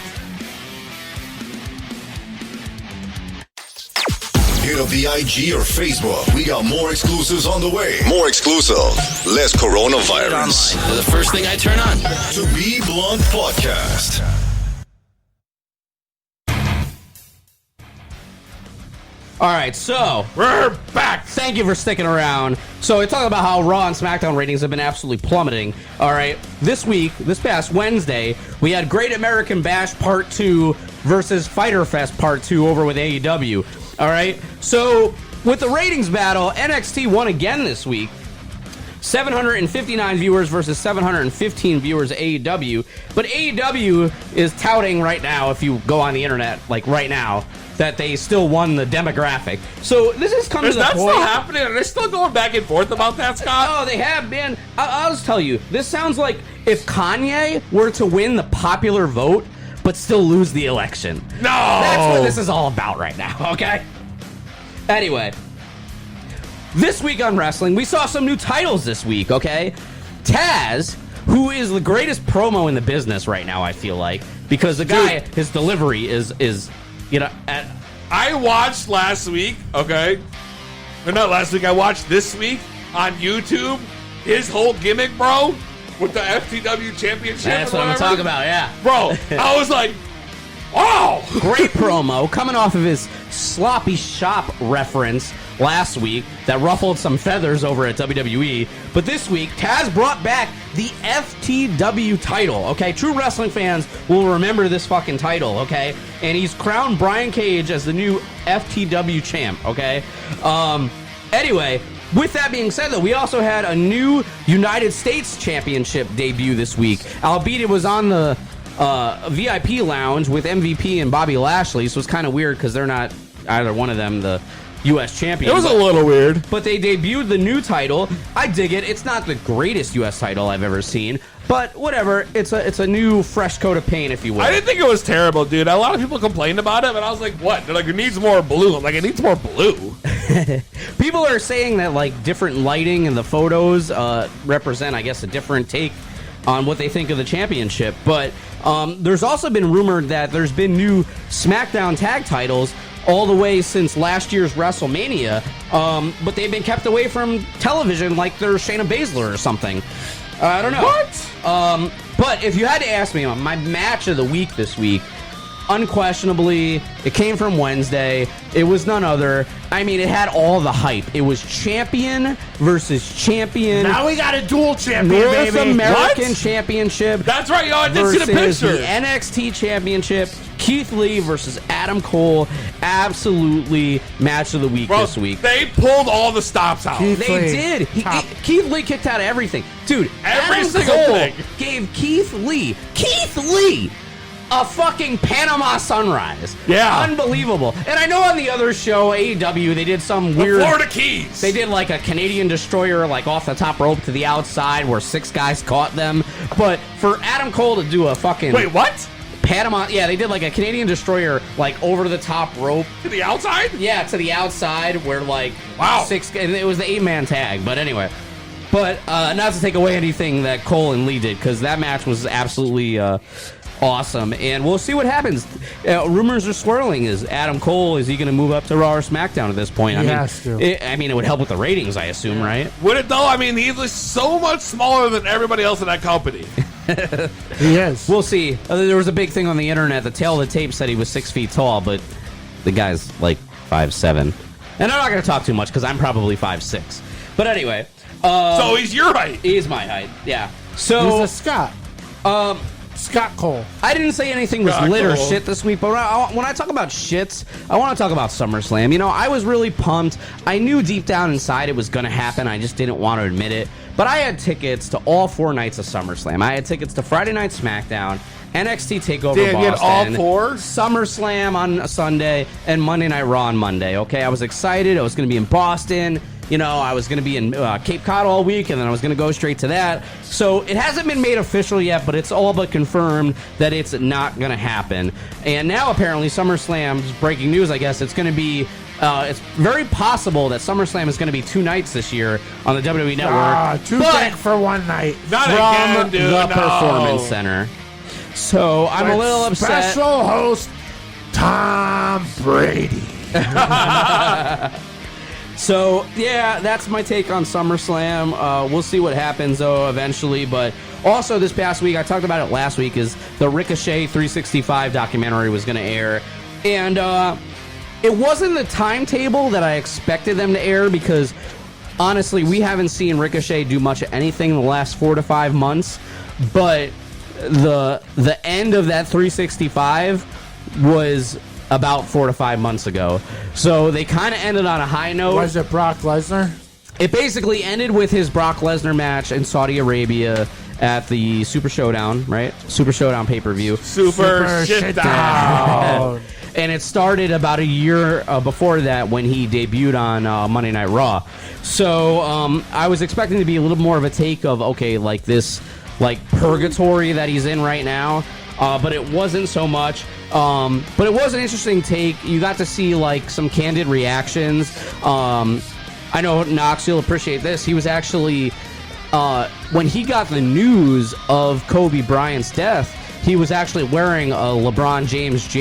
[SPEAKER 11] Hit up the IG or Facebook. We got more exclusives on the way. More exclusive. Less coronavirus.
[SPEAKER 14] The first thing I turn on.
[SPEAKER 11] To Be Blunt Podcast.
[SPEAKER 4] All right, so
[SPEAKER 2] we're back.
[SPEAKER 4] Thank you for sticking around. So we talk about how Raw and SmackDown ratings have been absolutely plummeting. All right, this past Wednesday, we had Great American Bash Part 2 versus Fyter Fest Part 2 over with AEW. All right, so with the ratings battle, NXT won again this week. 759 viewers versus 715 viewers AEW. But AEW is touting right now, if you go on the internet, like right now, that they still won the demographic. So this has come to the point.
[SPEAKER 2] Is that still happening? Are they still going back and forth about that, Scott?
[SPEAKER 4] Oh, they have been. I'll just tell you, this sounds like if Kanye were to win the popular vote, but still lose the election.
[SPEAKER 2] No!
[SPEAKER 4] That's what this is all about right now, okay? Anyway, this week on wrestling, we saw some new titles this week, okay? Taz, who is the greatest promo in the business right now, I feel like, because the guy, his delivery is you know,
[SPEAKER 2] I watched last week, okay? Or not last week, I watched this week on YouTube, his whole gimmick, bro, with the FTW championship.
[SPEAKER 4] That's what I'm talking about, yeah.
[SPEAKER 2] Bro, I was like, wow!
[SPEAKER 4] Great promo, coming off of his sloppy shop reference last week that ruffled some feathers over at WWE. But this week, Taz brought back the FTW title, okay? True wrestling fans will remember this fucking title, okay? And he's crowned Brian Cage as the new FTW champ, okay? Anyway, with that being said, though, we also had a new United States Championship debut this week, albeit it was on the VIP lounge with MVP and Bobby Lashley, so it's kind of weird because they're not either one of them the U.S. champion.
[SPEAKER 2] It was a little weird.
[SPEAKER 4] But they debuted the new title. I dig it. It's not the greatest U.S. title I've ever seen, but whatever. It's a new, fresh coat of paint, if you will.
[SPEAKER 2] I didn't think it was terrible, dude. A lot of people complained about it, but I was like, what? They're like, it needs more blue. I'm like, it needs more blue.
[SPEAKER 4] People are saying that, like, different lighting in the photos represent, I guess, a different take on what they think of the championship. But there's also been rumored that there's been new SmackDown tag titles all the way since last year's WrestleMania, but they've been kept away from television like they're Shayna Baszler or something. I don't know.
[SPEAKER 2] What?
[SPEAKER 4] But if you had to ask me on my match of the week this week, unquestionably, it came from Wednesday. It was none other. I mean, it had all the hype. It was champion versus champion.
[SPEAKER 3] Now we got a dual champion,
[SPEAKER 4] North
[SPEAKER 3] baby.
[SPEAKER 4] American
[SPEAKER 3] What?
[SPEAKER 4] Championship.
[SPEAKER 2] That's right, y'all. I did see the
[SPEAKER 4] versus
[SPEAKER 2] picture.
[SPEAKER 4] the NXT Championship. Keith Lee versus Adam Cole. Absolutely match of the week
[SPEAKER 2] Bro,
[SPEAKER 4] this week.
[SPEAKER 2] they pulled all the stops out.
[SPEAKER 4] They did. Keith Lee kicked out everything. Dude,
[SPEAKER 2] Every
[SPEAKER 4] Adam
[SPEAKER 2] single
[SPEAKER 4] Cole
[SPEAKER 2] thing.
[SPEAKER 4] gave Keith Lee a fucking Panama Sunrise.
[SPEAKER 2] Yeah.
[SPEAKER 4] Unbelievable. And I know on the other show, AEW, they did some weird...
[SPEAKER 2] The Florida Keys.
[SPEAKER 4] They did like a Canadian Destroyer, like off the top rope to the outside where 6 guys caught them. But for Adam Cole to do a fucking...
[SPEAKER 2] Wait, what?
[SPEAKER 4] Panama... Yeah, they did like a Canadian Destroyer, like over the top rope.
[SPEAKER 2] To the outside?
[SPEAKER 4] Yeah, to the outside where like...
[SPEAKER 2] Wow.
[SPEAKER 4] 6... And it was the 8-man tag. But anyway... But not to take away anything that Cole and Lee did, because that match was absolutely awesome. And we'll see what happens. Rumors are swirling. Is Adam Cole, is he going to move up to Raw or SmackDown at this point?
[SPEAKER 3] He has to.
[SPEAKER 4] It would help with the ratings, I assume, right?
[SPEAKER 2] Would it though? I mean, he's like so much smaller than everybody else in that company.
[SPEAKER 3] He is.
[SPEAKER 4] We'll see. There was a big thing on the internet. The tail of the tape said he was 6 feet tall, but the guy's like 5'7". And I'm not going to talk too much because I'm probably 5'6". But anyway...
[SPEAKER 2] so he's your height.
[SPEAKER 4] He is my height, yeah. So
[SPEAKER 3] He's a Scott. Scott Cole.
[SPEAKER 4] I didn't say anything was
[SPEAKER 2] Scott
[SPEAKER 4] lit or
[SPEAKER 2] Cole.
[SPEAKER 4] shit this week, but when I talk about shits, I want to talk about SummerSlam. You know, I was really pumped. I knew deep down inside it was going to happen. I just didn't want to admit it. But I had tickets to all 4 nights of SummerSlam. I had tickets to Friday Night SmackDown, NXT TakeOver
[SPEAKER 2] Damn, you had
[SPEAKER 4] Boston,
[SPEAKER 2] all 4?
[SPEAKER 4] SummerSlam on Sunday, and Monday Night Raw on Monday. Okay, I was excited. I was going to be in Boston. You know, I was going to be in Cape Cod all week, and then I was going to go straight to that. So it hasn't been made official yet, but it's all but confirmed that it's not going to happen. And now, apparently, SummerSlam's breaking news, I guess. It's going to be... it's very possible that SummerSlam is going to be 2 nights this year on the WWE Network.
[SPEAKER 3] Too big for one night.
[SPEAKER 2] Not
[SPEAKER 4] from
[SPEAKER 2] again, dude.
[SPEAKER 4] the
[SPEAKER 2] No.
[SPEAKER 4] Performance Center. So I'm a little upset.
[SPEAKER 3] Special host Tom Brady.
[SPEAKER 4] So, yeah, that's my take on SummerSlam. We'll see what happens, though, eventually. But also this past week, I talked about it last week, is the Ricochet 365 documentary was going to air. And it wasn't the timetable that I expected them to air because, honestly, we haven't seen Ricochet do much of anything in the last 4 to 5 months. But the end of that 365 was... about 4 to 5 months ago. So they kind of ended on a high note.
[SPEAKER 3] Was it Brock Lesnar?
[SPEAKER 4] It basically ended with his Brock Lesnar match in Saudi Arabia at the Super Showdown, right? Super Showdown pay-per-view.
[SPEAKER 2] Super Showdown.
[SPEAKER 4] And it started about a year before that when he debuted on Monday Night Raw. So I was expecting to be a little more of a take of, okay, like this like purgatory that he's in right now. But it wasn't so much. But it was an interesting take. You got to see like some candid reactions. I know, Knox, you'll appreciate this. He was actually, when he got the news of Kobe Bryant's death, he was actually wearing a LeBron James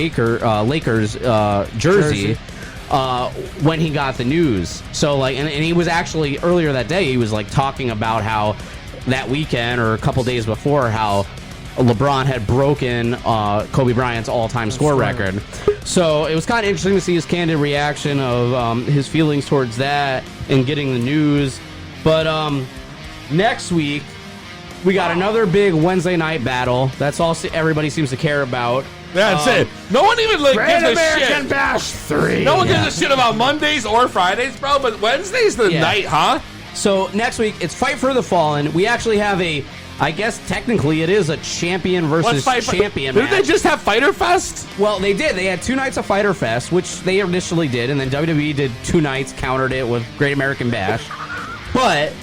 [SPEAKER 4] Lakers jersey when he got the news. So, like, and he was actually, earlier that day, he was, like, talking about how that weekend or a couple days before, how LeBron had broken Kobe Bryant's all-time score record. So it was kind of interesting to see his candid reaction of his feelings towards that and getting the news. But next week, we got another big Wednesday night battle. That's all everybody seems to care about.
[SPEAKER 2] That's it. No one even gives a
[SPEAKER 3] American
[SPEAKER 2] shit.
[SPEAKER 3] Bash 3.
[SPEAKER 2] No one gives a shit about Mondays or Fridays, bro. But Wednesday's the night, huh?
[SPEAKER 4] So next week, it's Fight for the Fallen. We actually have I guess technically it is a champion versus champion match.
[SPEAKER 2] Didn't they just have Fighter Fest?
[SPEAKER 4] Well, they did. They had 2 nights of Fighter Fest, which they initially did, and then WWE did 2 nights, countered it with Great American Bash. But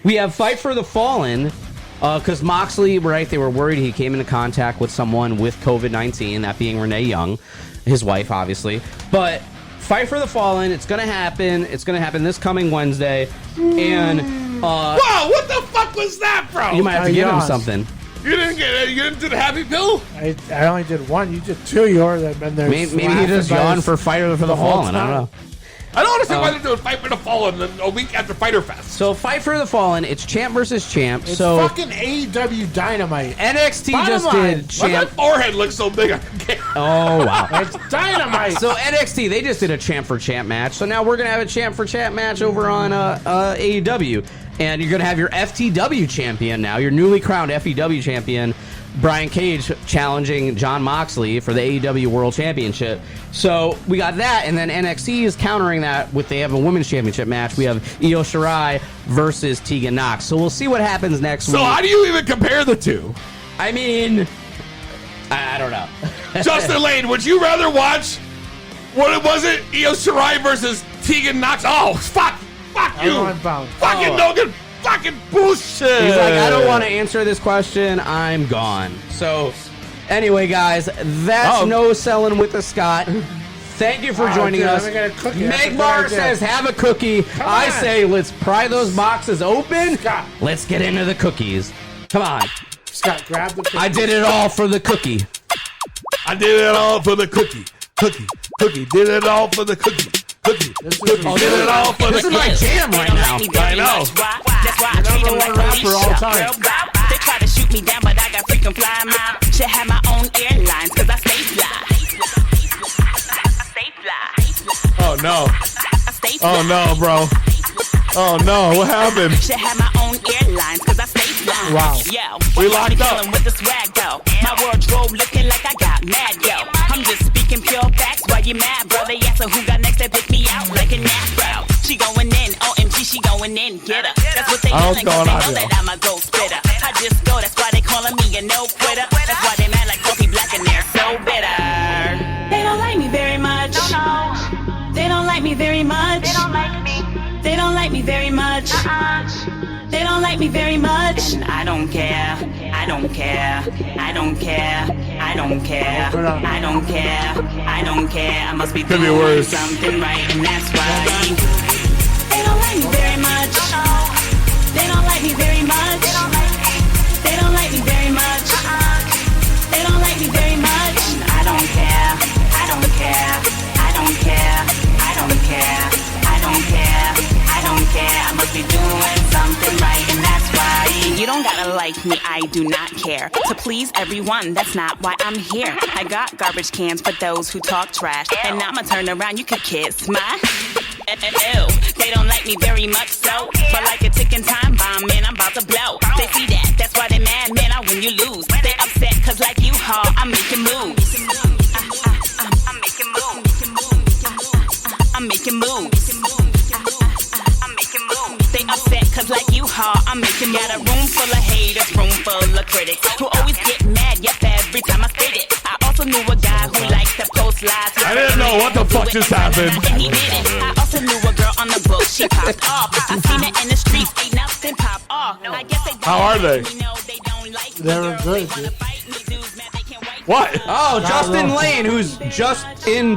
[SPEAKER 4] we have Fight for the Fallen, because Moxley, right, they were worried he came into contact with someone with COVID-19, that being Renee Young, his wife, obviously. But Fight for the Fallen, it's going to happen. It's going to happen this coming Wednesday. And
[SPEAKER 2] wow, what the fuck was that, bro?
[SPEAKER 4] You might have to give him something.
[SPEAKER 2] You didn't do the happy pill?
[SPEAKER 3] I only did 1. You did 2. Yours have been there.
[SPEAKER 4] Maybe he just yawned for Fight for the Fallen. I don't know.
[SPEAKER 2] I don't understand why they're doing Fight for the Fallen a week after Fighter Fest.
[SPEAKER 4] So Fight for the Fallen, it's champ versus champ.
[SPEAKER 3] It's
[SPEAKER 4] so
[SPEAKER 3] fucking AEW Dynamite.
[SPEAKER 4] NXT
[SPEAKER 3] Bottom line.
[SPEAKER 4] did champ.
[SPEAKER 2] Why my forehead looks so big on the camera?
[SPEAKER 4] Oh wow,
[SPEAKER 3] it's Dynamite.
[SPEAKER 4] So NXT, they just did a champ for champ match. So now we're gonna have a champ for champ match over on AEW, and you're gonna have your FTW champion now, your newly crowned FEW champion, Brian Cage, challenging Jon Moxley for the AEW World Championship. So we got that, and then NXT is countering that with they have a women's championship match. We have Io Shirai versus Tegan Knox. So we'll see what happens next week.
[SPEAKER 2] So how do you even compare the two?
[SPEAKER 4] I mean, I don't know.
[SPEAKER 2] Justin Lane, would you rather watch what was it? Io Shirai versus Tegan Knox? Oh, fuck you. Fucking Nogan. Fucking bullshit.
[SPEAKER 4] He's like, I don't want to answer this question. I'm gone. So, anyway, guys, that's No Selling with the Scott. Thank you for joining us. Meg Bar says, have a cookie. I say, let's pry those boxes open.
[SPEAKER 3] Scott.
[SPEAKER 4] Let's get into the cookies. Come on.
[SPEAKER 3] Scott, grab the cookie.
[SPEAKER 4] I did it all for the cookie.
[SPEAKER 2] I did it all for the cookie. Cookie. Did it all for the cookie. Cookie. Did it all for the cookie.
[SPEAKER 4] This is my jam right now.
[SPEAKER 2] I know.
[SPEAKER 9] That's why I treat them like
[SPEAKER 3] rapper all time.
[SPEAKER 9] They try to shoot me down, but I got freaking fly mile. Should have my own airlines, cause I stay fly.
[SPEAKER 2] Oh no. Oh no, bro. Oh no, what happened?
[SPEAKER 9] Should have my own airlines, cause I stay fly.
[SPEAKER 3] Wow.
[SPEAKER 9] Yo,
[SPEAKER 2] we locked up.
[SPEAKER 9] With the swag though. My wardrobe looking like I got mad, yo. I'm just speaking pure facts while you mad, brother. Yeah, so who got next to pick me out like a nap, bro? She going in, OMG, she going in, get her. That's what they yelling, cause they know that I'm a ghost spitter. I just go, that's why they calling me a no quitter. That's why they mad like Coffee Black and they're so bitter. They don't like me very much. They don't like me very much. They don't like me. They don't like me very much. They don't like me very much. And I don't care. I don't care. I don't care. I don't care. I don't care. I don't care. I must be doing something right, and that's why. They don't like me very much. They don't like me very much. They don't like me very much. They don't like me very much. And I don't care. I don't care. I don't care. I don't care. I don't care. I don't care. I must be doing something right, and that's why. You don't gotta like me, I do not care. To please everyone, that's not why I'm here. I got garbage cans for those who talk trash, and I'ma turn around, you could kiss my ew. They don't like me very much, so but like a ticking time bomb, man, I'm about to blow. They see that, that's why they mad, man, I win, you lose. They upset, cause like you, Hall, I'm making moves. I'm making moves. I'm making moves. I'm making moves. critic who always get mad, yep, every time I spit it. I also knew a guy who liked to post lies.
[SPEAKER 2] I didn't know what the fuck just happened.
[SPEAKER 9] And he did it. I also knew a girl on the book, she popped off. I seen her in the streets, ain't nothing pop off. I guess they
[SPEAKER 2] How are they?
[SPEAKER 3] They're good, dude.
[SPEAKER 2] What?
[SPEAKER 4] Oh, Justin Lane, who's just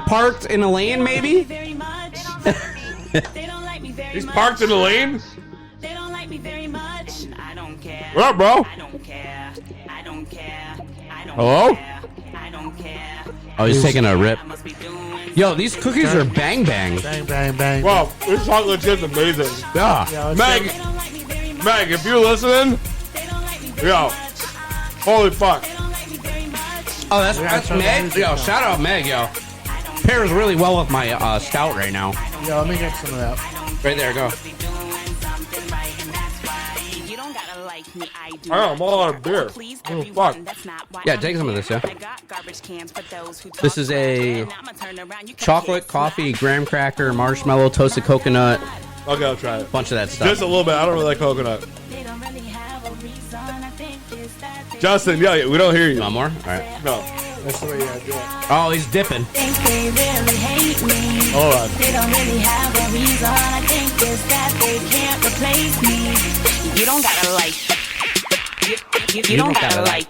[SPEAKER 4] parked in a lane, maybe?
[SPEAKER 2] He's parked in the lane?
[SPEAKER 9] They don't like me very much. I don't care.
[SPEAKER 2] What up, bro?
[SPEAKER 9] I don't care. I don't care. I don't
[SPEAKER 2] Hello?
[SPEAKER 9] care. I don't care.
[SPEAKER 4] Oh, he's taking a rip. Yo, these cookies are bang bang.
[SPEAKER 3] Bang, bang, bang.
[SPEAKER 2] Wow, this chocolate chip's amazing.
[SPEAKER 4] Yeah.
[SPEAKER 2] Meg, if you're listening, yo, holy fuck.
[SPEAKER 4] Oh, that's Meg? Yo, shout out Meg, yo. Pairs really well with my stout right now.
[SPEAKER 3] Yeah, let me get some of that.
[SPEAKER 4] Right there, go.
[SPEAKER 2] I'm all out of beer. Oh, fuck.
[SPEAKER 4] Yeah, take some of this, yeah. This is a chocolate, coffee, graham cracker, marshmallow, toasted coconut.
[SPEAKER 2] Okay, I'll try it.
[SPEAKER 4] Bunch of that stuff.
[SPEAKER 2] Just a little bit. I don't really like coconut. Justin, yeah, we don't hear you.
[SPEAKER 4] One more? All right.
[SPEAKER 2] No.
[SPEAKER 3] That's the way you gotta do it.
[SPEAKER 4] Oh, he's dipping.
[SPEAKER 2] Hold on.
[SPEAKER 9] They don't really have a reason. I think it's that they can't replace me. You don't gotta like. You don't gotta like.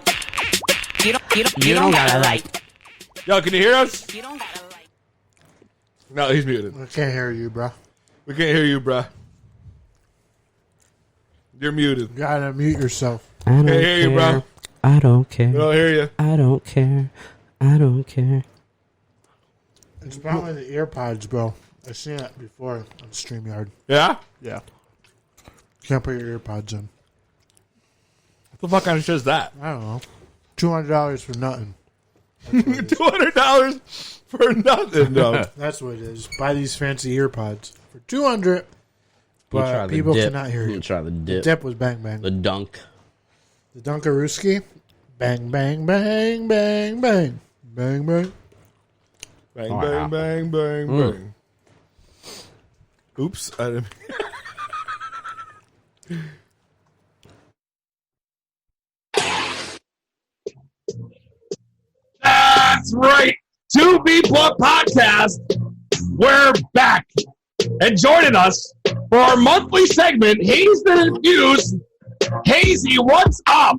[SPEAKER 9] You don't gotta like.
[SPEAKER 2] Yo, can you hear us? No, he's muted.
[SPEAKER 3] I can't hear you, bro.
[SPEAKER 2] We can't hear you, bruh. You're muted.
[SPEAKER 3] You gotta mute yourself.
[SPEAKER 4] I don't
[SPEAKER 2] Can't hear you, bro.
[SPEAKER 4] I don't care.
[SPEAKER 2] We don't hear you.
[SPEAKER 4] I don't care. I don't care.
[SPEAKER 3] It's probably the earpods, bro. I've seen that before on StreamYard.
[SPEAKER 2] Yeah?
[SPEAKER 3] Yeah. Can't put your earpods in.
[SPEAKER 2] What the fuck kind of shit is that?
[SPEAKER 3] I don't know. $200 for nothing.
[SPEAKER 2] $200 for nothing, though.
[SPEAKER 3] That's what it is. Buy these fancy earpods for $200.
[SPEAKER 4] Try
[SPEAKER 3] But
[SPEAKER 4] the
[SPEAKER 3] people
[SPEAKER 4] dip.
[SPEAKER 3] cannot hear you.
[SPEAKER 4] Try the
[SPEAKER 3] The
[SPEAKER 4] dip.
[SPEAKER 3] dip was bang bang.
[SPEAKER 4] The dunk.
[SPEAKER 3] The Dunkarooski. Bang bang bang bang bang. Bang bang.
[SPEAKER 2] Bang,
[SPEAKER 4] Oh,
[SPEAKER 2] bang,
[SPEAKER 4] wow.
[SPEAKER 2] bang, bang, bang. Oops. I didn't... That's right. 2B Plus Podcast. We're back. And joining us for our monthly segment, Hazed and Infused. Hazy, what's up?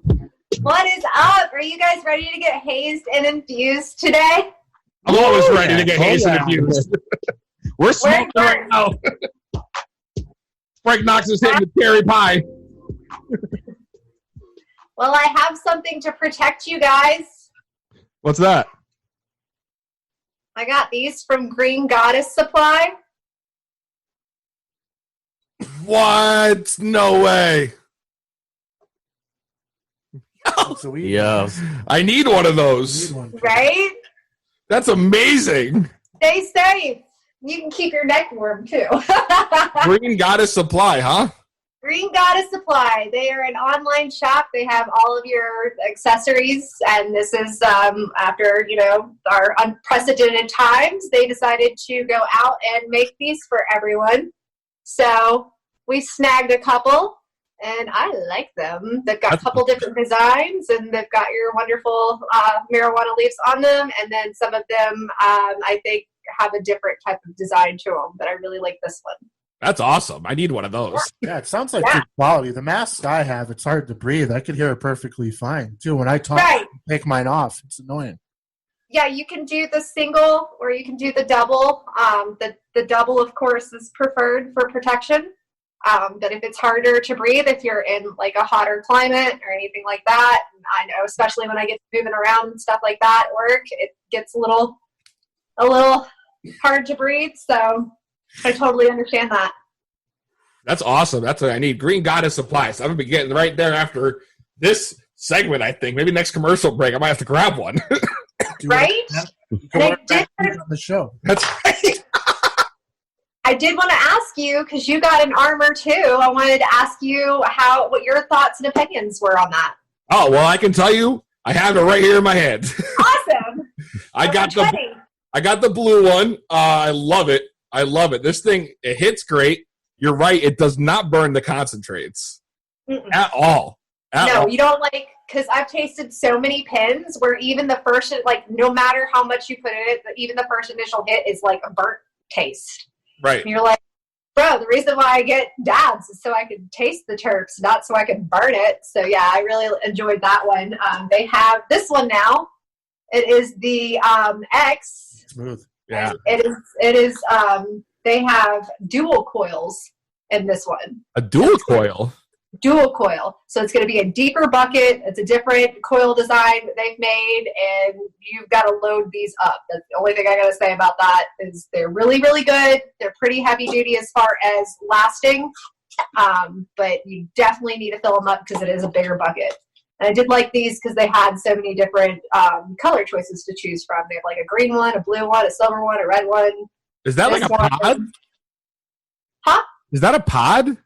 [SPEAKER 16] What is up? Are you guys ready to get hazed and infused today?
[SPEAKER 2] I'm always ready to get hazed and infused. We're smoking right now. Frank Knox is hitting the cherry pie.
[SPEAKER 16] Well, I have something to protect you guys.
[SPEAKER 2] What's that?
[SPEAKER 16] I got these from Green Goddess Supply.
[SPEAKER 2] What? No way.
[SPEAKER 4] Yeah.
[SPEAKER 2] I need one of those.
[SPEAKER 16] Right?
[SPEAKER 2] That's amazing.
[SPEAKER 16] Stay safe. You can keep your neck warm, too.
[SPEAKER 2] Green Goddess Supply, huh?
[SPEAKER 16] Green Goddess Supply. They are an online shop. They have all of your accessories, and this is after, our unprecedented times. They decided to go out and make these for everyone. So we snagged a couple, and I like them. They've got a couple different designs, and they've got your wonderful marijuana leaves on them, and then some of them, I think, have a different type of design to them, but I really like this one.
[SPEAKER 2] That's awesome. I need one of those.
[SPEAKER 3] Yeah, it sounds like good quality. The mask I have, it's hard to breathe. I could hear it perfectly fine, too. When I talk, I take mine off. It's annoying.
[SPEAKER 16] Yeah, you can do the single or you can do the double. The double, of course, is preferred for protection. But if it's harder to breathe, if you're in like a hotter climate or anything like that, I know, especially when I get moving around and stuff like that at work, it gets a little hard to breathe. So I totally understand that.
[SPEAKER 2] That's awesome. That's what I need. Green Goddess Supply. So I'm going to be getting right there after this segment, I think. Maybe next commercial break, I might have to grab one.
[SPEAKER 16] Right? And I did
[SPEAKER 3] on the show.
[SPEAKER 2] That's right.
[SPEAKER 16] I did want to ask you, because you got an armor too, I wanted to ask you what your thoughts and opinions were on that.
[SPEAKER 2] Oh, well, I can tell you, I have it right here in my hand.
[SPEAKER 16] Awesome.
[SPEAKER 2] I got the blue one. I love it. I love it. This thing, it hits great. You're right. It does not burn the concentrates at all.
[SPEAKER 16] You don't because I've tasted so many pins where even the first, like, no matter how much you put in it, even the first initial hit is like a burnt taste.
[SPEAKER 2] Right.
[SPEAKER 16] And you're like, bro, the reason why I get dabs is so I can taste the terps, not so I can burn it. So yeah, I really enjoyed that one. They have this one now. It is the X.
[SPEAKER 3] Smooth.
[SPEAKER 2] Yeah.
[SPEAKER 16] It is. They have dual coils in this one.
[SPEAKER 2] A dual coil.
[SPEAKER 16] Dual coil. So it's going to be a deeper bucket. It's a different coil design that they've made, and you've got to load these up. That's the only thing I got to say about that is they're really, really good. They're pretty heavy duty as far as lasting, but you definitely need to fill them up because it is a bigger bucket. And I did like these because they had so many different color choices to choose from. They have like a green one, a blue one, a silver one, a red one.
[SPEAKER 2] Is that like a pod?
[SPEAKER 16] Huh?
[SPEAKER 2] Is that a pod?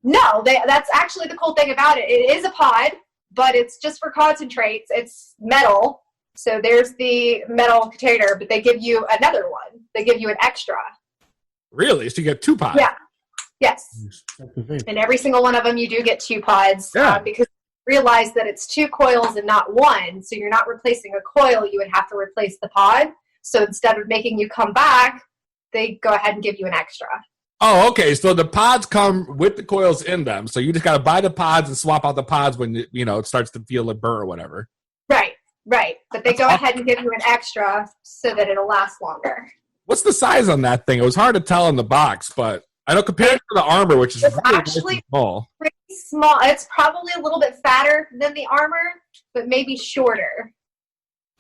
[SPEAKER 16] No, that's actually the cool thing about it. It is a pod, but it's just for concentrates. It's metal. So there's the metal container, but they give you another one. They give you an extra.
[SPEAKER 2] Really? So you get 2 pods?
[SPEAKER 16] Yeah. Yes. And every single one of them, you do get 2 pods because you realize that it's 2 coils and not 1. So you're not replacing a coil. You would have to replace the pod. So instead of making you come back, they go ahead and give you an extra.
[SPEAKER 2] Oh, okay. So the pods come with the coils in them. So you just got to buy the pods and swap out the pods when it starts to feel like burr or whatever.
[SPEAKER 16] Right. But they go ahead and give you an extra so that it'll last longer.
[SPEAKER 2] What's the size on that thing? It was hard to tell in the box, but I know compared to the armor, which is really
[SPEAKER 16] actually
[SPEAKER 2] small.
[SPEAKER 16] Pretty small. It's probably a little bit fatter than the armor, but maybe shorter.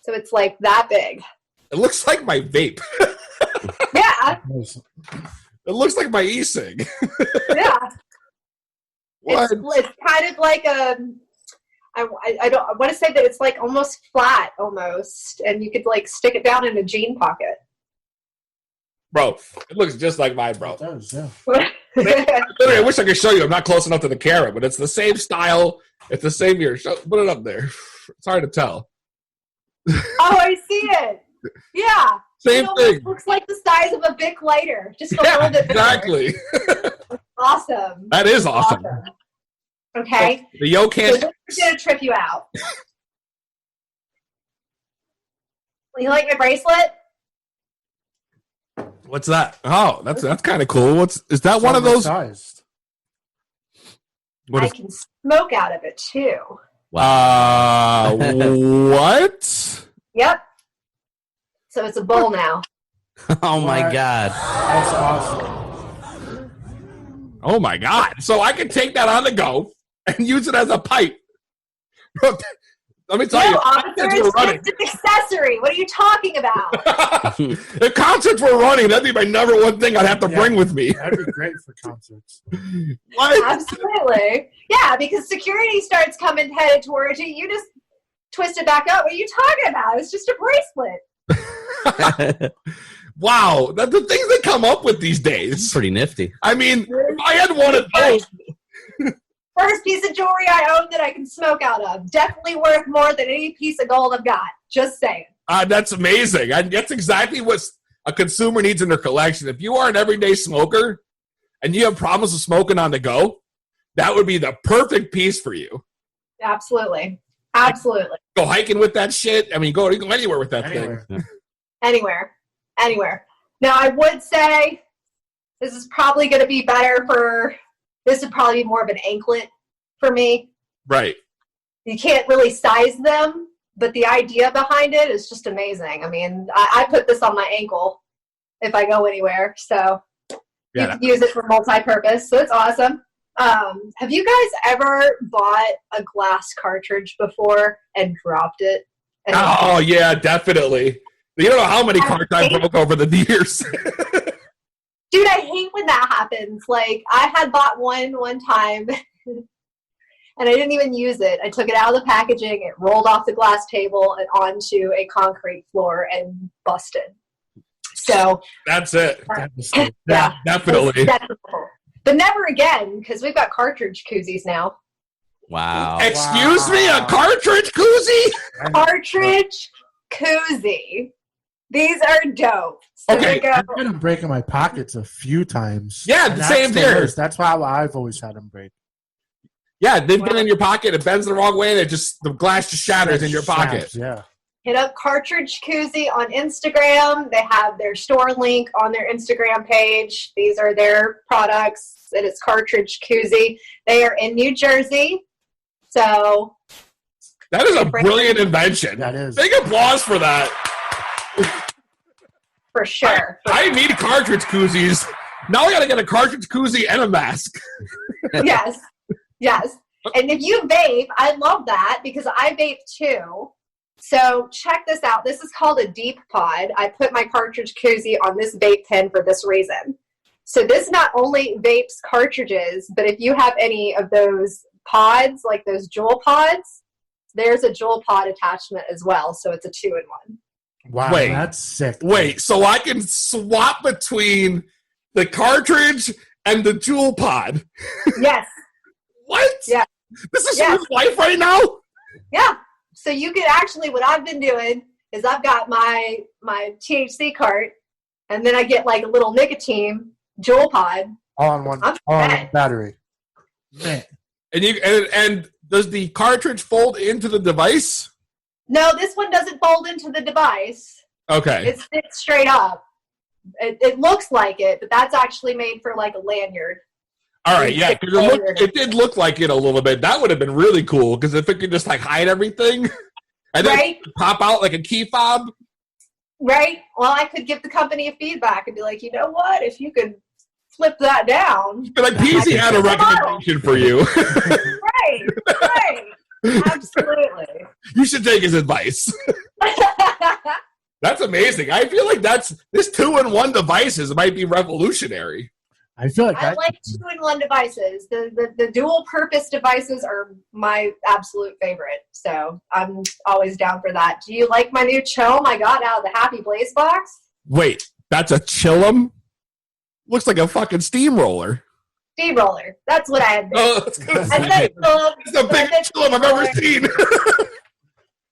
[SPEAKER 16] So it's like that big.
[SPEAKER 2] It looks like my vape.
[SPEAKER 16] Yeah.
[SPEAKER 2] It looks like my e-cig.
[SPEAKER 16] Yeah.
[SPEAKER 2] What?
[SPEAKER 16] It's kind of like I want to say that it's like almost flat almost, and you could like stick it down in a jean pocket.
[SPEAKER 2] Bro, it looks just like mine, bro.
[SPEAKER 3] It does, yeah.
[SPEAKER 2] Literally, I wish I could show you. I'm not close enough to the camera, but it's the same style. It's the same here. Put it up there. It's hard to tell.
[SPEAKER 16] Oh, I see it. Yeah.
[SPEAKER 2] Same thing.
[SPEAKER 16] Looks like the size of a Bic lighter, just a little bit bigger.
[SPEAKER 2] Exactly.
[SPEAKER 16] Awesome.
[SPEAKER 2] That is awesome.
[SPEAKER 16] Okay.
[SPEAKER 2] So the yo can't.
[SPEAKER 16] So this is gonna trip you out. You like my bracelet?
[SPEAKER 2] What's that? Oh, that's kind of cool. Is that one of those?
[SPEAKER 3] Sized.
[SPEAKER 16] I can smoke out of it too.
[SPEAKER 2] What?
[SPEAKER 16] Yep. So it's a bowl now.
[SPEAKER 4] Oh my god.
[SPEAKER 3] That's awesome.
[SPEAKER 2] Oh my god. So I can take that on the go and use it as a pipe. Let me tell you,
[SPEAKER 16] officer, it's an accessory. What are you talking about?
[SPEAKER 2] If concerts were running, that'd be my number one thing I'd have to bring with me.
[SPEAKER 3] That'd be great for concerts.
[SPEAKER 2] What?
[SPEAKER 16] Absolutely. Yeah, because security starts coming headed towards you. You just twist it back up. What are you talking about? It's just a bracelet.
[SPEAKER 2] Wow. The things they come up with these days.
[SPEAKER 4] Pretty nifty.
[SPEAKER 2] I mean, if I had one of those.
[SPEAKER 16] First piece of jewelry I own that I can smoke out of. Definitely worth more than any piece of gold I've got. Just saying.
[SPEAKER 2] That's amazing. That's exactly what a consumer needs in their collection. If you are an everyday smoker and you have problems with smoking on the go, that would be the perfect piece for you.
[SPEAKER 16] Absolutely. Absolutely.
[SPEAKER 2] Go hiking with that shit. I mean, you can go anywhere with that thing.
[SPEAKER 16] Anywhere. Now, I would say this is probably going to be better for... This would probably be more of an anklet for me.
[SPEAKER 2] Right.
[SPEAKER 16] You can't really size them, but the idea behind it is just amazing. I mean, I put this on my ankle if I go anywhere, so you can use it for multi-purpose, so it's awesome. Have you guys ever bought a glass cartridge before and dropped it?
[SPEAKER 2] Oh, yeah, definitely. You don't know how many carts I broke over the years.
[SPEAKER 16] Dude, I hate when that happens. Like, I had bought one time, and I didn't even use it. I took it out of the packaging, it rolled off the glass table and onto a concrete floor and busted. So
[SPEAKER 2] that's it.
[SPEAKER 16] Yeah,
[SPEAKER 2] definitely.
[SPEAKER 16] But never again, because we've got cartridge koozies now.
[SPEAKER 4] Wow.
[SPEAKER 2] Excuse me, a cartridge koozie?
[SPEAKER 16] Cartridge koozie. These are dope. So
[SPEAKER 2] Okay.
[SPEAKER 3] I've had them break in my pockets a few times.
[SPEAKER 2] Yeah,
[SPEAKER 3] And
[SPEAKER 2] same
[SPEAKER 3] that's the
[SPEAKER 2] here.
[SPEAKER 3] worst. That's how I've always had them break.
[SPEAKER 2] Yeah, they've been in your pocket. It bends the wrong way. The glass just shatters in your pocket.
[SPEAKER 3] Yeah.
[SPEAKER 16] Hit up Cartridge Koozie on Instagram. They have their store link on their Instagram page. These are their products. It is Cartridge Koozie. They are in New Jersey. So
[SPEAKER 2] that is a brilliant invention.
[SPEAKER 3] That is.
[SPEAKER 2] Big applause for that.
[SPEAKER 16] For sure.
[SPEAKER 2] I need cartridge koozies. Now I got to get a cartridge koozie and a mask.
[SPEAKER 16] Yes. Yes. And if you vape, I love that because I vape too. So check this out. This is called a deep pod. I put my cartridge koozie on this vape pen for this reason. So this not only vapes cartridges, but if you have any of those pods, like those Juul pods, there's a Juul pod attachment as well. So it's a 2-in-1.
[SPEAKER 3] Wow,
[SPEAKER 2] Wait,
[SPEAKER 3] that's sick.
[SPEAKER 2] Wait, so I can swap between the cartridge and the Juul pod?
[SPEAKER 16] Yes.
[SPEAKER 2] What?
[SPEAKER 16] Yeah.
[SPEAKER 2] This is your life right now?
[SPEAKER 16] Yeah. So you could actually, what I've been doing is I've got my THC cart, and then I get like a little nicotine Juul pod.
[SPEAKER 3] All on one battery.
[SPEAKER 2] Man. And does the cartridge fold into the device?
[SPEAKER 16] No, this one doesn't fold into the device.
[SPEAKER 2] Okay.
[SPEAKER 16] It sits straight up. It looks like it, but that's actually made for like a lanyard.
[SPEAKER 2] All right, yeah, because it did look like it a little bit. That would have been really cool, because if it could just like hide everything and then pop out like a key fob.
[SPEAKER 16] Right. Well, I could give the company a feedback and be like, you know what? If you could flip that down.
[SPEAKER 2] But like Peezy had a recommendation for you.
[SPEAKER 16] Right. Absolutely.
[SPEAKER 2] You should take his advice. That's amazing. I feel like this 2-in-1 devices might be revolutionary.
[SPEAKER 3] I feel like
[SPEAKER 16] I like 2-in-1 devices. The dual purpose devices are my absolute favorite. So I'm always down for that. Do you like my new chome I got out of the Happy Blaze box?
[SPEAKER 2] Wait, that's a chillum? Looks like a fucking steamroller.
[SPEAKER 16] Steamroller. That's what I had.
[SPEAKER 2] It's the biggest chillum I've ever seen.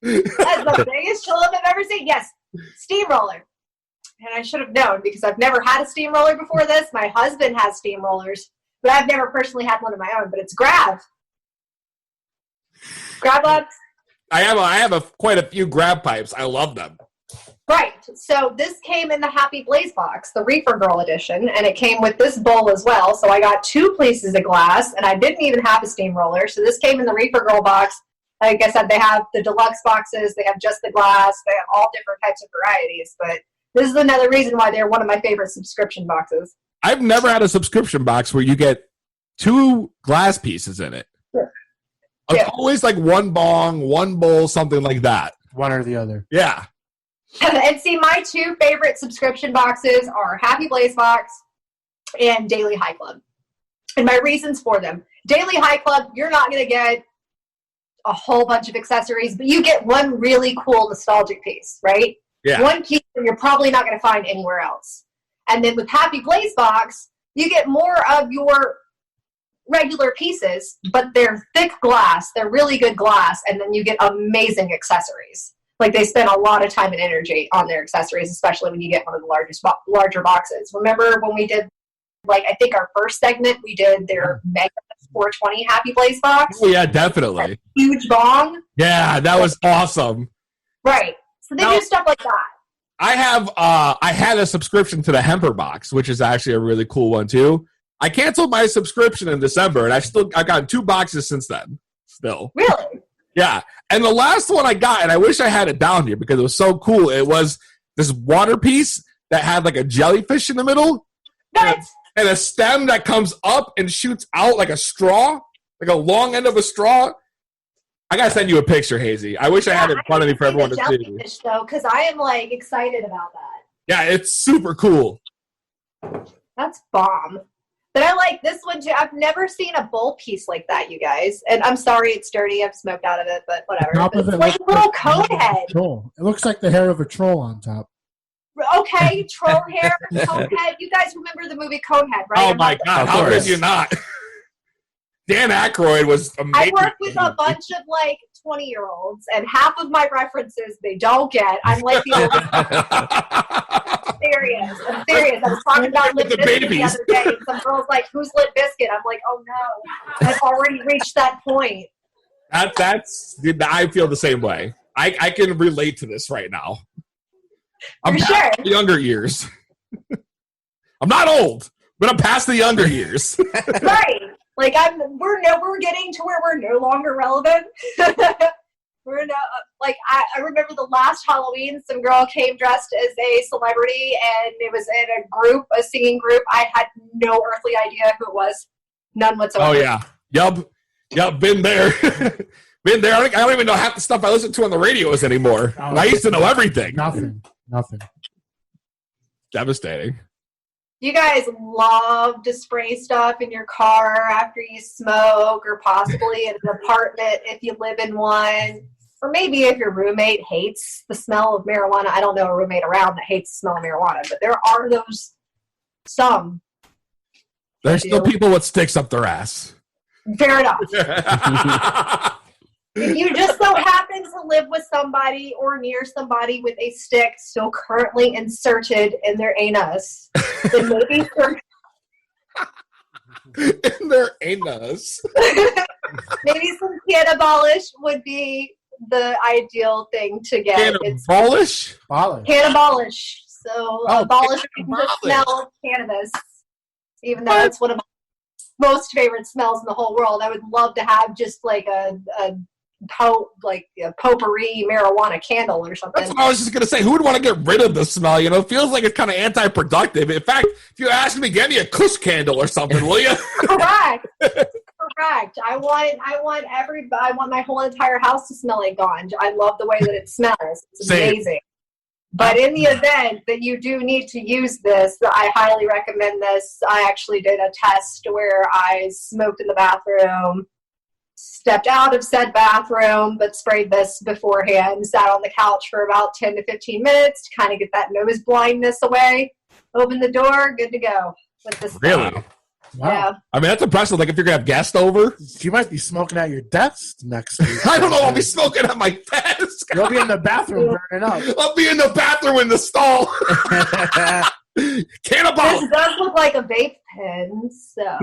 [SPEAKER 16] That's the biggest chillum I've ever seen. Yes, steamroller. And I should have known because I've never had a steamroller before this. My husband has steamrollers, but I've never personally had one of my own. But it's Grab. Grab ups.
[SPEAKER 2] I have quite a few grab pipes. I love them.
[SPEAKER 16] Right. So this came in the Happy Blaze box, the Reefer Girl edition, and it came with this bowl as well. So I got 2 pieces of glass, and I didn't even have a steamroller. So this came in the Reefer Girl box. Like I said, they have the deluxe boxes. They have just the glass. They have all different types of varieties, but this is another reason why they're one of my favorite subscription boxes.
[SPEAKER 2] I've never had a subscription box where you get 2 glass pieces in it.
[SPEAKER 16] Sure.
[SPEAKER 2] It's always like 1 bong, 1 bowl, something like that.
[SPEAKER 3] One or the other.
[SPEAKER 2] Yeah.
[SPEAKER 16] And see, my 2 favorite subscription boxes are Happy Blaze Box and Daily High Club. And my reasons for them. Daily High Club, you're not going to get a whole bunch of accessories, but you get one really cool nostalgic piece, right?
[SPEAKER 2] Yeah.
[SPEAKER 16] One piece that you're probably not going to find anywhere else. And then with Happy Blaze Box, you get more of your regular pieces, but they're thick glass. They're really good glass. And then you get amazing accessories. Like they spend a lot of time and energy on their accessories, especially when you get one of the larger boxes. Remember when we did, like, I think our first segment, we did their Mega 420 Happy Blaze box?
[SPEAKER 2] Oh, yeah, definitely.
[SPEAKER 16] That huge bong.
[SPEAKER 2] Yeah, that was awesome.
[SPEAKER 16] Right. So they do stuff like that.
[SPEAKER 2] I had a subscription to the Hemper box, which is actually a really cool one too. I canceled my subscription in December, and I've gotten 2 boxes since then. Still.
[SPEAKER 16] Really?
[SPEAKER 2] Yeah. And the last one I got, and I wish I had it down here because it was so cool. It was this water piece that had like a jellyfish in the middle. And a stem that comes up and shoots out like a straw, like a long end of a straw. I gotta send you a picture, Hazy. I wish I had it in front of me for everyone to see.
[SPEAKER 16] Though, because I am like excited about that.
[SPEAKER 2] Yeah, it's super cool.
[SPEAKER 16] That's bomb. But I like this one too. I've never seen a bowl piece like that, you guys. And I'm sorry it's dirty. I've smoked out of it, but whatever.
[SPEAKER 3] Top of
[SPEAKER 16] it's
[SPEAKER 3] it
[SPEAKER 16] like a little cone head.
[SPEAKER 3] Troll. It looks like the hair of a troll on top.
[SPEAKER 16] Okay, troll hair, Conehead. You guys remember the movie Conehead, right?
[SPEAKER 2] Oh my God, how could you not? Dan Aykroyd was amazing.
[SPEAKER 16] I work with a bunch of like 20-year-olds, and half of my references they don't get. I'm like the serious. I'm serious. I was talking about Limp Bizkit the other day, and some girl's like, "Who's Limp Bizkit?" I'm like, "Oh no, I've already reached that point."
[SPEAKER 2] I feel the same way. I can relate to this right now. I'm
[SPEAKER 16] For
[SPEAKER 2] past
[SPEAKER 16] sure.
[SPEAKER 2] the younger years. I'm not old, but I'm past the younger years.
[SPEAKER 16] Right. Like we're getting to where we're no longer relevant. We're no like I remember the last Halloween, some girl came dressed as a celebrity, and it was in a singing group. I had no earthly idea who it was, none whatsoever.
[SPEAKER 2] Oh yeah, yup, been there. Been there. I don't even know half the stuff I listen to on the radios anymore. And I used to know everything.
[SPEAKER 3] Nothing.
[SPEAKER 2] Devastating.
[SPEAKER 16] You guys love to spray stuff in your car after you smoke, or possibly in an apartment if you live in one. Or maybe if your roommate hates the smell of marijuana. I don't know a roommate around that hates the smell of marijuana, but there are those some.
[SPEAKER 2] There's still people with sticks up their ass.
[SPEAKER 16] Fair enough. If you just so happen to live with somebody or near somebody with a stick still currently inserted in their anus, then maybe
[SPEAKER 2] in their anus.
[SPEAKER 16] maybe some cannabolish would be the ideal thing to get.
[SPEAKER 2] Cannabolish?
[SPEAKER 16] Cannabolish. So abolishing the smell of cannabis, even though it's one of my most favorite smells in the whole world. I would love to have just like a potpourri marijuana candle or something.
[SPEAKER 2] That's what I was just going to say. Who would want to get rid of the smell? You know, it feels like it's kind of anti-productive. In fact, if you ask me, get me a Kush candle or something, will you?
[SPEAKER 16] Correct. I want my whole entire house to smell like ganja. I love the way that it smells. It's amazing. But in the event that you do need to use this, I highly recommend this. I actually did a test where I smoked in the bathroom, stepped out of said bathroom, but sprayed this beforehand, sat on the couch for about 10 to 15 minutes to kind of get that nose blindness away, open the door, good to go with this
[SPEAKER 2] Really?
[SPEAKER 16] thing.
[SPEAKER 3] Wow.
[SPEAKER 16] Yeah.
[SPEAKER 2] I mean, that's impressive. Like, if you're going to have guests over.
[SPEAKER 3] You might be smoking at your desk next week.
[SPEAKER 2] I don't know. I'll be smoking at my desk.
[SPEAKER 3] You'll be in the bathroom burning up.
[SPEAKER 2] I'll be in the bathroom in the stall. Cannabis.
[SPEAKER 16] This does look like a vape pen, so.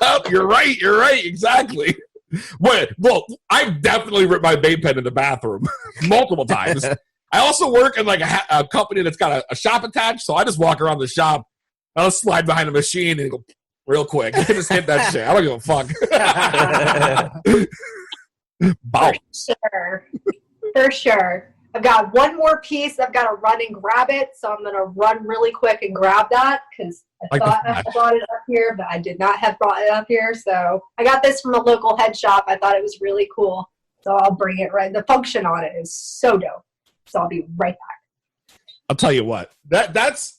[SPEAKER 2] Oh, you're right. Exactly. Well, I've definitely ripped my vape pen in the bathroom multiple times. I also work in like a company that's got a shop attached, so I just walk around the shop. I'll slide behind a machine and go real quick. Just hit that shit. I don't give a fuck. Bounce.
[SPEAKER 16] For sure. I've got one more piece. I've got to run and grab it, so I'm going to run really quick and grab that because I thought I brought it up here, but I did not have brought it up here. So I got this from a local head shop. I thought it was really cool, so I'll bring it right. The function on it is so dope. So I'll be right back.
[SPEAKER 2] I'll tell you what. That's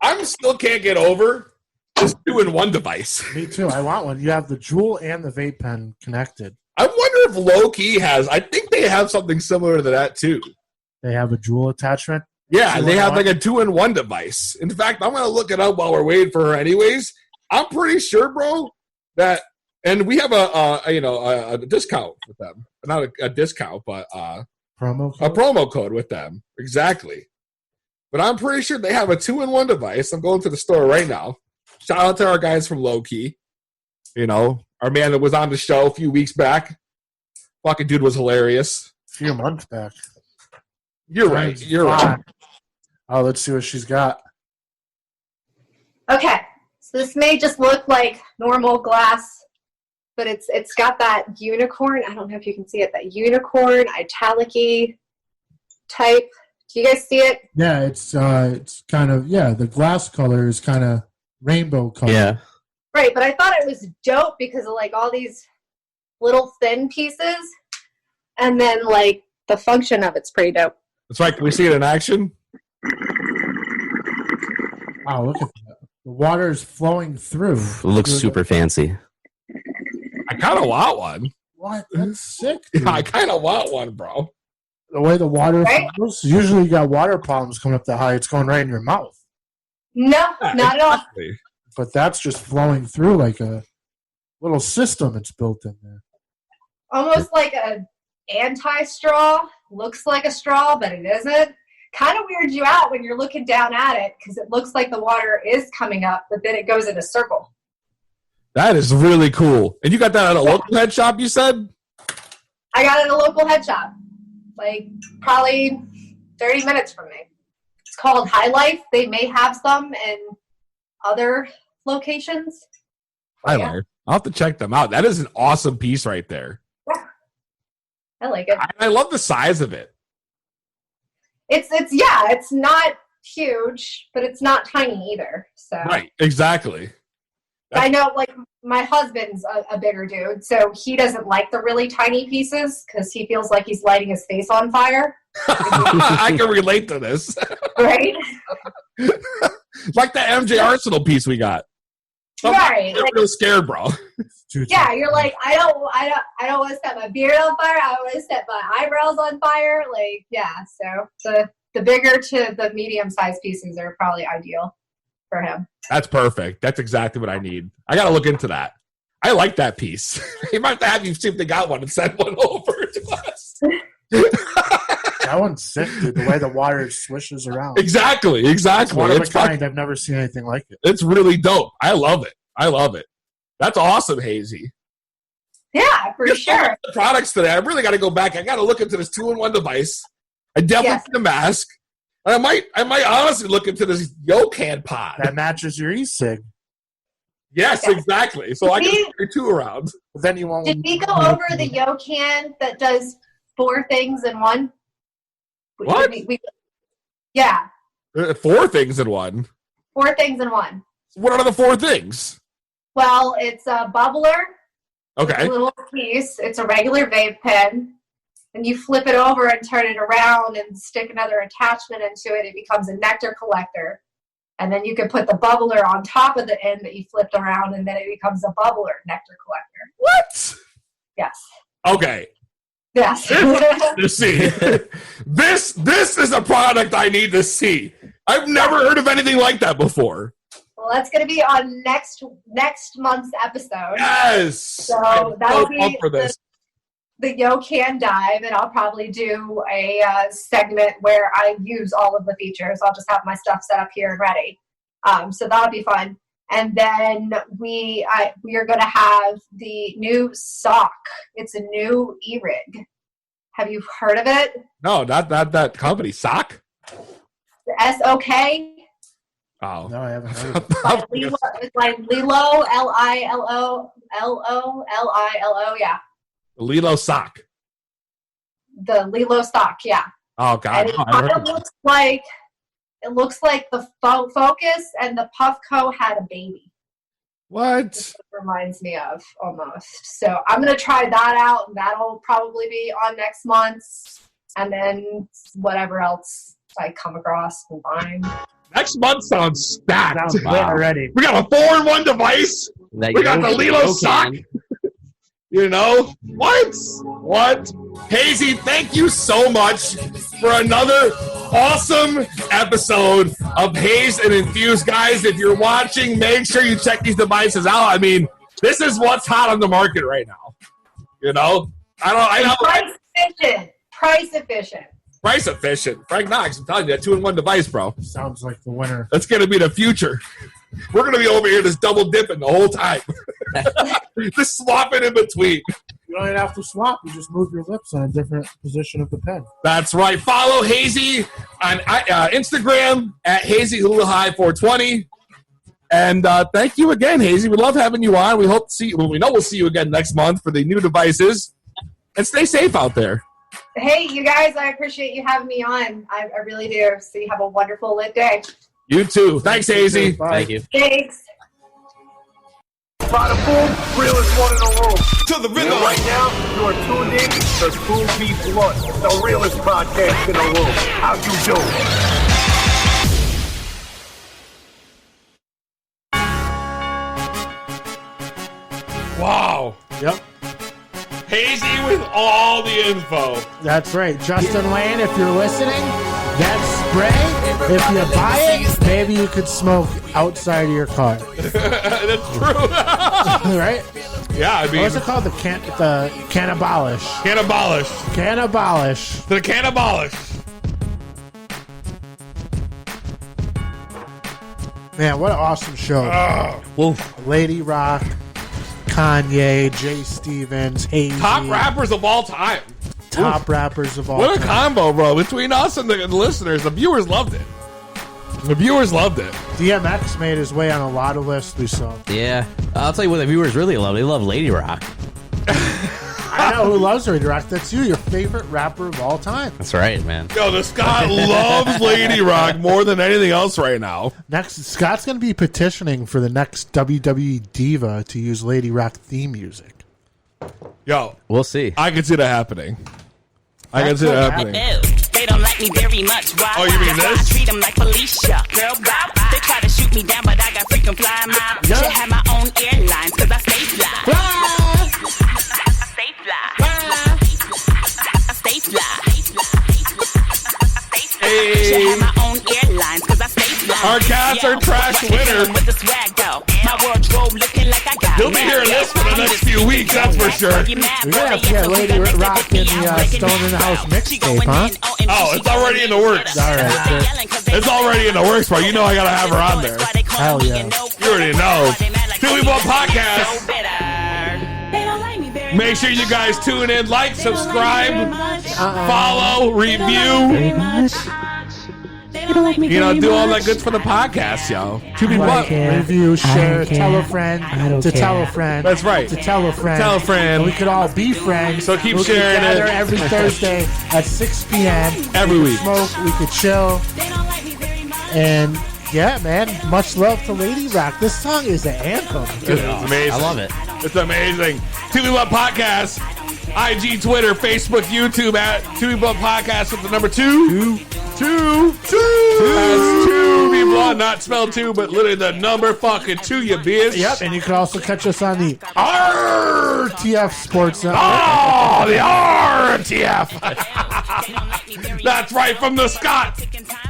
[SPEAKER 2] I still can't get over this 2-in-1 device.
[SPEAKER 3] Me too. I want one. You have the Juul and the vape pen connected.
[SPEAKER 2] I wonder if Low Key has. I think they have something similar to that too.
[SPEAKER 3] They have a Juul attachment.
[SPEAKER 2] Yeah, they have like a 2-in-1 device. In fact, I'm gonna look it up while we're waiting for her. Anyways, I'm pretty sure, bro, that and we have a discount with them. Not a discount, but a promo code with them. Exactly. But I'm pretty sure they have a 2-in-1 device. I'm going to the store right now. Shout out to our guys from Low Key. You know, our man that was on the show a few weeks back. Fucking dude was hilarious.
[SPEAKER 3] A few months back.
[SPEAKER 2] You're right. You're right.
[SPEAKER 3] Oh, let's see what she's got.
[SPEAKER 16] Okay, so this may just look like normal glass, but it's got that unicorn. I don't know if you can see it. That unicorn italic-y type. Do you guys see it?
[SPEAKER 3] Yeah, it's kind of the glass color is kind of rainbow color.
[SPEAKER 4] Yeah.
[SPEAKER 16] Right, but I thought it was dope because of like all these little thin pieces, and then like the function of it's pretty dope.
[SPEAKER 2] That's right. Can we see it in action?
[SPEAKER 3] Wow, look at that. The water is flowing through.
[SPEAKER 4] It looks super fancy.
[SPEAKER 2] I kind of want one.
[SPEAKER 3] What? That's sick, dude.
[SPEAKER 2] Yeah, I kind of want one, bro.
[SPEAKER 3] The way the water flows, usually you got water problems coming up that high. It's going right in your mouth.
[SPEAKER 16] No, not at all.
[SPEAKER 3] But that's just flowing through like a little system it's built in there.
[SPEAKER 16] Almost like a anti-straw. Looks like a straw, but it isn't. kind of weirds you out when you're looking down at it because it looks like the water is coming up, but then it goes in a circle.
[SPEAKER 2] That is really cool. And you got that at a local head shop, you said?
[SPEAKER 16] I got it at a local head shop, like probably 30 minutes from me. It's called High Life. They may have some in other locations.
[SPEAKER 2] High Life. I'll have to check them out. That is an awesome piece right there.
[SPEAKER 16] Yeah. I like it.
[SPEAKER 2] I love the size of it.
[SPEAKER 16] It's not huge, but it's not tiny either. So
[SPEAKER 2] Right, exactly.
[SPEAKER 16] I know, like, my husband's a bigger dude, so he doesn't like the really tiny pieces because he feels like he's lighting his face on fire.
[SPEAKER 2] I can relate to this.
[SPEAKER 16] Right?
[SPEAKER 2] Like that MJ Arsenal piece we got.
[SPEAKER 16] Right.
[SPEAKER 2] I'm real scared, bro.
[SPEAKER 16] Yeah, you're like, I don't want to set my beard on fire. I don't want to set my eyebrows on fire. Like, yeah. So the bigger to the medium-sized pieces are probably ideal for him.
[SPEAKER 2] That's perfect. That's exactly what I need. I got to look into that. I like that piece. You might have to have you see if they got one and send one over to us.
[SPEAKER 3] That one's sick, dude. The way the water swishes around.
[SPEAKER 2] Exactly.
[SPEAKER 3] It's one of a
[SPEAKER 2] It's
[SPEAKER 3] kind. I've never seen anything like it.
[SPEAKER 2] It's really dope. I love it. That's awesome, Hazy.
[SPEAKER 16] Yeah, for sure.
[SPEAKER 2] The products today. I really got to go back. I got to look into this 2-in-1 device. I definitely need a mask. And I might honestly look into this Yocan pod.
[SPEAKER 3] That matches your e-cig.
[SPEAKER 2] Yes, exactly. So I can carry 2 around.
[SPEAKER 3] But then you won't.
[SPEAKER 16] Did we go over the Yocan that does 4 things in one?
[SPEAKER 2] What?
[SPEAKER 16] Yeah.
[SPEAKER 2] 4 things in one.
[SPEAKER 16] 4 things in one.
[SPEAKER 2] What are the 4 things?
[SPEAKER 16] Well, it's a bubbler.
[SPEAKER 2] Okay.
[SPEAKER 16] It's a little piece. It's a regular vape pen. And you flip it over and turn it around and stick another attachment into it. It becomes a nectar collector. And then you can put the bubbler on top of the end that you flipped around, and then it becomes a bubbler nectar collector.
[SPEAKER 2] What?
[SPEAKER 16] Yes.
[SPEAKER 2] Okay.
[SPEAKER 16] Yes.
[SPEAKER 2] To see. This is a product I need to see. I've never heard of anything like that before.
[SPEAKER 16] Well, that's going to be on next month's episode.
[SPEAKER 2] Yes.
[SPEAKER 16] So that'll be
[SPEAKER 2] for this.
[SPEAKER 16] the Yocan dive, and I'll probably do a segment where I use all of the features. I'll just have my stuff set up here and ready. So that'll be fun. And then we are going to have the new sock. It's a new e-rig. Have you heard of it?
[SPEAKER 2] No, not that company. Sock?
[SPEAKER 16] The SOK.
[SPEAKER 2] Oh.
[SPEAKER 3] No, I haven't heard of
[SPEAKER 16] it. It's like Lilo, Lilo, Lilo, yeah.
[SPEAKER 2] The Lilo sock.
[SPEAKER 16] The Lilo sock, yeah.
[SPEAKER 2] Oh, God.
[SPEAKER 16] And it kind of looks like the Focus and the Puffco had a baby.
[SPEAKER 2] What?
[SPEAKER 16] It reminds me of, almost. So I'm going to try that out, and that'll probably be on next month's, and then whatever else I come across and find.
[SPEAKER 2] Next month sounds stacked.
[SPEAKER 3] Sounds lit already.
[SPEAKER 2] We got a 4-in-1 device. We got the Lilo sock. You know? What? Hazy, thank you so much for another awesome episode of Hazed and Infused. Guys, if you're watching, make sure you check these devices out. I mean, this is what's hot on the market right now. You know? I know.
[SPEAKER 16] Price efficient.
[SPEAKER 2] Price efficient. Frank Knox, I'm telling you, that 2-in-1 device, bro.
[SPEAKER 3] Sounds like the winner.
[SPEAKER 2] That's going to be the future. We're going to be over here just double dipping the whole time. Just swapping in between.
[SPEAKER 3] You don't even have to swap. You just move your lips on a different position of the pen.
[SPEAKER 2] That's right. Follow Hazy on Instagram at HazyHulaHigh420. And thank you again, Hazy. We love having you on. We hope to see you. Well, we know we'll see you again next month for the new devices. And stay safe out there.
[SPEAKER 16] Hey, you guys, I appreciate you having me on. I really do. So you have a wonderful lit day.
[SPEAKER 2] You too. Thanks, Hazy.
[SPEAKER 4] Thank you.
[SPEAKER 16] Thanks.
[SPEAKER 7] Bada boom, realest one in the room. To the rhythm. And right now, you are tuned in to Spoon Beef Blood, the realest podcast in the room. How you doing?
[SPEAKER 2] Wow.
[SPEAKER 3] Yep.
[SPEAKER 2] Hazy with all the info.
[SPEAKER 3] That's right. Justin Wayne, if you're listening, that spray, if you buy it, maybe you could smoke outside of your car.
[SPEAKER 2] That's true.
[SPEAKER 3] Right?
[SPEAKER 2] Yeah, I mean.
[SPEAKER 3] What's it called? The cannabolish.
[SPEAKER 2] Cannabolish.
[SPEAKER 3] Cannabolish.
[SPEAKER 2] The cannabolish.
[SPEAKER 3] Man, what an awesome show. Lady Rock, Kanye, Jay Stephens, Hazy.
[SPEAKER 2] Top rappers of all time.
[SPEAKER 3] Top rappers of all
[SPEAKER 2] What a
[SPEAKER 3] time.
[SPEAKER 2] combo, bro. Between us and the listeners, the viewers loved it. The viewers loved it.
[SPEAKER 3] DMX made his way on a lot of lists we saw.
[SPEAKER 4] Yeah. I'll tell you what the viewers really love. They love Lady Rock.
[SPEAKER 3] I know who loves Lady Rock. That's you, your favorite rapper of all time.
[SPEAKER 4] That's right, man.
[SPEAKER 2] Yo, the Scott loves Lady Rock more than anything else right now.
[SPEAKER 3] Next, Scott's going to be petitioning for the next WWE Diva to use Lady Rock theme music.
[SPEAKER 2] Yo,
[SPEAKER 4] we'll see.
[SPEAKER 2] I can see that happening. I can see that happening.
[SPEAKER 9] They don't like me very much. Why?
[SPEAKER 2] Oh, you mean
[SPEAKER 9] That's why
[SPEAKER 2] this?
[SPEAKER 9] I treat them like Felicia. Girl, bye. They try to shoot me down, but I got freaking fly mouth. Should have my own airlines, cause I stay fly. I stay fly. I stay fly. Should have my own airlines, cause I stay fly.
[SPEAKER 2] Our cats are trash winner.
[SPEAKER 9] With the swag, though. My wardrobe looking like I got.
[SPEAKER 2] You'll be hearing this for the next few weeks, that's for sure.
[SPEAKER 3] We're going to have to get Lady Rock in the Stone in the House mixtape, huh?
[SPEAKER 2] Oh, it's already in the works.
[SPEAKER 3] All right,
[SPEAKER 2] It's already in the works, bro. You know I gotta have her on there.
[SPEAKER 3] hell yeah.
[SPEAKER 2] You already know. Till We Bought Podcast. Make sure you guys tune in, like, subscribe, follow, review. You know, do all that good for the podcast, yo. To be what?
[SPEAKER 3] Review, share, tell a friend, to tell a friend.
[SPEAKER 2] That's right.
[SPEAKER 3] To tell a friend.
[SPEAKER 2] Tell a friend.
[SPEAKER 3] And we could all be friends.
[SPEAKER 2] So keep
[SPEAKER 3] we
[SPEAKER 2] sharing
[SPEAKER 3] could gather
[SPEAKER 2] it.
[SPEAKER 3] every Thursday at 6 p.m.
[SPEAKER 2] Every
[SPEAKER 3] We
[SPEAKER 2] week.
[SPEAKER 3] could smoke, we could chill. And yeah, man, much love to Lady Rock. This song is an anthem.
[SPEAKER 2] It's amazing.
[SPEAKER 4] I love it.
[SPEAKER 2] It's amazing. To Be What Podcast. IG, Twitter, Facebook, YouTube at To Be What Podcast with the number 2. That's 2 Be Blunt, not spelled 2, but literally the number fucking 2, you bitch.
[SPEAKER 3] Yep, and you can also catch us on the RTF Sports Network.
[SPEAKER 2] Oh, the RTF. That's right, from the Scott,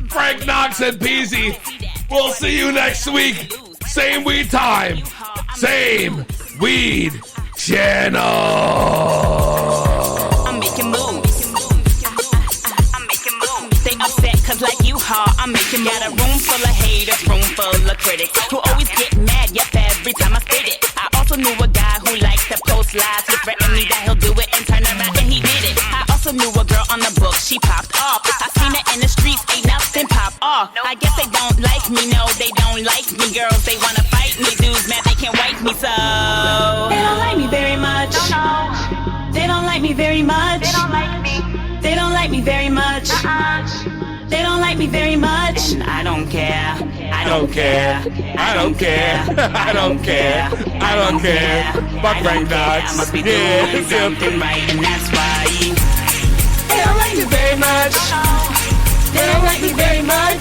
[SPEAKER 2] Frank, Knox, and Peezy. We'll see you next week. Same weed time. Same weed channel.
[SPEAKER 9] I'm making moves. I'm making moves. They upset cause like you hard, I'm making got a room full of haters, room full of critics who always get mad, yep, every time I spit it. I also knew a guy who likes to post lies. He threatened me that he'll do it and turn around and he did it. I also knew a girl on the book, she popped off. I seen her in the streets, ain't nothing pop off. I guess they don't like me, no, they don't like me. Girls, they wanna fight me, dudes, man, they can't wipe me, so they don't like me very much. They don't like me very much. They don't like me. They don't like me very much. They don't like me very much. And I don't care. I don't care. I don't care. I don't care. I don't care.
[SPEAKER 2] Fuck Frank Knox.
[SPEAKER 9] I must be doing something right, and that's why they don't like me very much. They don't like me very much.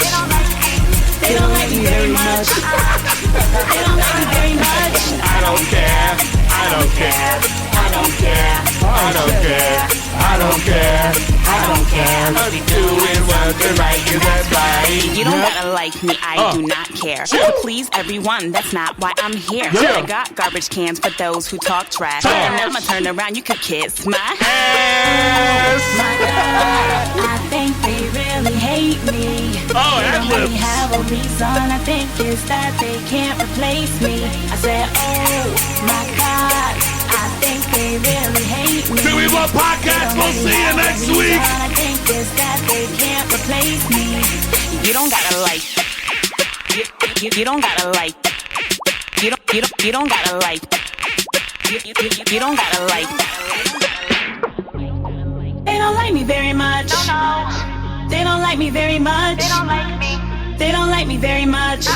[SPEAKER 9] They don't like me very much. They don't like me very much.
[SPEAKER 2] I don't care. I don't care.
[SPEAKER 9] I don't care.
[SPEAKER 2] I don't care. I don't care.
[SPEAKER 9] I don't care.
[SPEAKER 2] I'm doing what's right, and that's right.
[SPEAKER 9] You don't gotta like me, I do not care. To please everyone, that's not why I'm here. I got garbage cans for those who talk trash. And I'ma turn around, you could kiss my ass. My God, I think they really hate me.
[SPEAKER 2] Oh,
[SPEAKER 9] They don't
[SPEAKER 2] ad-libs.
[SPEAKER 9] really have a reason, I think it's that they can't replace me. I said, oh my God, I think they really hate me.
[SPEAKER 2] Do we want podcast? We'll see you next week.
[SPEAKER 9] I think it's that they can't replace me. You don't gotta like. You don't gotta like. You don't gotta like. You don't gotta like. They don't like me very much. They don't like me very much. They don't like me. They don't like me very much.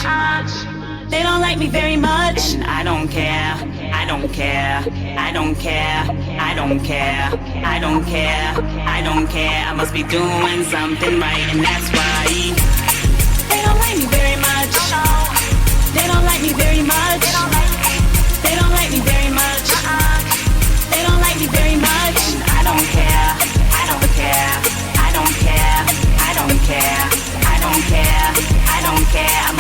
[SPEAKER 9] They don't like me very much. And I don't care. I don't care. I don't care. I don't care. I don't care. I don't care. I must be doing something right, and that's why they don't like me very much. They don't like me very much. They don't like me very much. They don't like me very much. And I don't care. I don't care. I don't care. I don't care. I don't care. I don't care.